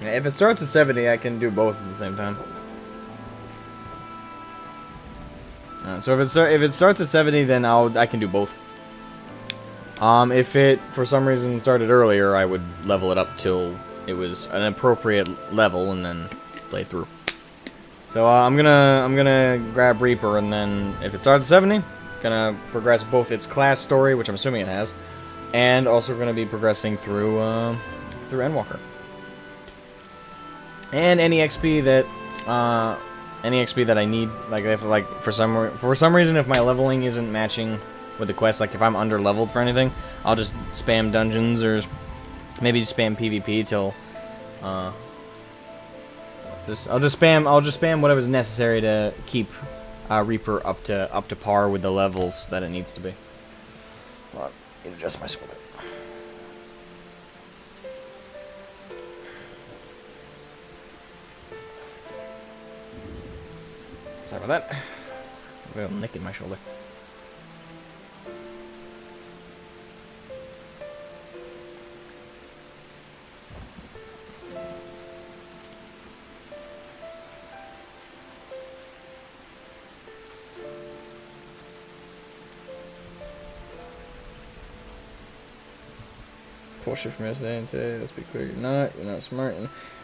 If it starts at 70, I can do both at the same time. So if it starts at 70, then I can do both. If it for some reason started earlier, I would level it up till it was an appropriate level and then play it through. So I'm gonna grab Reaper, and then if it starts at 70, gonna progress both its class story, which I'm assuming it has, and also gonna be progressing through Endwalker. And any XP that I need, like for some reason if my leveling isn't matching with the quest, like if I'm under leveled for anything, I'll just spam dungeons or maybe just spam PvP till I'll just spam whatever's necessary to keep Reaper up to par with the levels that it needs to be. Well, I need to adjust my sword. Sorry about that. I have a nick in my shoulder. Bullshit from yesterday and today. Let's be clear, you're not smart.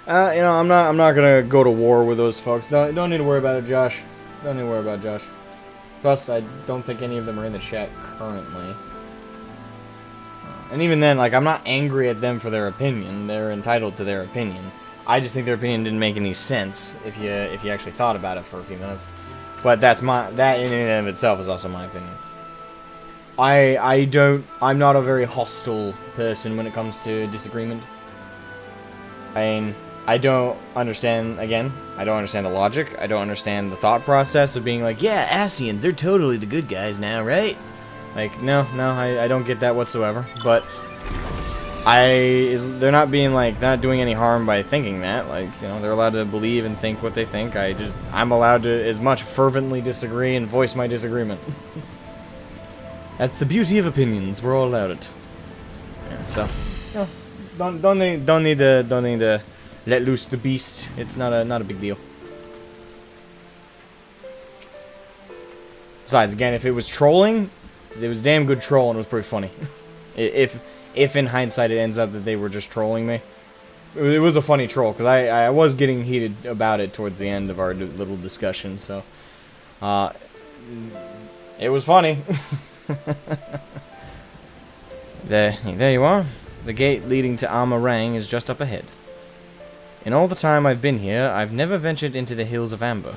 I'm not gonna go to war with those folks. Don't need to worry about it, Josh. Don't need to worry about Josh. Plus, I don't think any of them are in the chat currently. And even then, like, I'm not angry at them for their opinion. They're entitled to their opinion. I just think their opinion didn't make any sense if you actually thought about it for a few minutes. But that in and of itself is also my opinion. I'm not a very hostile person when it comes to disagreement. I mean, I don't understand, again, I don't understand the logic. I don't understand the thought process of being like, yeah, Ascians, they're totally the good guys now, right? Like, no, I don't get that whatsoever. But they're not being like, they're not doing any harm by thinking that. Like, you know, they're allowed to believe and think what they think. I'm allowed to as much fervently disagree and voice my disagreement. That's the beauty of opinions. We're all allowed it. Yeah, so, you know, don't need to let loose the beast. It's not a big deal. Besides, again, if it was trolling, it was damn good troll and it was pretty funny. If in hindsight it ends up that they were just trolling me, it was a funny troll because I was getting heated about it towards the end of our little discussion. So, it was funny. There you are. The gate leading to Amarang is just up ahead. In all the time I've been here, I've never ventured into the Hills of Amber.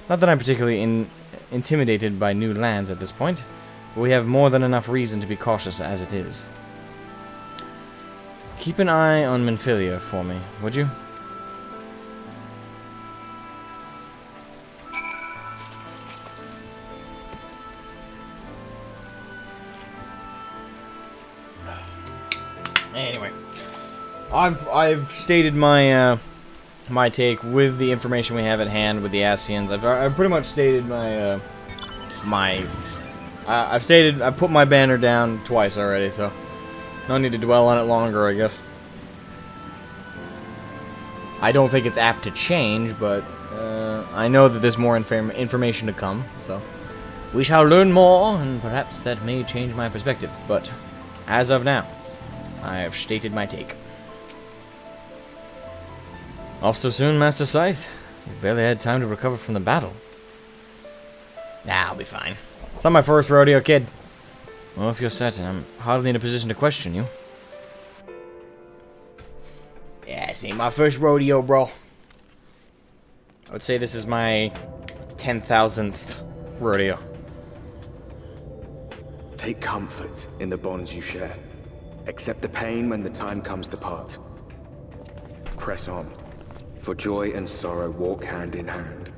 Not that I'm particularly intimidated by new lands at this point, but we have more than enough reason to be cautious as it is. Keep an eye on Menphilia for me, would you? Anyway, I've stated my my take with the information we have at hand with the Ascians. I've pretty much stated my I put my banner down twice already, so no need to dwell on it longer, I guess. I don't think it's apt to change, but I know that there's more information to come, so we shall learn more, and perhaps that may change my perspective. But as of now, I have stated my take. Off so soon, Master Scythe? You barely had time to recover from the battle. Nah, I'll be fine. It's not my first rodeo, kid. Well, if you're certain, I'm hardly in a position to question you. Yeah, this ain't my first rodeo, bro. I would say this is my 10,000th rodeo. Take comfort in the bonds you share. Accept the pain when the time comes to part. Press on, for joy and sorrow walk hand in hand.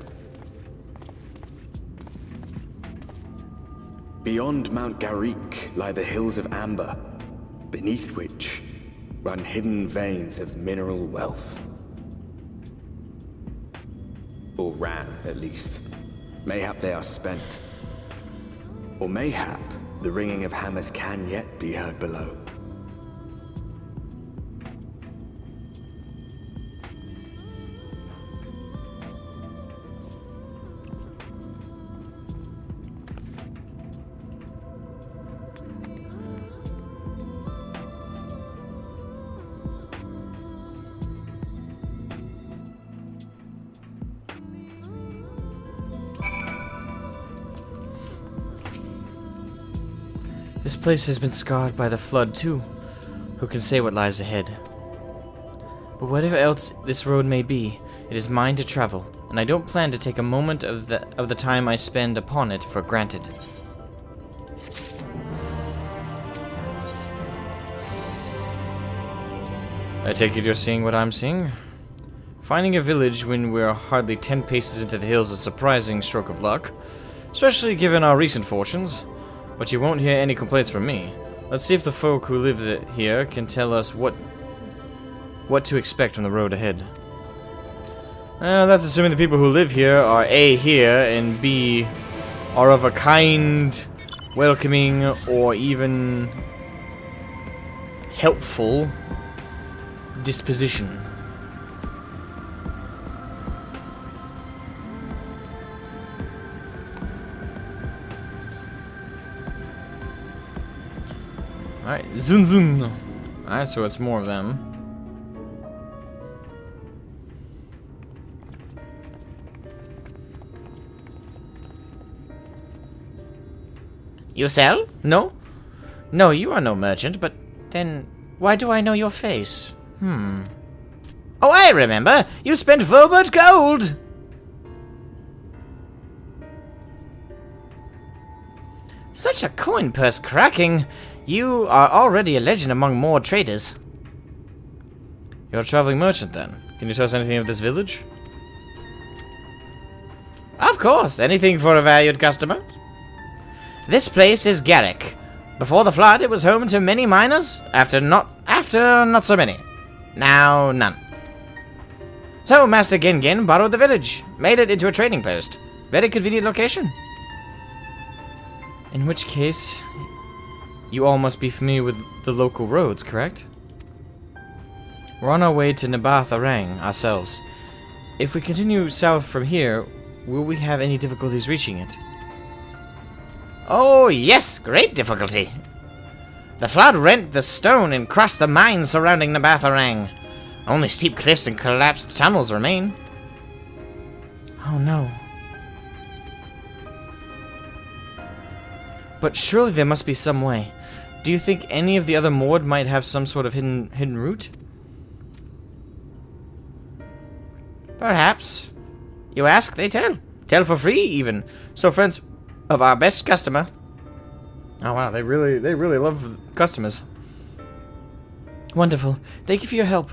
Beyond Mount Garik lie the Hills of Amber, beneath which run hidden veins of mineral wealth. Or ran, at least. Mayhap they are spent. Or mayhap the ringing of hammers can yet be heard below. This place has been scarred by the flood, too. Who can say what lies ahead? But whatever else this road may be, it is mine to travel, and I don't plan to take a moment of the time I spend upon it for granted. I take it you're seeing what I'm seeing? Finding a village when we're hardly 10 paces into the hills is a surprising stroke of luck, especially given our recent fortunes. But you won't hear any complaints from me. Let's see if the folk who live here can tell us what to expect on the road ahead. That's assuming the people who live here are A, here, and B, are of a kind, welcoming, or even helpful disposition. Alright, zun zun. Alright, so it's more of them. You sell? No? No, you are no merchant, but then why do I know your face? Oh, I remember! You spent Vobert gold! Such a coin purse cracking! You are already a legend among more traders. You're a traveling merchant, then? Can you tell us anything of this village? Of course, anything for a valued customer. This place is Garrick. Before the flood, it was home to many miners. After not so many. Now none. So Master Gengin borrowed the village, made it into a trading post. Very convenient location. In which case, you all must be familiar with the local roads, correct? We're on our way to Nabarth-Arang ourselves. If we continue south from here, will we have any difficulties reaching it? Oh yes, great difficulty. The flood rent the stone and crushed the mines surrounding Nabarth-Arang. Only steep cliffs and collapsed tunnels remain. Oh no. But surely there must be some way. Do you think any of the other Mord might have some sort of hidden route? Perhaps. You ask, they tell. Tell for free, even. So, friends of our best customer. Oh wow, they really love customers. Wonderful. Thank you for your help.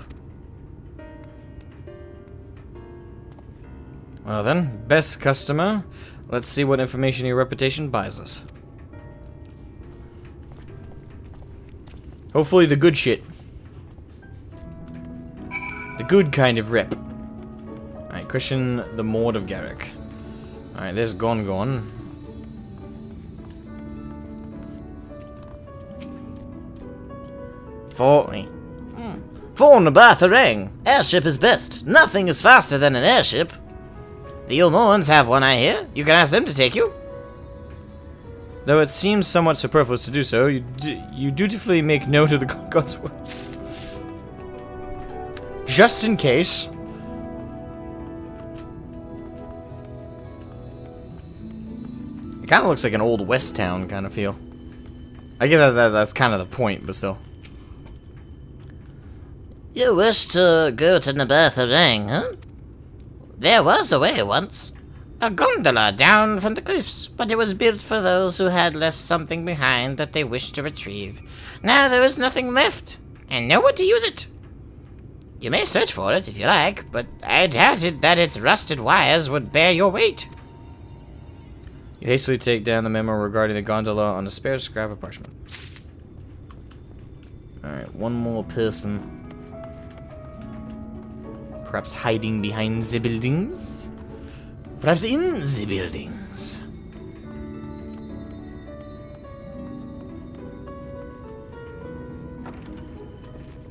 Well then, best customer. Let's see what information your reputation buys us. Hopefully the good shit. The good kind of rep. Alright, Christian the Mord of Garrick. Alright, there's Gon. For Nabarth-Arang, airship is best. Nothing is faster than an airship. The Ulmorans have one, I hear. You can ask them to take you. Though it seems somewhat superfluous to do so, you dutifully make note of the gods' words. Just in case. It kind of looks like an old West town kind of feel. I get that's kind of the point, but still. You wish to go to Nabarth-Arang, huh? There was a way once. A gondola down from the cliffs, but it was built for those who had left something behind that they wished to retrieve. Now there is nothing left, and no one to use it. You may search for it if you like, but I doubted that its rusted wires would bear your weight. You hastily take down the memo regarding the gondola on a spare scrap of parchment. Alright, one more person. Perhaps hiding behind the buildings? Perhaps in the buildings?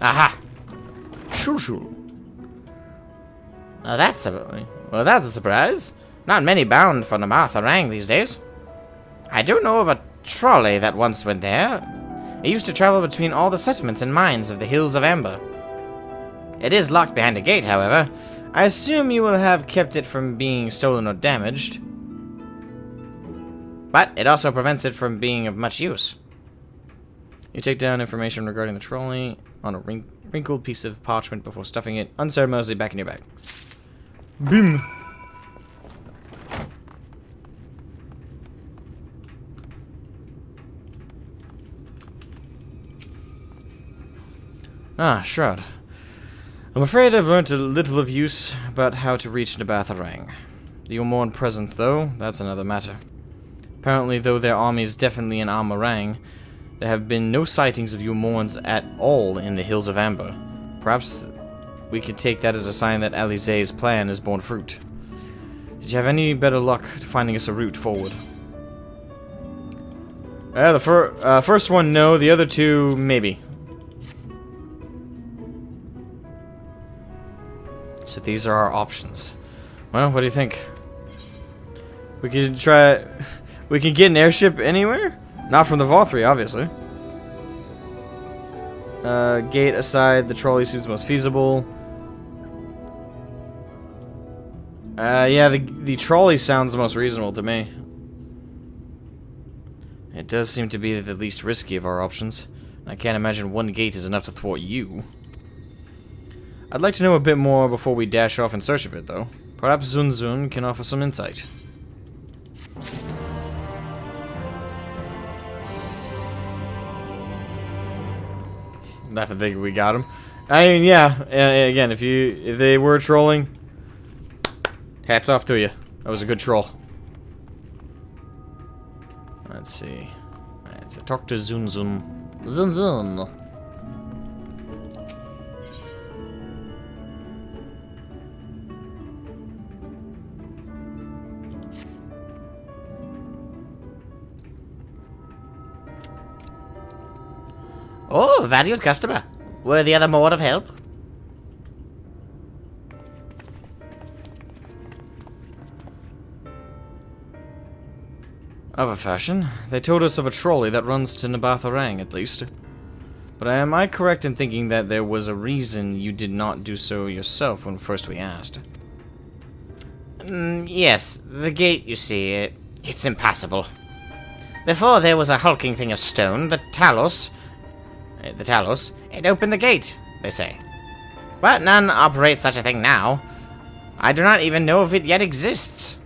Aha! Shoo. Well, that's a surprise. Not many bound for Nabarth-Arang these days. I do know of a trolley that once went there. It used to travel between all the settlements and mines of the Hills of Amber. It is locked behind a gate, however. I assume you will have kept it from being stolen or damaged. But it also prevents it from being of much use. You take down information regarding the trolley on a wrinkled piece of parchment before stuffing it unceremoniously back in your bag. Boom! Ah, Shroud. I'm afraid I've learnt a little of use about how to reach Nabarth-Arang. The Ulmorn presence, though, that's another matter. Apparently, though their army is definitely in Armorang, there have been no sightings of Ulmorns at all in the Hills of Amber. Perhaps we could take that as a sign that Alizé's plan has borne fruit. Did you have any better luck finding us a route forward? The first one, no. The other two, maybe. So these are our options. Well, what do you think? We can try... We can get an airship anywhere? Not from the Vothri, obviously. Gate aside, the trolley seems most feasible. Yeah, the trolley sounds the most reasonable to me. It does seem to be the least risky of our options. I can't imagine one gate is enough to thwart you. I'd like to know a bit more before we dash off in search of it, though. Perhaps Zunzun can offer some insight. Laughing thinking we got him. I mean, yeah. Again, if they were trolling, hats off to you. That was a good troll. Let's see. Alright, so talk to Zunzun. Zunzun. Oh, valued customer. Worthy of the more of help? Of a fashion. They told us of a trolley that runs to Nabatharang, at least. But am I correct in thinking that there was a reason you did not do so yourself when first we asked? Yes, the gate, you see, it's impassable. Before there was a hulking thing of stone, the Talos, it opened the gate, they say. But none operate such a thing now. I do not even know if it yet exists.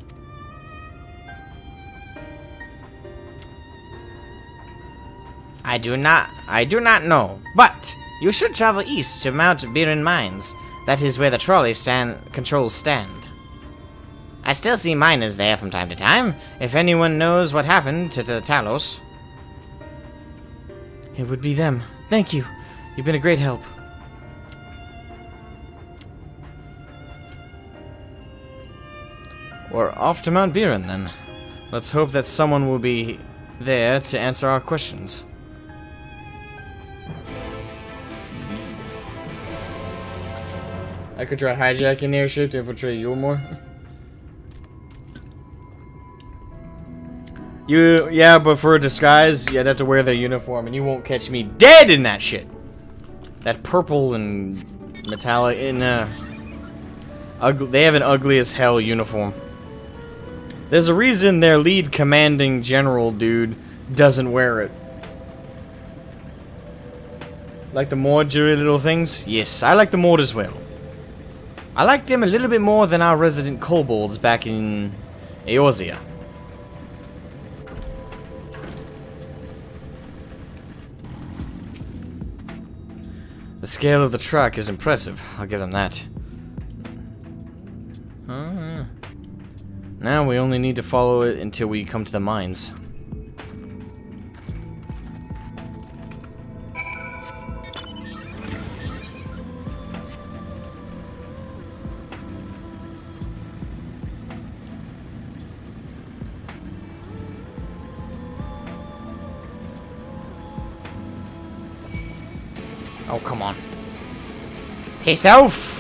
I do not know, but you should travel east to Mount Biren Mines. That is where the trolley controls stand. I still see miners there from time to time, if anyone knows what happened to the Talos. It would be them. Thank you. You've been a great help. We're off to Mount Biren, then. Let's hope that someone will be there to answer our questions. I could try hijacking the airship to infiltrate Yulmore. Yeah, but for a disguise, you'd have to wear their uniform, and you won't catch me dead in that shit. That purple and metallic, they have an ugly as hell uniform. There's a reason their lead commanding general dude doesn't wear it. Like the Mord little things? Yes, I like the Mord as well. I like them a little bit more than our resident kobolds back in Eorzea. The scale of the track is impressive, I'll give them that. Now we only need to follow it until we come to the mines. Oh, come on. Hey, Self!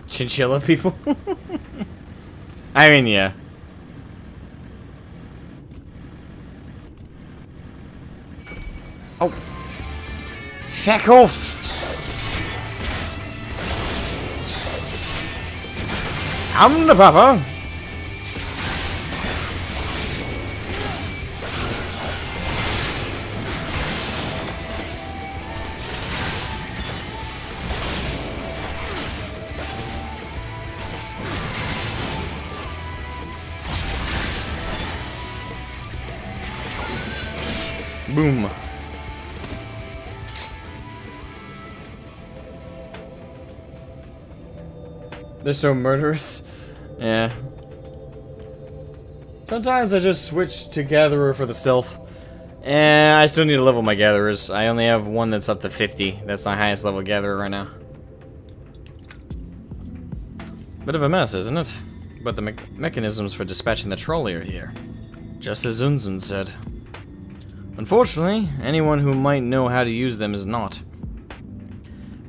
Chinchilla people? I mean, yeah. Oh. Feck off! I'm the papa! Boom. They're so murderous. Yeah. Sometimes I just switch to Gatherer for the stealth. And I still need to level my Gatherers. I only have one that's up to 50. That's my highest level Gatherer right now. Bit of a mess, isn't it? But the mechanisms for dispatching the trolley are here. Just as Zunzun said. Unfortunately, anyone who might know how to use them is not.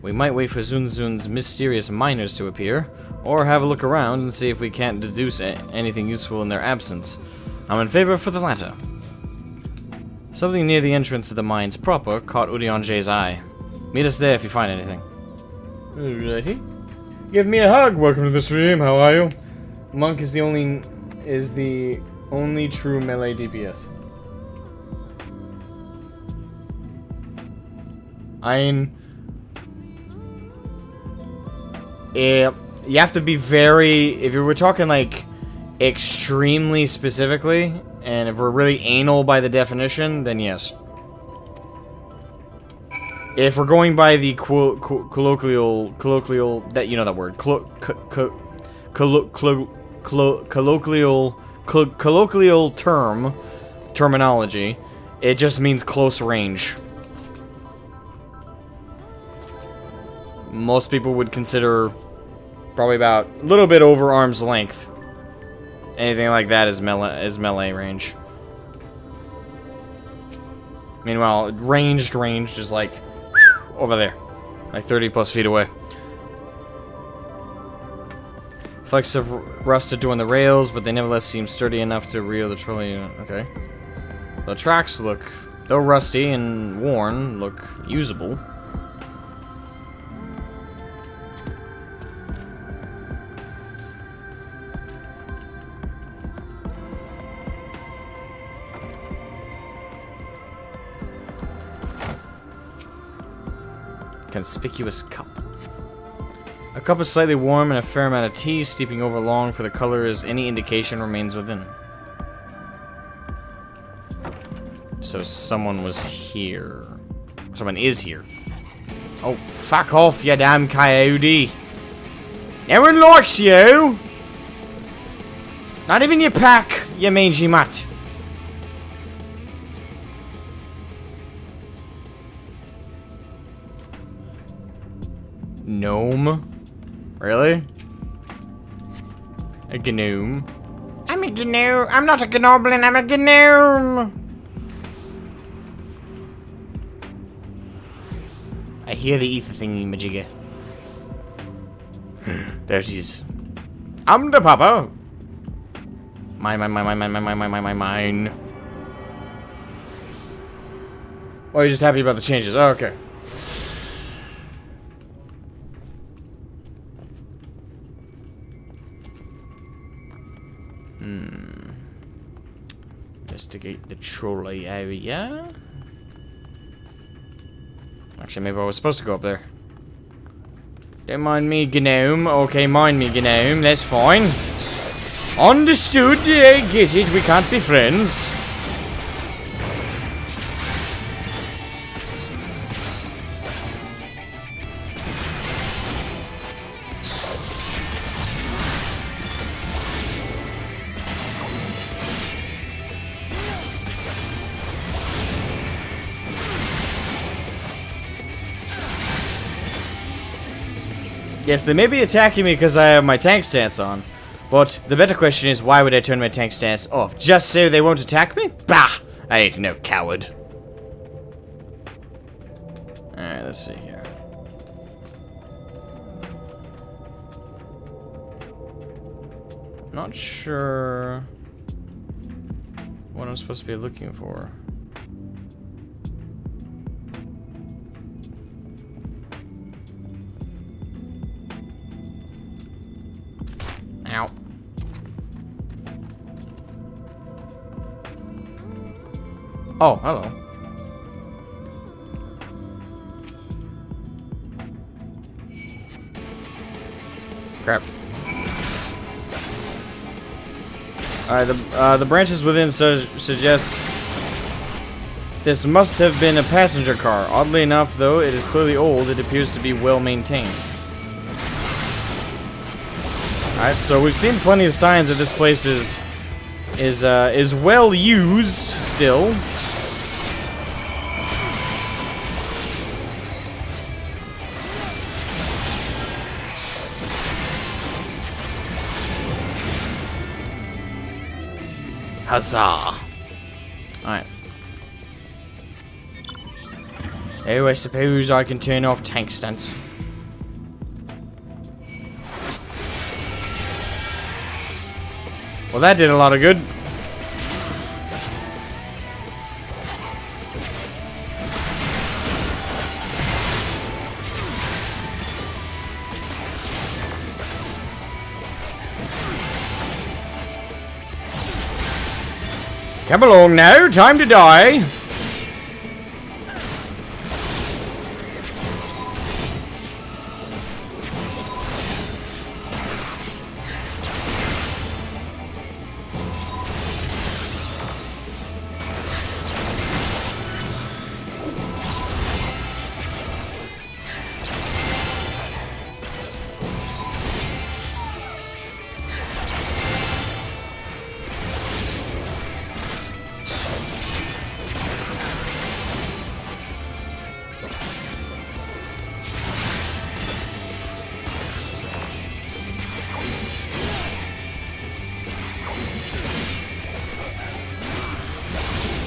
We might wait for Zunzun's mysterious miners to appear, or have a look around and see if we can't deduce anything useful in their absence. I'm in favor for the latter. Something near the entrance to the mines proper caught Udionje's eye. Meet us there if you find anything. Alrighty. Give me a hug. Welcome to the stream. How are you? Monk is the only true melee DPS. You have to be very, if you were talking like extremely specifically, and if we're really anal by the definition, then yes. If we're going by the colloquial, that, you know that word, colloquial terminology, it just means close range. Most people would consider probably about a little bit over arm's length. Anything like that is melee range. Meanwhile, ranged is like over there, like 30 plus feet away. Flecks have rusted during the rails, but they nevertheless seem sturdy enough to reel the trolley. Okay. The tracks look, though rusty and worn, look usable. Conspicuous cup. A cup is slightly warm and a fair amount of tea steeping over long for the color as any indication remains within. So someone was here. Someone is here. Oh, fuck off, you damn coyote. No one likes you. Not even your pack, you mangy mutt. Gnome? Really? A gnome? I'm a gnome. I'm not a gnoblin, I'm a gnome. I hear the ether thingy majigger. There she is. I'm the papa. Mine. Oh, you're just happy about the changes. Oh, okay. Investigate the trolley area. Actually, maybe I was supposed to go up there. Don't mind me, gnome. Okay, mind me, gnome. That's fine. Understood. I get it. We can't be friends. Yes, they may be attacking me because I have my tank stance on. But the better question is, why would I turn my tank stance off? Just so they won't attack me? Bah! I ain't no coward. Alright, let's see here. Not sure what I'm supposed to be looking for. Ow. Oh, hello. Crap. Alright, the branches within suggest this must have been a passenger car. Oddly enough, though, it is clearly old. It appears to be well maintained. Alright, so we've seen plenty of signs that this place is well used still. Huzzah! Alright. Oh, I suppose I can turn off tank stunts. Well, that did a lot of good. Come along now, time to die.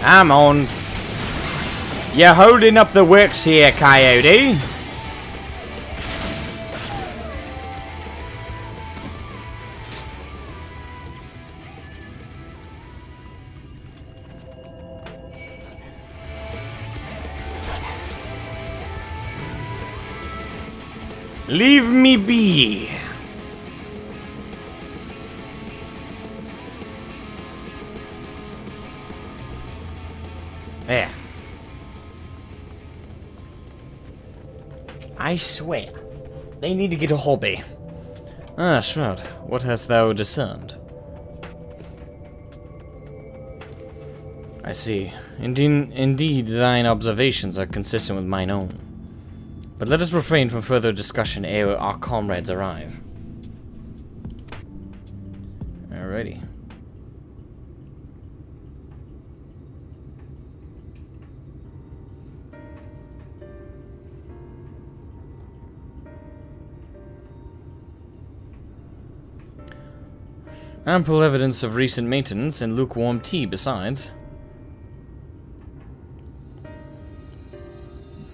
I'm on. You're holding up the works here, Coyote. Leave me be. There. I swear, they need to get a hobby. Ah, Shroud, what hast thou discerned? I see. Indeed, thine observations are consistent with mine own. But let us refrain from further discussion ere our comrades arrive. Alrighty. Ample evidence of recent maintenance and lukewarm tea besides.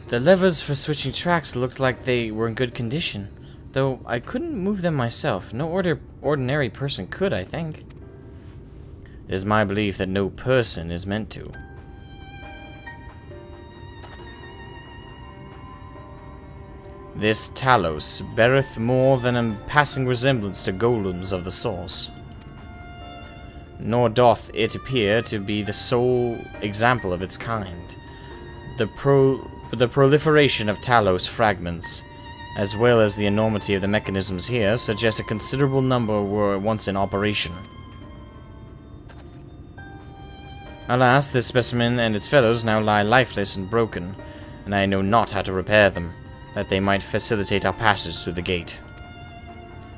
The levers for switching tracks looked like they were in good condition, though I couldn't move them myself. No ordinary person could, I think. It is my belief that no person is meant to. This Talos beareth more than a passing resemblance to golems of the source. Nor doth it appear to be the sole example of its kind. The proliferation of Talos fragments, as well as the enormity of the mechanisms here, suggest a considerable number were once in operation. Alas, this specimen and its fellows now lie lifeless and broken, and I know not how to repair them, that they might facilitate our passage through the gate.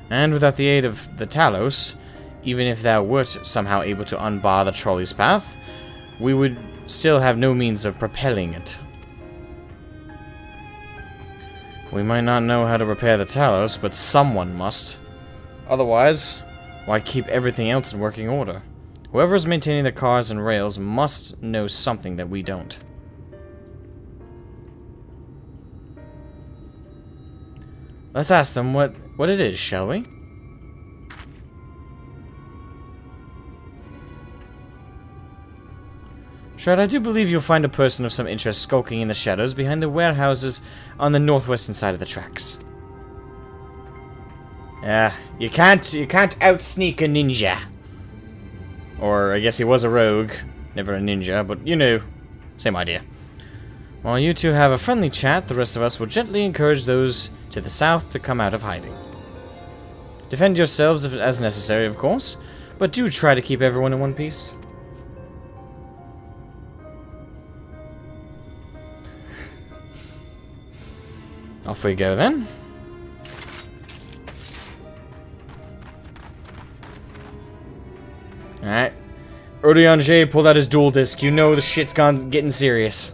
And without the aid of the Talos, even if thou wert somehow able to unbar the trolley's path, we would still have no means of propelling it. We might not know how to repair the Talos, but someone must. Otherwise, why keep everything else in working order? Whoever is maintaining the cars and rails must know something that we don't. Let's ask them what it is, shall we? Shroud, I do believe you'll find a person of some interest skulking in the shadows behind the warehouses on the northwestern side of the tracks. You can't out-sneak a ninja. Or I guess he was a rogue, never a ninja, but you know, same idea. While you two have a friendly chat, the rest of us will gently encourage those to the south to come out of hiding. Defend yourselves as necessary, of course, but do try to keep everyone in one piece. Off we go then. Alright. Odion pulled out his dual disc. You know the shit's getting serious.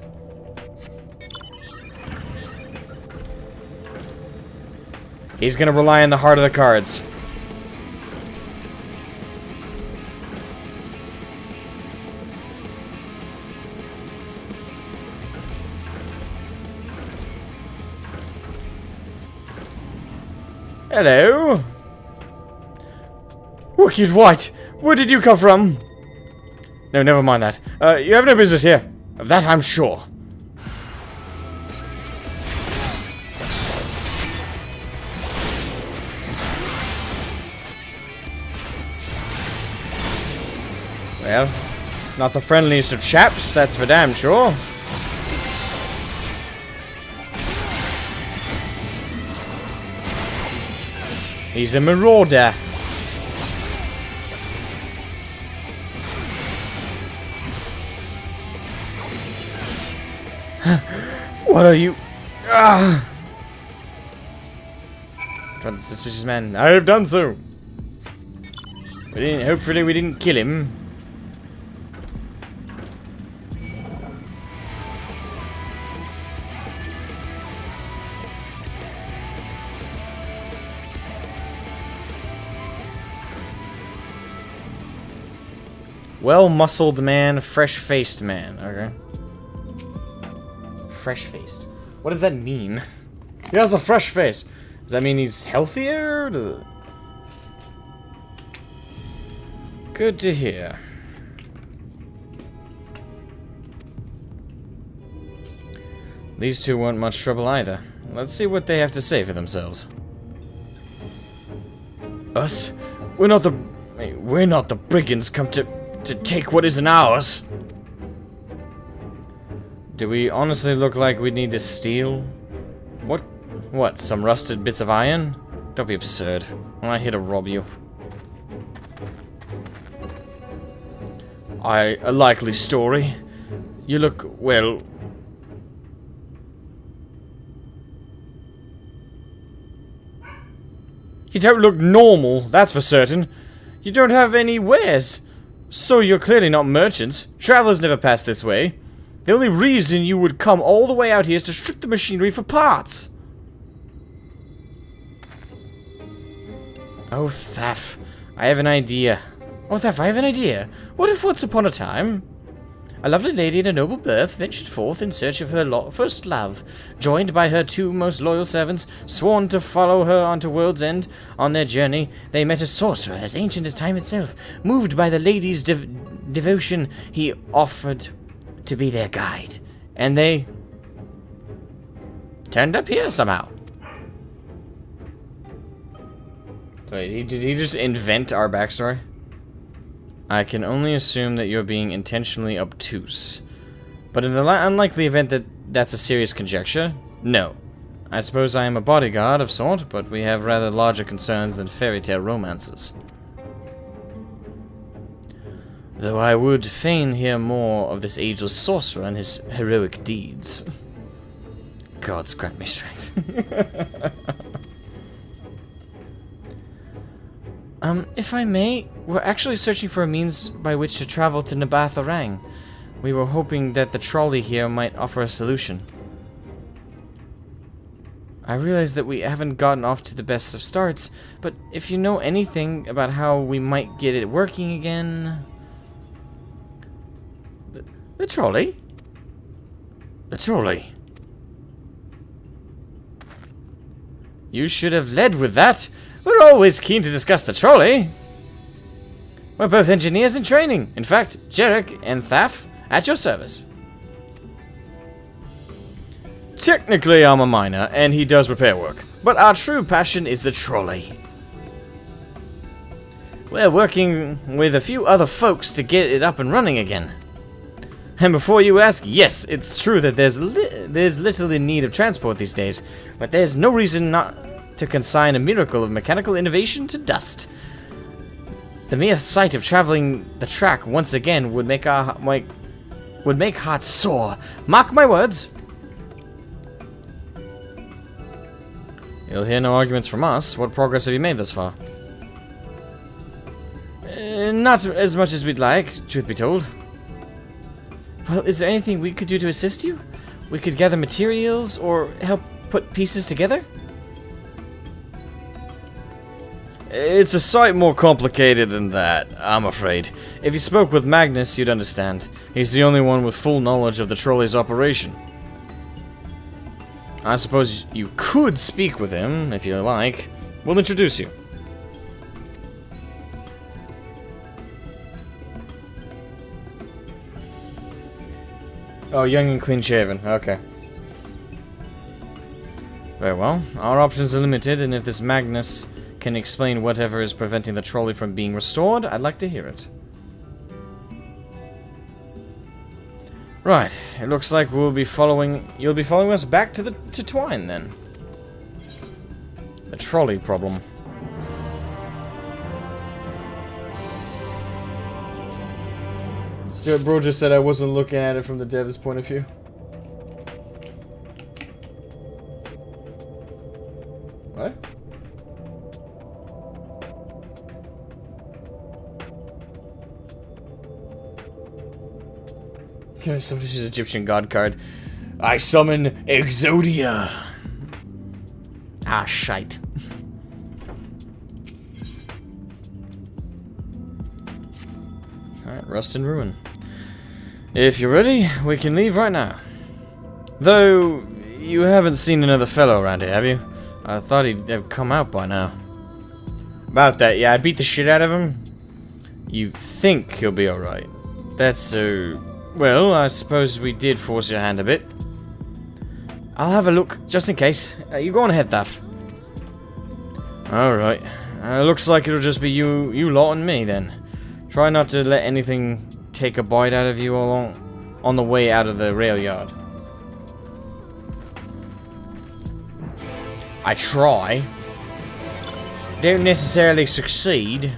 He's gonna rely on the heart of the cards. Hello? Wicked White, where did you come from? No, never mind that. You have no business here. Of that I'm sure. Well, Not the friendliest of chaps, that's for damn sure. He's a marauder. What are you? Ah! Try the suspicious man. I have done so. Hopefully we didn't kill him. Well-muscled man, fresh-faced man. Okay. Fresh-faced. What does that mean? He has a fresh face. Does that mean he's healthier? Good to hear. These two weren't much trouble either. Let's see what they have to say for themselves. Us? We're not the brigands come to take what isn't ours. Do we honestly look like we need to steal? What, some rusted bits of iron? Don't be absurd. I'm not here to rob you. A likely story. You look, well... You don't look normal, that's for certain. You don't have any wares. So you're clearly not merchants. Travelers never pass this way. The only reason you would come all the way out here is to strip the machinery for parts. Oh, Thaf. I have an idea. Oh, Thaf, I have an idea. What if once upon a time, a lovely lady in a noble birth ventured forth in search of her first love, joined by her two most loyal servants, sworn to follow her onto World's End. On their journey, they met a sorcerer as ancient as time itself. Moved by the lady's devotion, he offered to be their guide. And they turned up here somehow. So did he just invent our backstory? I can only assume that you're being intentionally obtuse. But in the unlikely event that that's a serious conjecture, no. I suppose I am a bodyguard of sort, but we have rather larger concerns than fairy tale romances. Though I would fain hear more of this ageless sorcerer and his heroic deeds. Gods grant me strength. If I may, we're actually searching for a means by which to travel to Nabath-Arang. We were hoping that the trolley here might offer a solution. I realize that we haven't gotten off to the best of starts, but if you know anything about how we might get it working again... The trolley? The trolley. You should have led with that. We're always keen to discuss the trolley. We're both engineers in training. In fact, Jarek and Thaf, at your service. Technically, I'm a miner, and he does repair work. But our true passion is the trolley. We're working with a few other folks to get it up and running again. And before you ask, yes, it's true that there's little in need of transport these days, but there's no reason not to consign a miracle of mechanical innovation to dust. The mere sight of traveling the track once again would make hearts soar. Mark my words. You'll hear no arguments from us. What progress have you made thus far? Not as much as we'd like, truth be told. Well, is there anything we could do to assist you? We could gather materials or help put pieces together? It's a sight more complicated than that, I'm afraid. If you spoke with Magnus, you'd understand. He's the only one with full knowledge of the trolley's operation. I suppose you could speak with him, if you like. We'll introduce you. Oh, young and clean-shaven. Okay. Very well. Our options are limited, and if this Magnus can explain whatever is preventing the trolley from being restored, I'd like to hear it. Right, it looks like you'll be following us back to Twine then. The trolley problem. So bro just said I wasn't looking at it from the dev's point of view. What? Okay, so this is Egyptian god card. I summon Exodia. Ah, shite. Alright, Rust and Ruin. If you're ready, we can leave right now. Though, you haven't seen another fellow around here, have you? I thought he'd have come out by now. About that, yeah, I beat the shit out of him. You think he'll be alright. That's, well, I suppose we did force your hand a bit. I'll have a look, just in case. You go on ahead, Thaf. Alright. Looks like it'll just be you lot and me, then. Try not to let anything take a bite out of you along on the way out of the rail yard. I try. Don't necessarily succeed.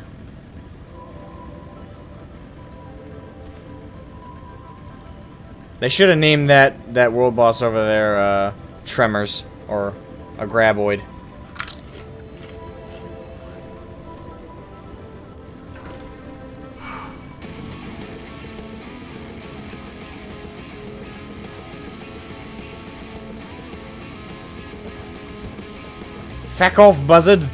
They should have named that world boss over there, Tremors, or a Graboid. Fuck off, buzzard!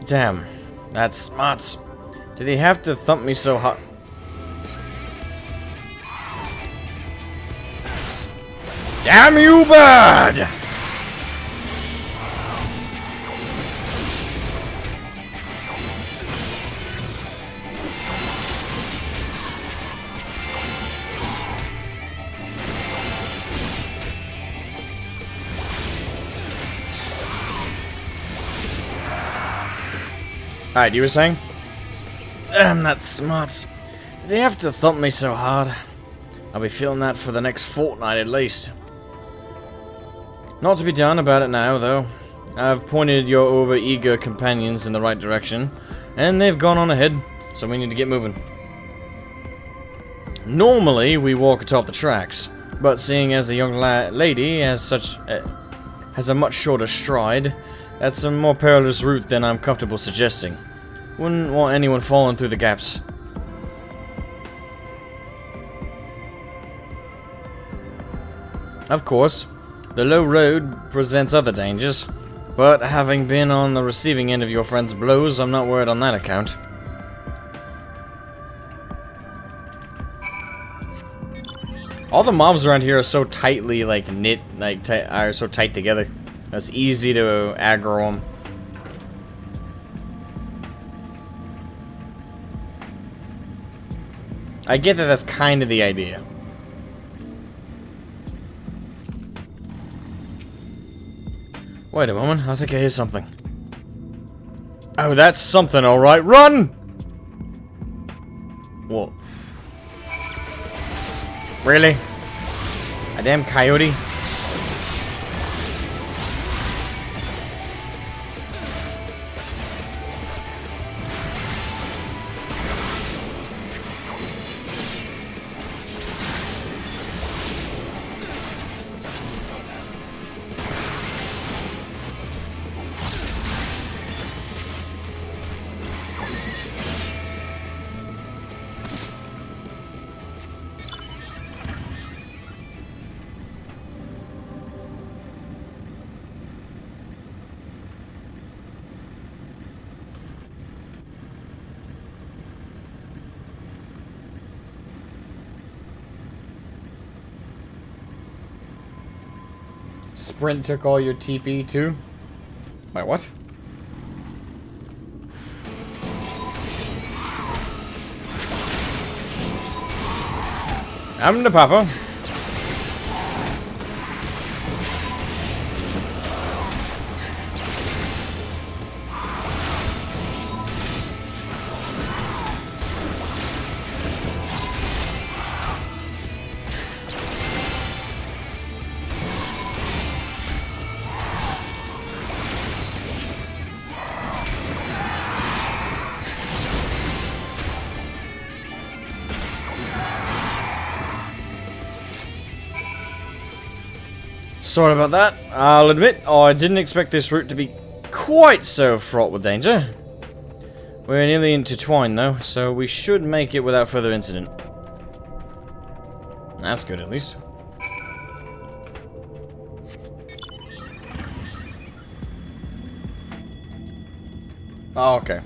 Damn, that's smarts. Did he have to thump me so hard? Damn you, bird! Alright, you were saying? Damn, that's smart. Did he have to thump me so hard? I'll be feeling that for the next fortnight at least. Not to be done about it now, though. I've pointed your over-eager companions in the right direction, and they've gone on ahead, so we need to get moving. Normally, we walk atop the tracks, but seeing as the young lady has a much shorter stride, that's a more perilous route than I'm comfortable suggesting. Wouldn't want anyone falling through the gaps. Of course, the low road presents other dangers, but having been on the receiving end of your friend's blows, I'm not worried on that account. All the mobs around here are so tightly, like, knit, like, are so tight together. It's easy to aggro them. I get that that's kind of the idea. Wait a moment, I think I hear something. Oh, that's something, alright. Run! Whoa. Really? A damn coyote? Sprint took all your TP too? Wait, what? I'm the papa. Sorry about that. I'll admit, I didn't expect this route to be quite so fraught with danger. We're nearly into Twine, though, so we should make it without further incident. That's good, at least. Oh, okay.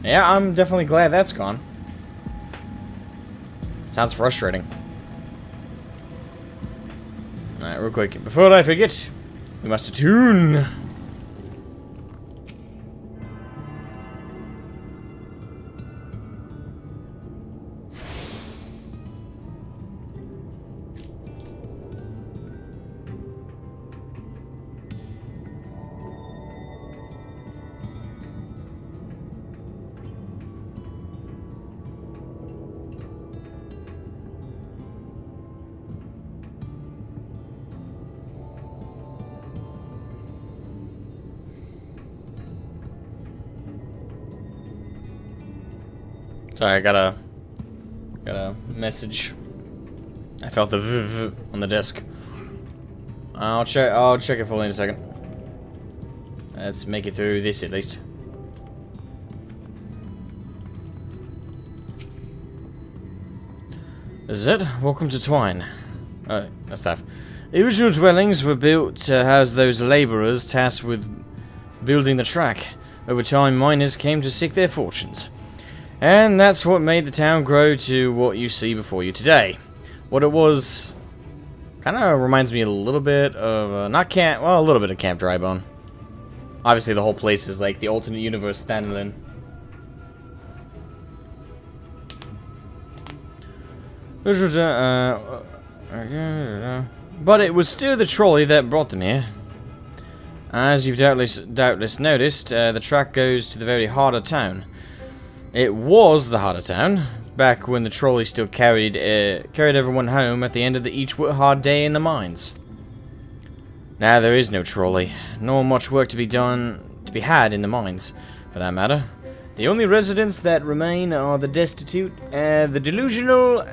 Yeah, I'm definitely glad that's gone. Sounds frustrating. Alright, real quick. Before I forget, we must attune. Sorry, I got a message. I felt the v on the desk. I'll check it fully in a second. Let's make it through this at least. This is it. Welcome to Twine. Oh, that's that. The original dwellings were built to house those laborers tasked with building the track. Over time, miners came to seek their fortunes. And that's what made the town grow to what you see before you today. What it was kind of reminds me a little bit of, a little bit of Camp Drybone. Obviously the whole place is like the alternate universe standalone. But it was still the trolley that brought them here. As you've doubtless noticed, the track goes to the very heart of town. It was the heart of town, back when the trolley still carried everyone home at the end of each hard day in the mines. Now there is no trolley, nor much work to be had in the mines, for that matter. The only residents that remain are the destitute, the delusional,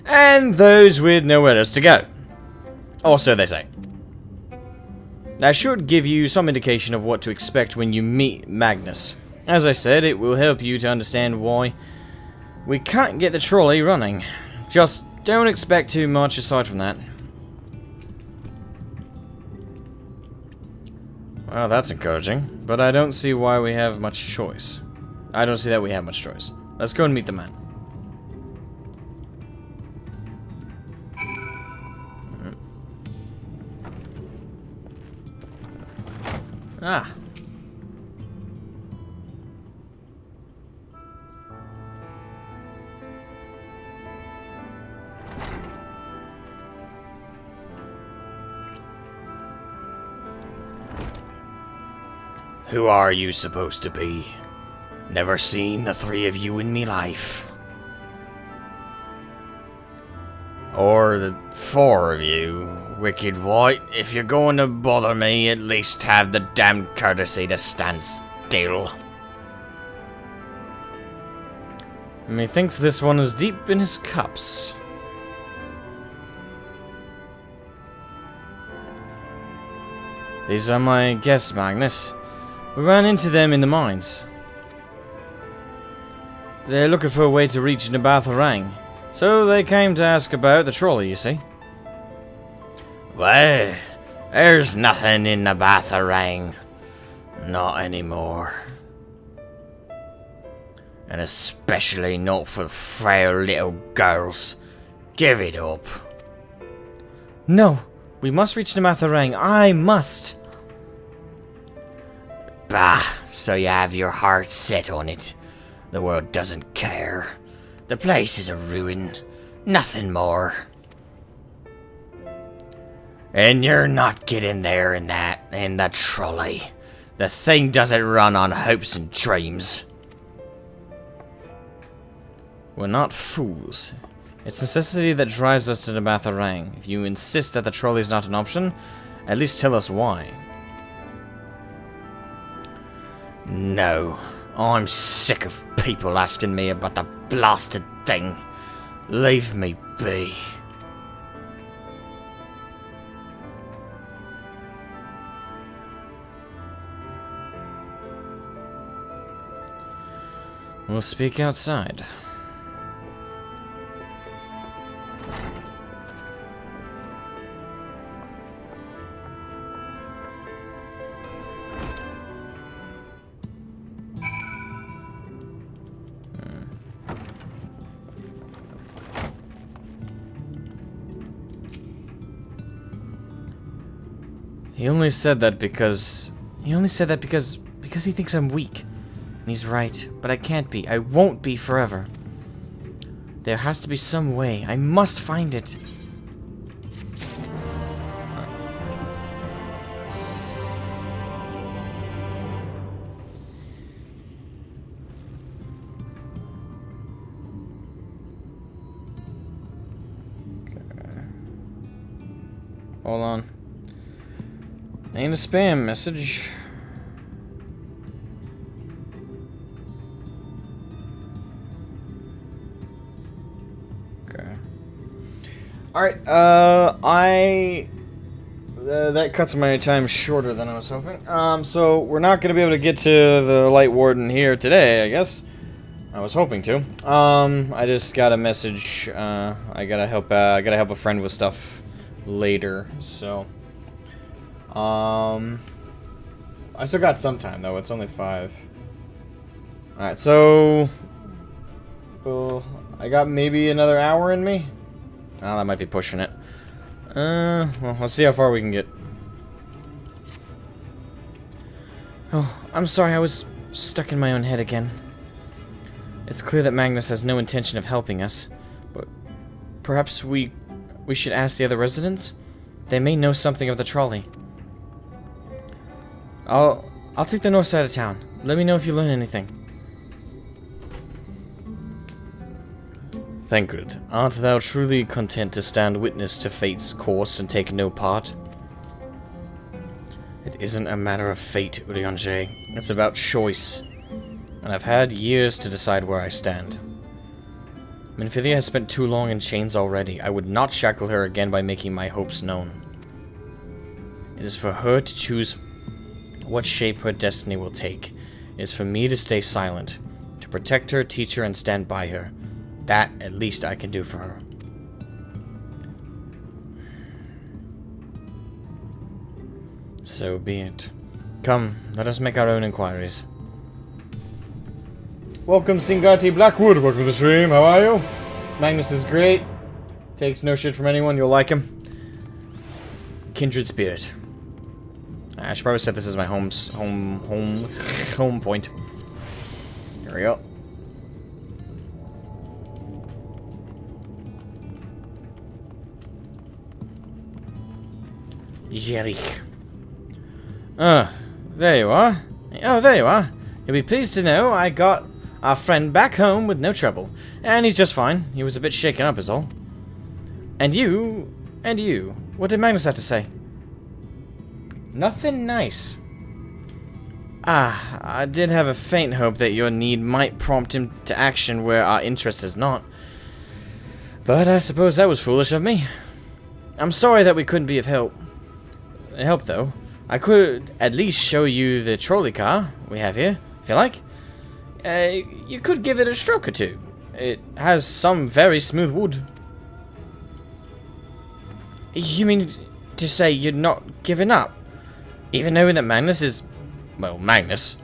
and those with nowhere else to go. Or so they say. That should give you some indication of what to expect when you meet Magnus. As I said, it will help you to understand why we can't get the trolley running. Just don't expect too much aside from that. Well, that's encouraging, but I don't see why we have much choice. I don't see that we have much choice. Let's go and meet the man. Ah. Who are you supposed to be? Never seen the three of you in me life. Or the four of you. Wicked White, if you're going to bother me, at least have the damned courtesy to stand still. Methinks this one is deep in his cups. These are my guests, Magnus. We ran into them in the mines. They're looking for a way to reach Nabatharang, so they came to ask about the trolley, you see. Well, there's nothing in Nabatharang. Not anymore. And especially not for frail little girls. Give it up. No, we must reach Nabatharang. I must. Bah, so you have your heart set on it. The world doesn't care. The place is a ruin. Nothing more. And you're not getting there in the trolley. The thing doesn't run on hopes and dreams. We're not fools. It's necessity that drives us to Nabatharang. If you insist that the trolley is not an option, at least tell us why. No. I'm sick of people asking me about the blasted thing. Leave me be. We'll speak outside. He only said that because he thinks I'm weak. And he's right, but I can't be. I won't be forever. There has to be some way. I must find it. Okay. Hold on. Ain't a spam message. Okay. Alright, that cuts my time shorter than I was hoping. So we're not gonna be able to get to the Light Warden here today, I guess. I was hoping to. I just got a message. I gotta help a friend with stuff later, so. I still got some time though, it's only 5. Alright, so I got maybe another hour in me? Oh, that might be pushing it. Well, let's see how far we can get. Oh, I'm sorry, I was stuck in my own head again. It's clear that Magnus has no intention of helping us, but perhaps we should ask the other residents? They may know something of the trolley. I'll take the north side of town. Let me know if you learn anything. Thancred, art thou truly content to stand witness to fate's course and take no part? It isn't a matter of fate, Urianger. It's about choice. And I've had years to decide where I stand. Minfilia has spent too long in chains already. I would not shackle her again by making my hopes known. It is for her to choose what shape her destiny will take. It is for me to stay silent, to protect her, teach her, and stand by her. That, at least, I can do for her. So be it. Come, let us make our own inquiries. Welcome, Singati Blackwood. Welcome to the stream. How are you? Magnus is great. Takes no shit from anyone. You'll like him. Kindred spirit. I should probably set this as my home point. There we go. Jerry. There you are. Oh, there you are. You'll be pleased to know I got our friend back home with no trouble. And he's just fine. He was a bit shaken up is all. And you, what did Magnus have to say? Nothing nice. I did have a faint hope that your need might prompt him to action where our interest is not. But I suppose that was foolish of me. I'm sorry that we couldn't be of help. Though. I could at least show you the trolley car we have here, if you like. You could give it a stroke or two. It has some very smooth wood. You mean to say you're not giving up? Even knowing that Magnus is... well, Magnus.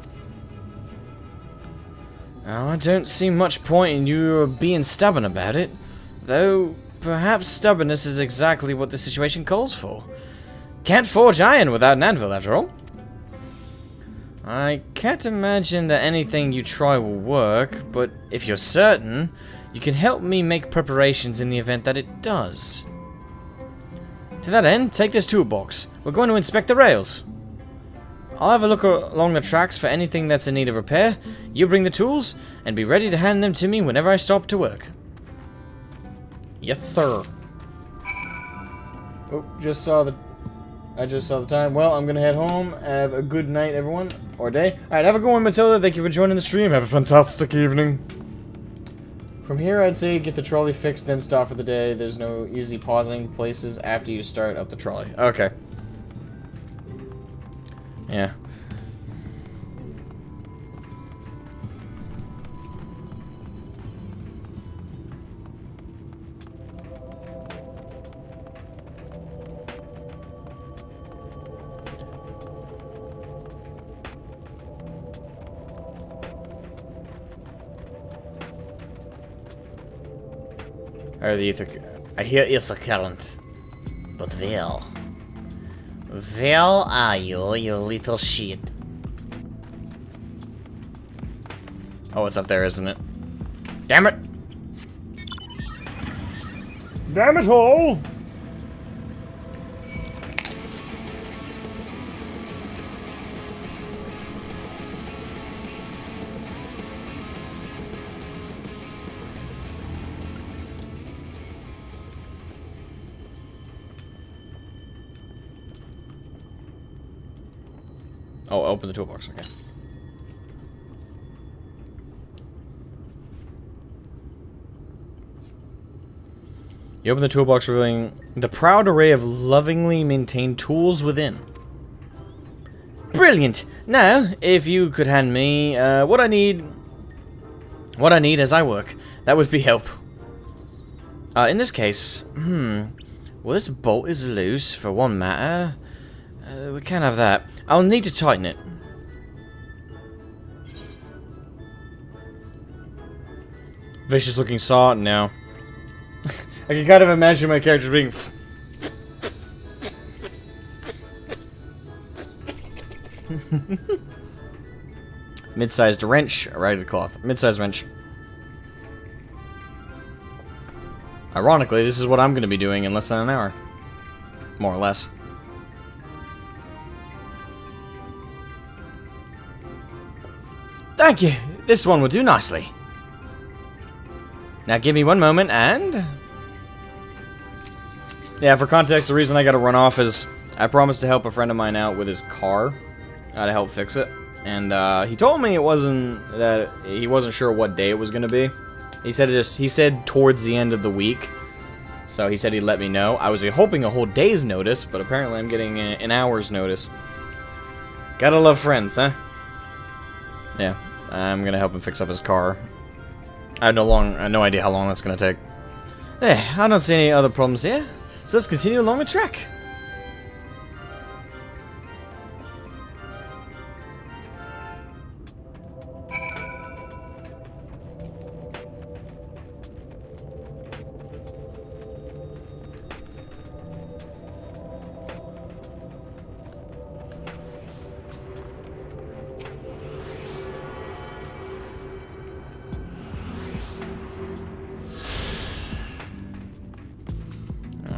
Oh, I don't see much point in you being stubborn about it. Though, perhaps stubbornness is exactly what the situation calls for. Can't forge iron without an anvil, after all. I can't imagine that anything you try will work, but if you're certain, you can help me make preparations in the event that it does. To that end, take this toolbox. We're going to inspect the rails. I'll have a look along the tracks for anything that's in need of repair. You bring the tools, and be ready to hand them to me whenever I stop to work. Yes, sir. Oh, I just saw the time. Well, I'm gonna head home. Have a good night, everyone. Or day. Alright, have a good one, Matilda. Thank you for joining the stream. Have a fantastic evening. From here, I'd say get the trolley fixed, then stop for the day. There's no easy pausing places after you start up the trolley. Okay. Yeah. Or the ether. I hear ether current. But where are you, you little shit? Oh, it's up there, isn't it? Damn it! Damn it all! Oh, open the toolbox, okay. You open the toolbox, revealing the proud array of lovingly maintained tools within. Brilliant! Now, if you could hand me what I need as I work, that would be help. In this case, well, this bolt is loose, for one matter. We can't have that. I'll need to tighten it. Vicious looking saw? No. I can kind of imagine my character being... Mid-sized wrench, a ragged cloth. Mid-sized wrench. Ironically, this is what I'm going to be doing in less than an hour. More or less. Thank you. This one will do nicely. Now give me one moment and... Yeah, for context, the reason I gotta run off is I promised to help a friend of mine out with his car. To help fix it. And he told me he wasn't sure what day it was gonna be. He said towards the end of the week. So he said he'd let me know. I was hoping a whole day's notice, but apparently I'm getting an hour's notice. Gotta love friends, huh? Yeah, I'm gonna help him fix up his car. I have no idea how long that's gonna take. I don't see any other problems here. So let's continue along the track.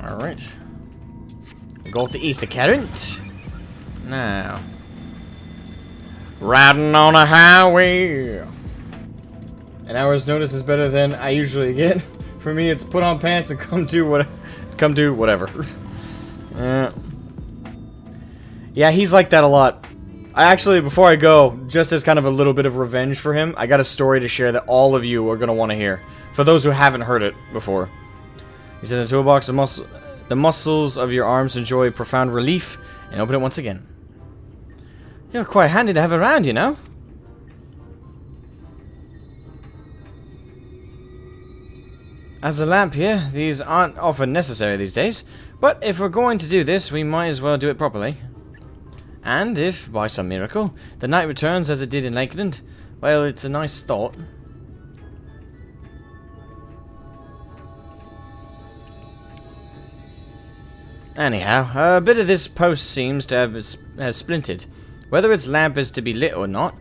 Alright. Go with the ether current. Now. Riding on a highway. An hour's notice is better than I usually get. For me, it's put on pants and come do whatever. Yeah, he's like that a lot. I actually, before I go, just as kind of a little bit of revenge for him, I got a story to share that all of you are going to want to hear. For those who haven't heard it before. He said in the toolbox, the muscles of your arms enjoy profound relief, and open it once again. You're quite handy to have around, you know? As a lamp here, these aren't often necessary these days, but if we're going to do this, we might as well do it properly. And if, by some miracle, the night returns as it did in Lakeland, well, it's a nice thought. Anyhow, a bit of this post seems to have splintered. Whether its lamp is to be lit or not,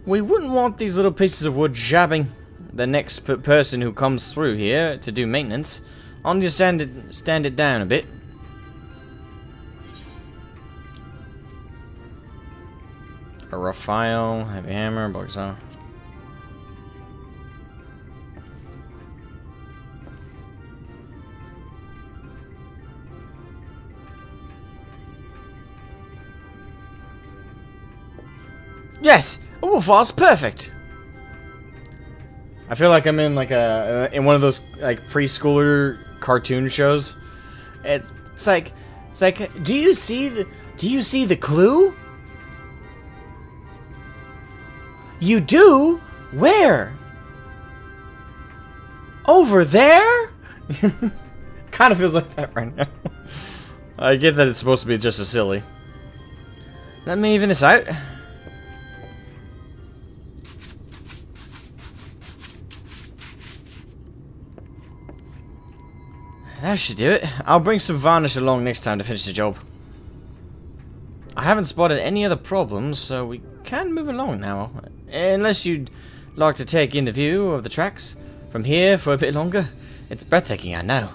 we wouldn't want these little pieces of wood jabbing the next person who comes through here to do maintenance. I'll just stand it down a bit. A rough file, heavy hammer, box off. Yes! A wolf file's perfect! I feel like I'm in like in one of those like preschooler cartoon shows. It's like do you see the clue? You do? Where? Over there? Kind of feels like that right now. I get that it's supposed to be just as silly. Let me even this out. That should do it. I'll bring some varnish along next time to finish the job. I haven't spotted any other problems, so we can move along now. Unless you'd like to take in the view of the tracks from here for a bit longer. It's breathtaking, I know.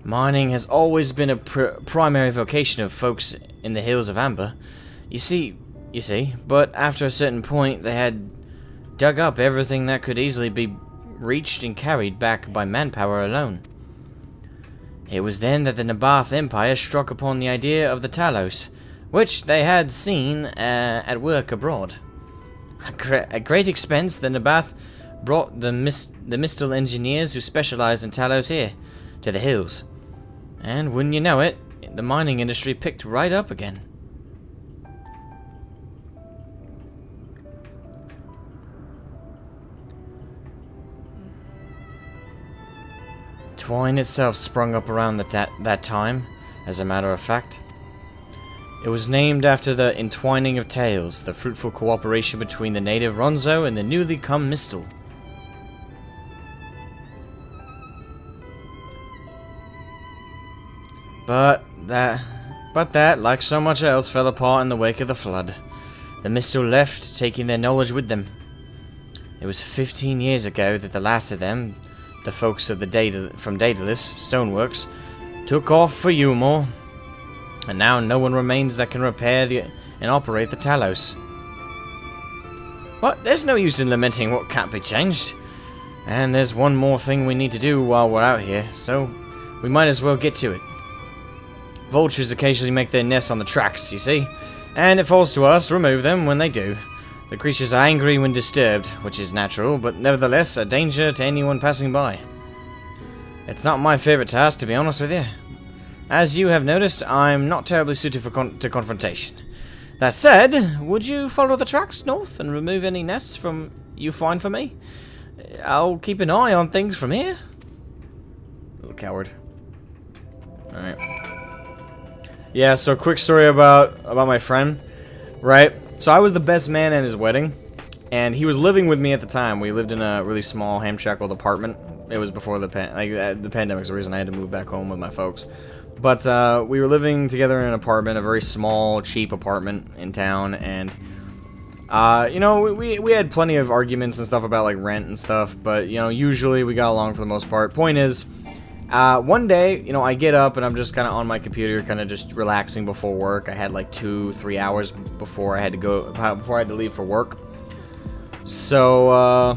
Mining has always been a primary vocation of folks in the hills of Amber. You see, but after a certain point they had dug up everything that could easily be reached and carried back by manpower alone. It was then that the Nabath Empire struck upon the idea of the Talos, which they had seen at work abroad. At great expense, the Nabath brought the Mistal engineers who specialized in Talos here, to the hills. And wouldn't you know it, the mining industry picked right up again. Twine itself sprung up around that time, as a matter of fact. It was named after the entwining of tales, the fruitful cooperation between the native Ronzo and the newly come Mistal. But that, like so much else, fell apart in the wake of the flood. The Mistal left, taking their knowledge with them. It was 15 years ago that the last of them, the folks of from Daedalus Stoneworks, took off for Umor, and now no one remains that can repair and operate the Talos. But there's no use in lamenting what can't be changed. And there's one more thing we need to do while we're out here, so we might as well get to it. Vultures occasionally make their nests on the tracks, you see, and it falls to us to remove them when they do. The creatures are angry when disturbed, which is natural, but nevertheless a danger to anyone passing by. It's not my favorite task, to be honest with you. As you have noticed, I'm not terribly suited to confrontation. That said, would you follow the tracks north and remove any nests you find for me? I'll keep an eye on things from here. Little coward. Alright. Yeah, so quick story about my friend, right? So I was the best man at his wedding, and he was living with me at the time. We lived in a really small, ham-shackled apartment. It was before the pandemic's the reason I had to move back home with my folks. But we were living together in an apartment, a very small, cheap apartment in town, and you know, we had plenty of arguments and stuff about like rent and stuff, but you know, usually we got along for the most part. Point is, one day, you know, I get up and I'm just kind of on my computer, kind of just relaxing before work. I had like 2-3 hours before I had to leave for work. So,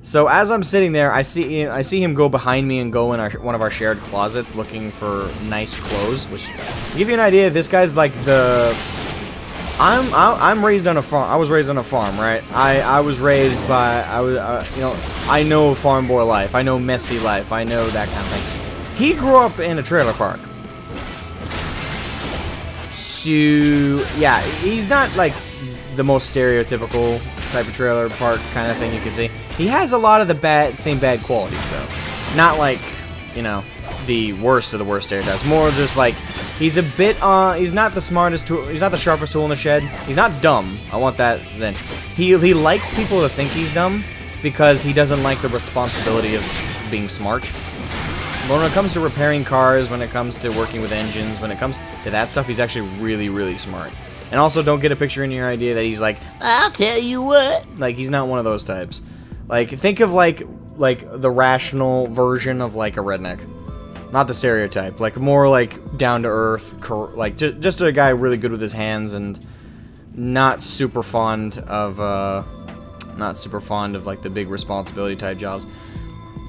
so as I'm sitting there, I see him go behind me and go in one of our shared closets looking for nice clothes. Which, to give you an idea, this guy's like I'm raised on a farm. I was raised on a farm, right? I was raised by, you know, I know farm boy life. I know messy life. I know that kind of thing. He grew up in a trailer park. So, yeah, he's not like the most stereotypical type of trailer park kind of thing you can see. He has a lot of the same bad qualities, though. Not like, you know, the worst of the worst stereotypes. More just like, he's a bit, he's not the smartest tool, he's not the sharpest tool in the shed. He's not dumb. I want that then. He likes people to think he's dumb because he doesn't like the responsibility of being smart. But when it comes to repairing cars, when it comes to working with engines, when it comes to that stuff, he's actually really, really smart. And also, don't get a picture in your idea that he's like, I'll tell you what. Like, he's not one of those types. Like, think of like the rational version of like a redneck. Not the stereotype, like more like down to earth, like just a guy really good with his hands and not super fond of like the big responsibility type jobs.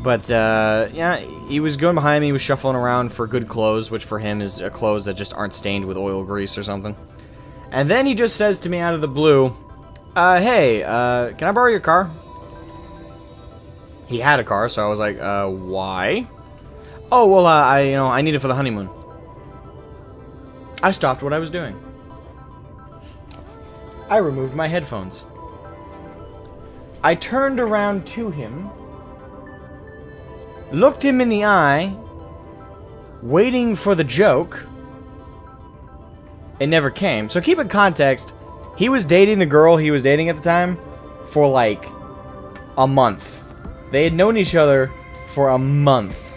But yeah, he was going behind me, he was shuffling around for good clothes, which for him is clothes that just aren't stained with oil grease or something. And then he just says to me out of the blue, hey, can I borrow your car? He had a car, so I was like, why? Oh, well, I need it for the honeymoon. I stopped what I was doing. I removed my headphones. I turned around to him, looked him in the eye, waiting for the joke. It never came. So keep in context, he was dating the girl he was dating at the time for like a month. They had known each other for a month.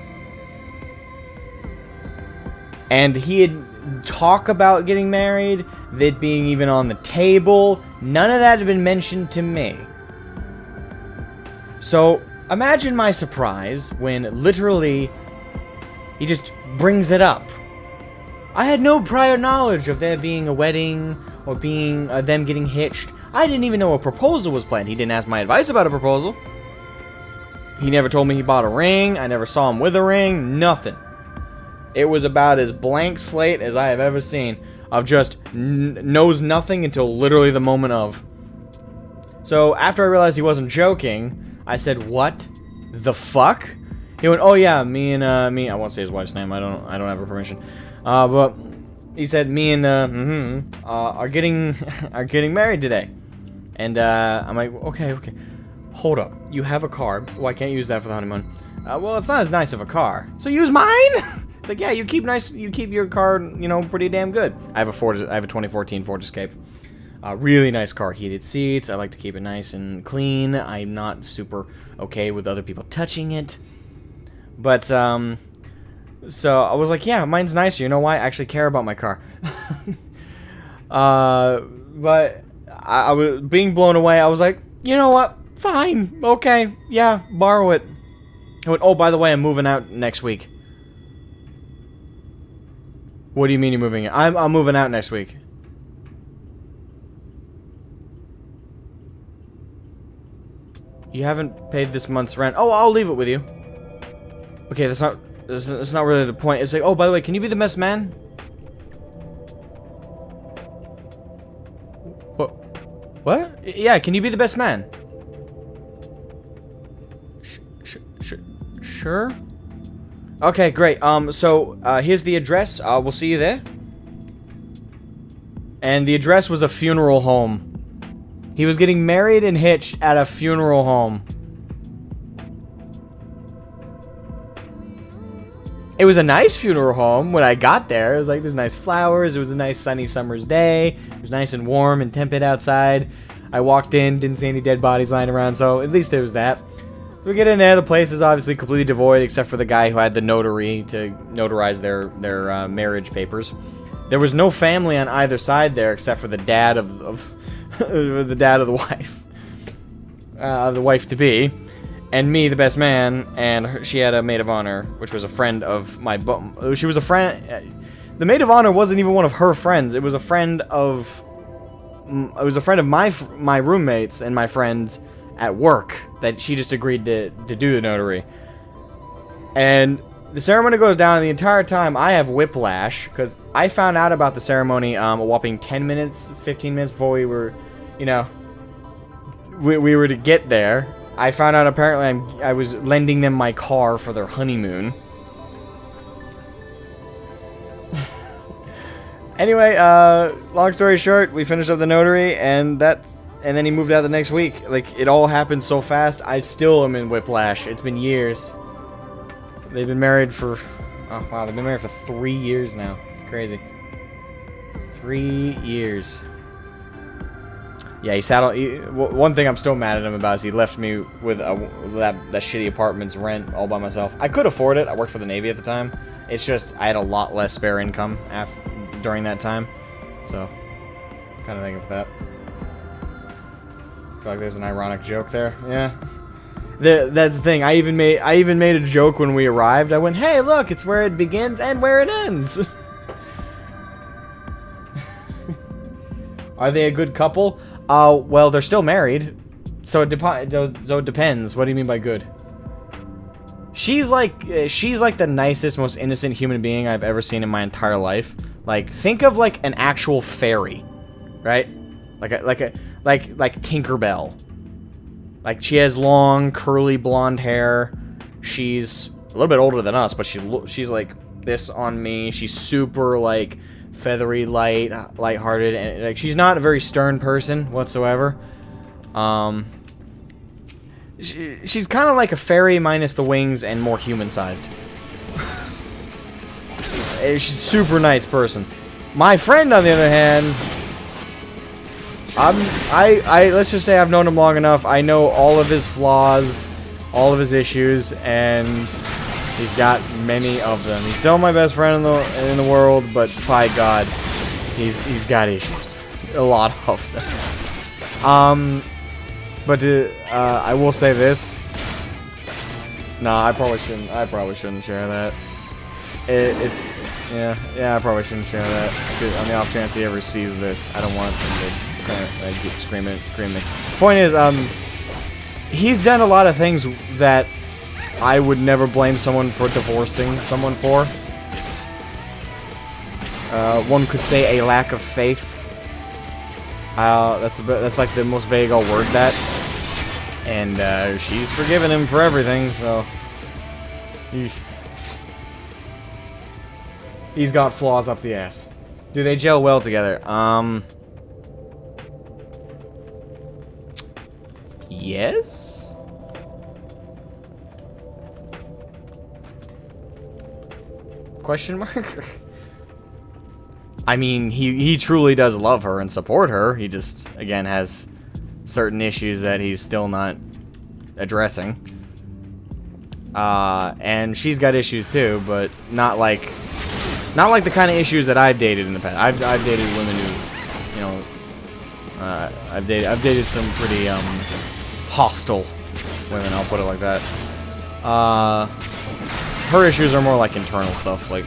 And he had talked about getting married, it being even on the table. None of that had been mentioned to me. So imagine my surprise when literally he just brings it up. I had no prior knowledge of there being a wedding or being them getting hitched. I didn't even know a proposal was planned. He didn't ask my advice about a proposal. He never told me he bought a ring. I never saw him with a ring. Nothing. It was about as blank slate as I have ever seen. Of just knows nothing until literally the moment of. So after I realized he wasn't joking, I said, "What the fuck?" He went, "Oh yeah, me. I won't say his wife's name. I don't have her permission." But he said, "Me and are getting married today." And I'm like, "Okay. Hold up. You have a car. Well, I can't use that for the honeymoon. Well, it's not as nice of a car. So use mine." It's like, "Yeah, you keep your car, pretty damn good." I have a 2014 Ford Escape. Really nice car, heated seats. I like to keep it nice and clean. I'm not super okay with other people touching it. But so I was like, "Yeah, mine's nicer. You know why? I actually care about my car." But I was being blown away. I was like, "You know what? Fine. Okay. Yeah, borrow it." I went, "Oh, by the way, I'm moving out next week." "What do you mean you're moving out?" I'm moving out next week." "You haven't paid this month's rent." "Oh, I'll leave it with you." Okay, that's not really the point. It's like, "Oh, by the way, can you be the best man?" What? "Yeah, can you be the best man?" Sure. Okay, great. So here's the address. We'll see you there. And the address was a funeral home. He was getting married and hitched at a funeral home. It was a nice funeral home when I got there. It was like, there's nice flowers. It was a nice sunny summer's day. It was nice and warm and tepid outside. I walked in, didn't see any dead bodies lying around, so at least there was that. So we get in there. The place is obviously completely devoid, except for the guy who had the notary to notarize their marriage papers. There was no family on either side there, except for the dad of the dad of the wife to be, and me, the best man, and she had a maid of honor, which was a friend of my. She was a friend. The maid of honor wasn't even one of her friends. It was a friend of. It was a friend of my roommates and my friends at work that she just agreed to do the notary. And the ceremony goes down, and the entire time I have whiplash because I found out about the ceremony a whopping 10 minutes, 15 minutes before we were, we were to get there. I found out apparently I was lending them my car for their honeymoon. Anyway, long story short, we finished up the notary, and then he moved out the next week. Like, it all happened so fast, I still am in whiplash. It's been years. They've been married for... Oh, wow, they've been married for 3 years now. It's crazy. 3 years. Yeah, he sat on... one thing I'm still mad at him about is he left me with that shitty apartment's rent all by myself. I could afford it. I worked for the Navy at the time. It's just, I had a lot less spare income during that time. So, I'm kind of thinking of that. I feel like there's an ironic joke there. Yeah. That's the thing. I even made a joke when we arrived. I went, "Hey, look, it's where it begins and where it ends." Are they a good couple? Well, they're still married. So it depends. What do you mean by good? She's like the nicest, most innocent human being I've ever seen in my entire life. Like, think of like an actual fairy. right? Like Tinkerbell. Like she has long, curly blonde hair. She's a little bit older than us, but she's like this on me. She's super like feathery, lighthearted, and like she's not a very stern person whatsoever. She's kind of like a fairy minus the wings and more human-sized. She's a super nice person. My friend, on the other hand, let's just say I've known him long enough. I know all of his flaws, all of his issues, and he's got many of them. He's still my best friend in the world, but by God, he's got issues, a lot of them. But I will say this. Nah, I probably shouldn't share that. I probably shouldn't share that. On the off chance he ever sees this, I don't want him to get screaming. Point is, he's done a lot of things that I would never blame someone for divorcing someone for. One could say a lack of faith. That's like the most vague I'll word that. And she's forgiven him for everything, so he's got flaws up the ass. Do they gel well together? Yes. Question mark? I mean, he truly does love her and support her. He just, again, has certain issues that he's still not addressing. And she's got issues too, but not like the kind of issues that I've dated in the past. I've dated women who, you know, I've dated some pretty hostile women. I'll put it like that. Her issues are more like internal stuff. Like,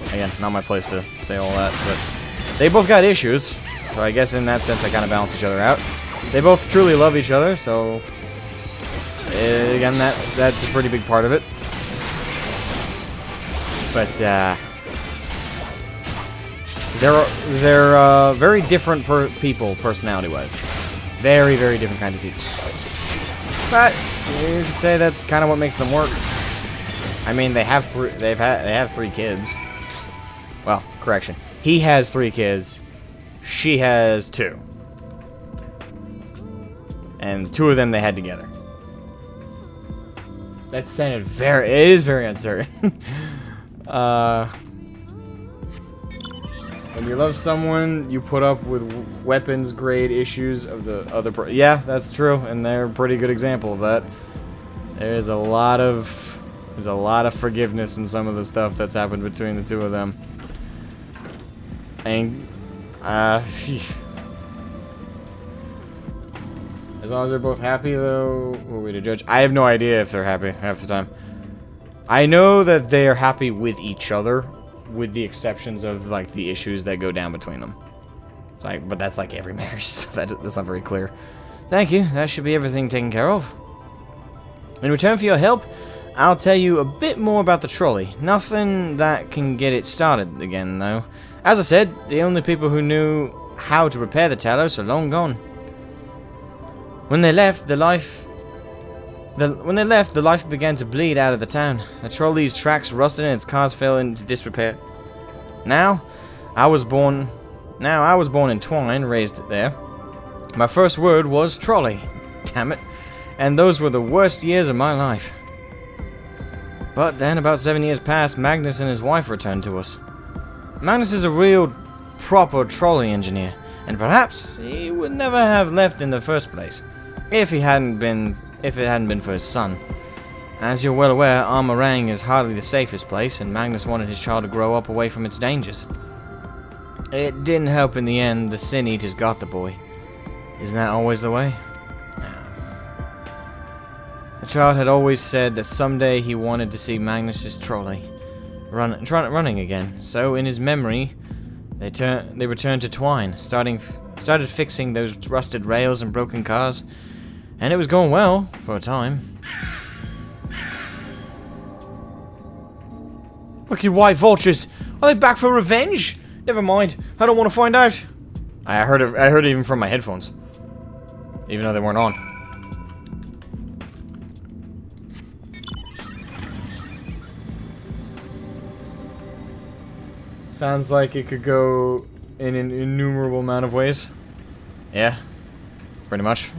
again, not my place to say all that, but they both got issues. So I guess in that sense, they kind of balance each other out. They both truly love each other, so again, that's a pretty big part of it. But they're very different people, personality-wise. Very, very different kind of people. But you could say that's kind of what makes them work. I mean, they have three kids. Well, correction. He has 3 kids. She has 2. And 2 of them they had together. That sounded it is very uncertain. When you love someone, you put up with weapons grade issues of the other yeah, that's true, and they're a pretty good example of that. There's a lot of forgiveness in some of the stuff that's happened between the 2 of them. And as long as they're both happy, though, who are we to judge? I have no idea if they're happy half the time. I know that they are happy with each other, with the exceptions of like the issues that go down between them. It's like, but that's like every marriage, so that's not very clear. Thank you. That should be everything taken care of. In return for your help, I'll tell you a bit more about the trolley. Nothing that can get it started again, though. As I said, the only people who knew how to repair the Talos are long gone. When they left, the life began to bleed out of the town. The trolley's tracks rusted and its cars fell into disrepair. Now I was born in Twine, raised there. My first word was trolley. Damn it. And those were the worst years of my life. But then, about 7 years passed, Magnus and his wife returned to us. Magnus is a real, proper trolley engineer, and perhaps he would never have left in the first place, if it hadn't been for his son. As you're well aware, Armorang is hardly the safest place, and Magnus wanted his child to grow up away from its dangers. It didn't help in the end. The Sin Eaters got the boy. Isn't that always the way? The child had always said that someday he wanted to see Magnus's trolley running again. So, in his memory, they returned to Twine, started fixing those rusted rails and broken cars, and it was going well for a time. Wicked white vultures! Are they back for revenge? Never mind, I don't want to find out. I heard it even from my headphones, even though they weren't on. Sounds like it could go in an innumerable amount of ways. Yeah, pretty much.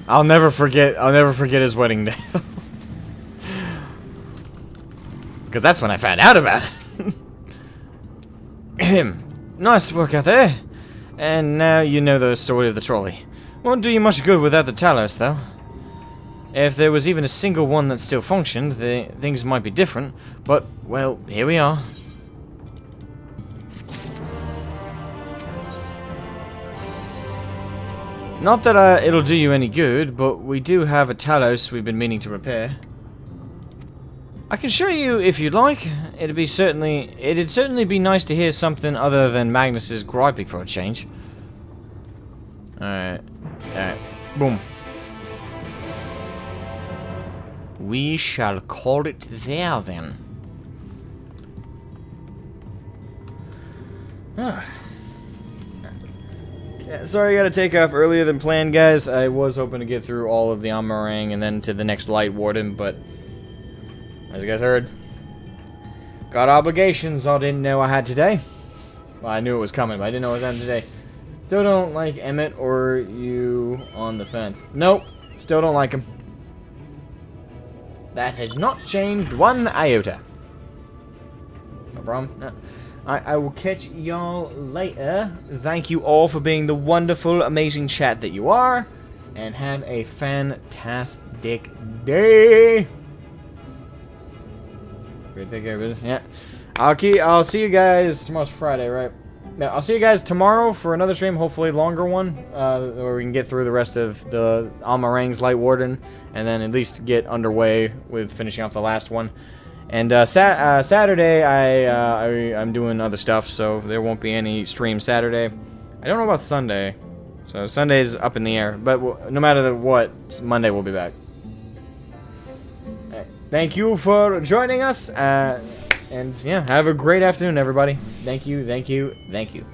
I'll never forget his wedding day. Because that's when I found out about it. Nice work out there. And now you know the story of the trolley. Won't do you much good without the Talos, though. If there was even a single one that still functioned, things might be different. But, well, here we are. Not that it'll do you any good, but we do have a Talos we've been meaning to repair. I can show you if you'd like. It'd certainly be nice to hear something other than Magnus's griping for a change. Alright. Alright. Boom. We shall call it there then. Yeah, sorry I gotta take off earlier than planned, guys. I was hoping to get through all of the Amarang and then to the next Light Warden, but as you guys heard, got obligations I didn't know I had today. Well, I knew it was coming, but I didn't know it was happening today. Still don't like Emmett or you on the fence. Nope, still don't like him. That has not changed one iota. No problem. No. I will catch y'all later. Thank you all for being the wonderful, amazing chat that you are. And have a fantastic day. Great, take care of business. Yeah. I'll see you guys. Tomorrow's Friday, right? No, I'll see you guys tomorrow for another stream, hopefully a longer one, where we can get through the rest of the Amarang's Light Warden, and then at least get underway with finishing off the last one. And Saturday, I'm doing other stuff, so there won't be any stream Saturday. I don't know about Sunday, so Sunday's up in the air. But no matter what, Monday we'll be back. Right. Thank you for joining us, and yeah, have a great afternoon, everybody. Thank you, thank you, thank you.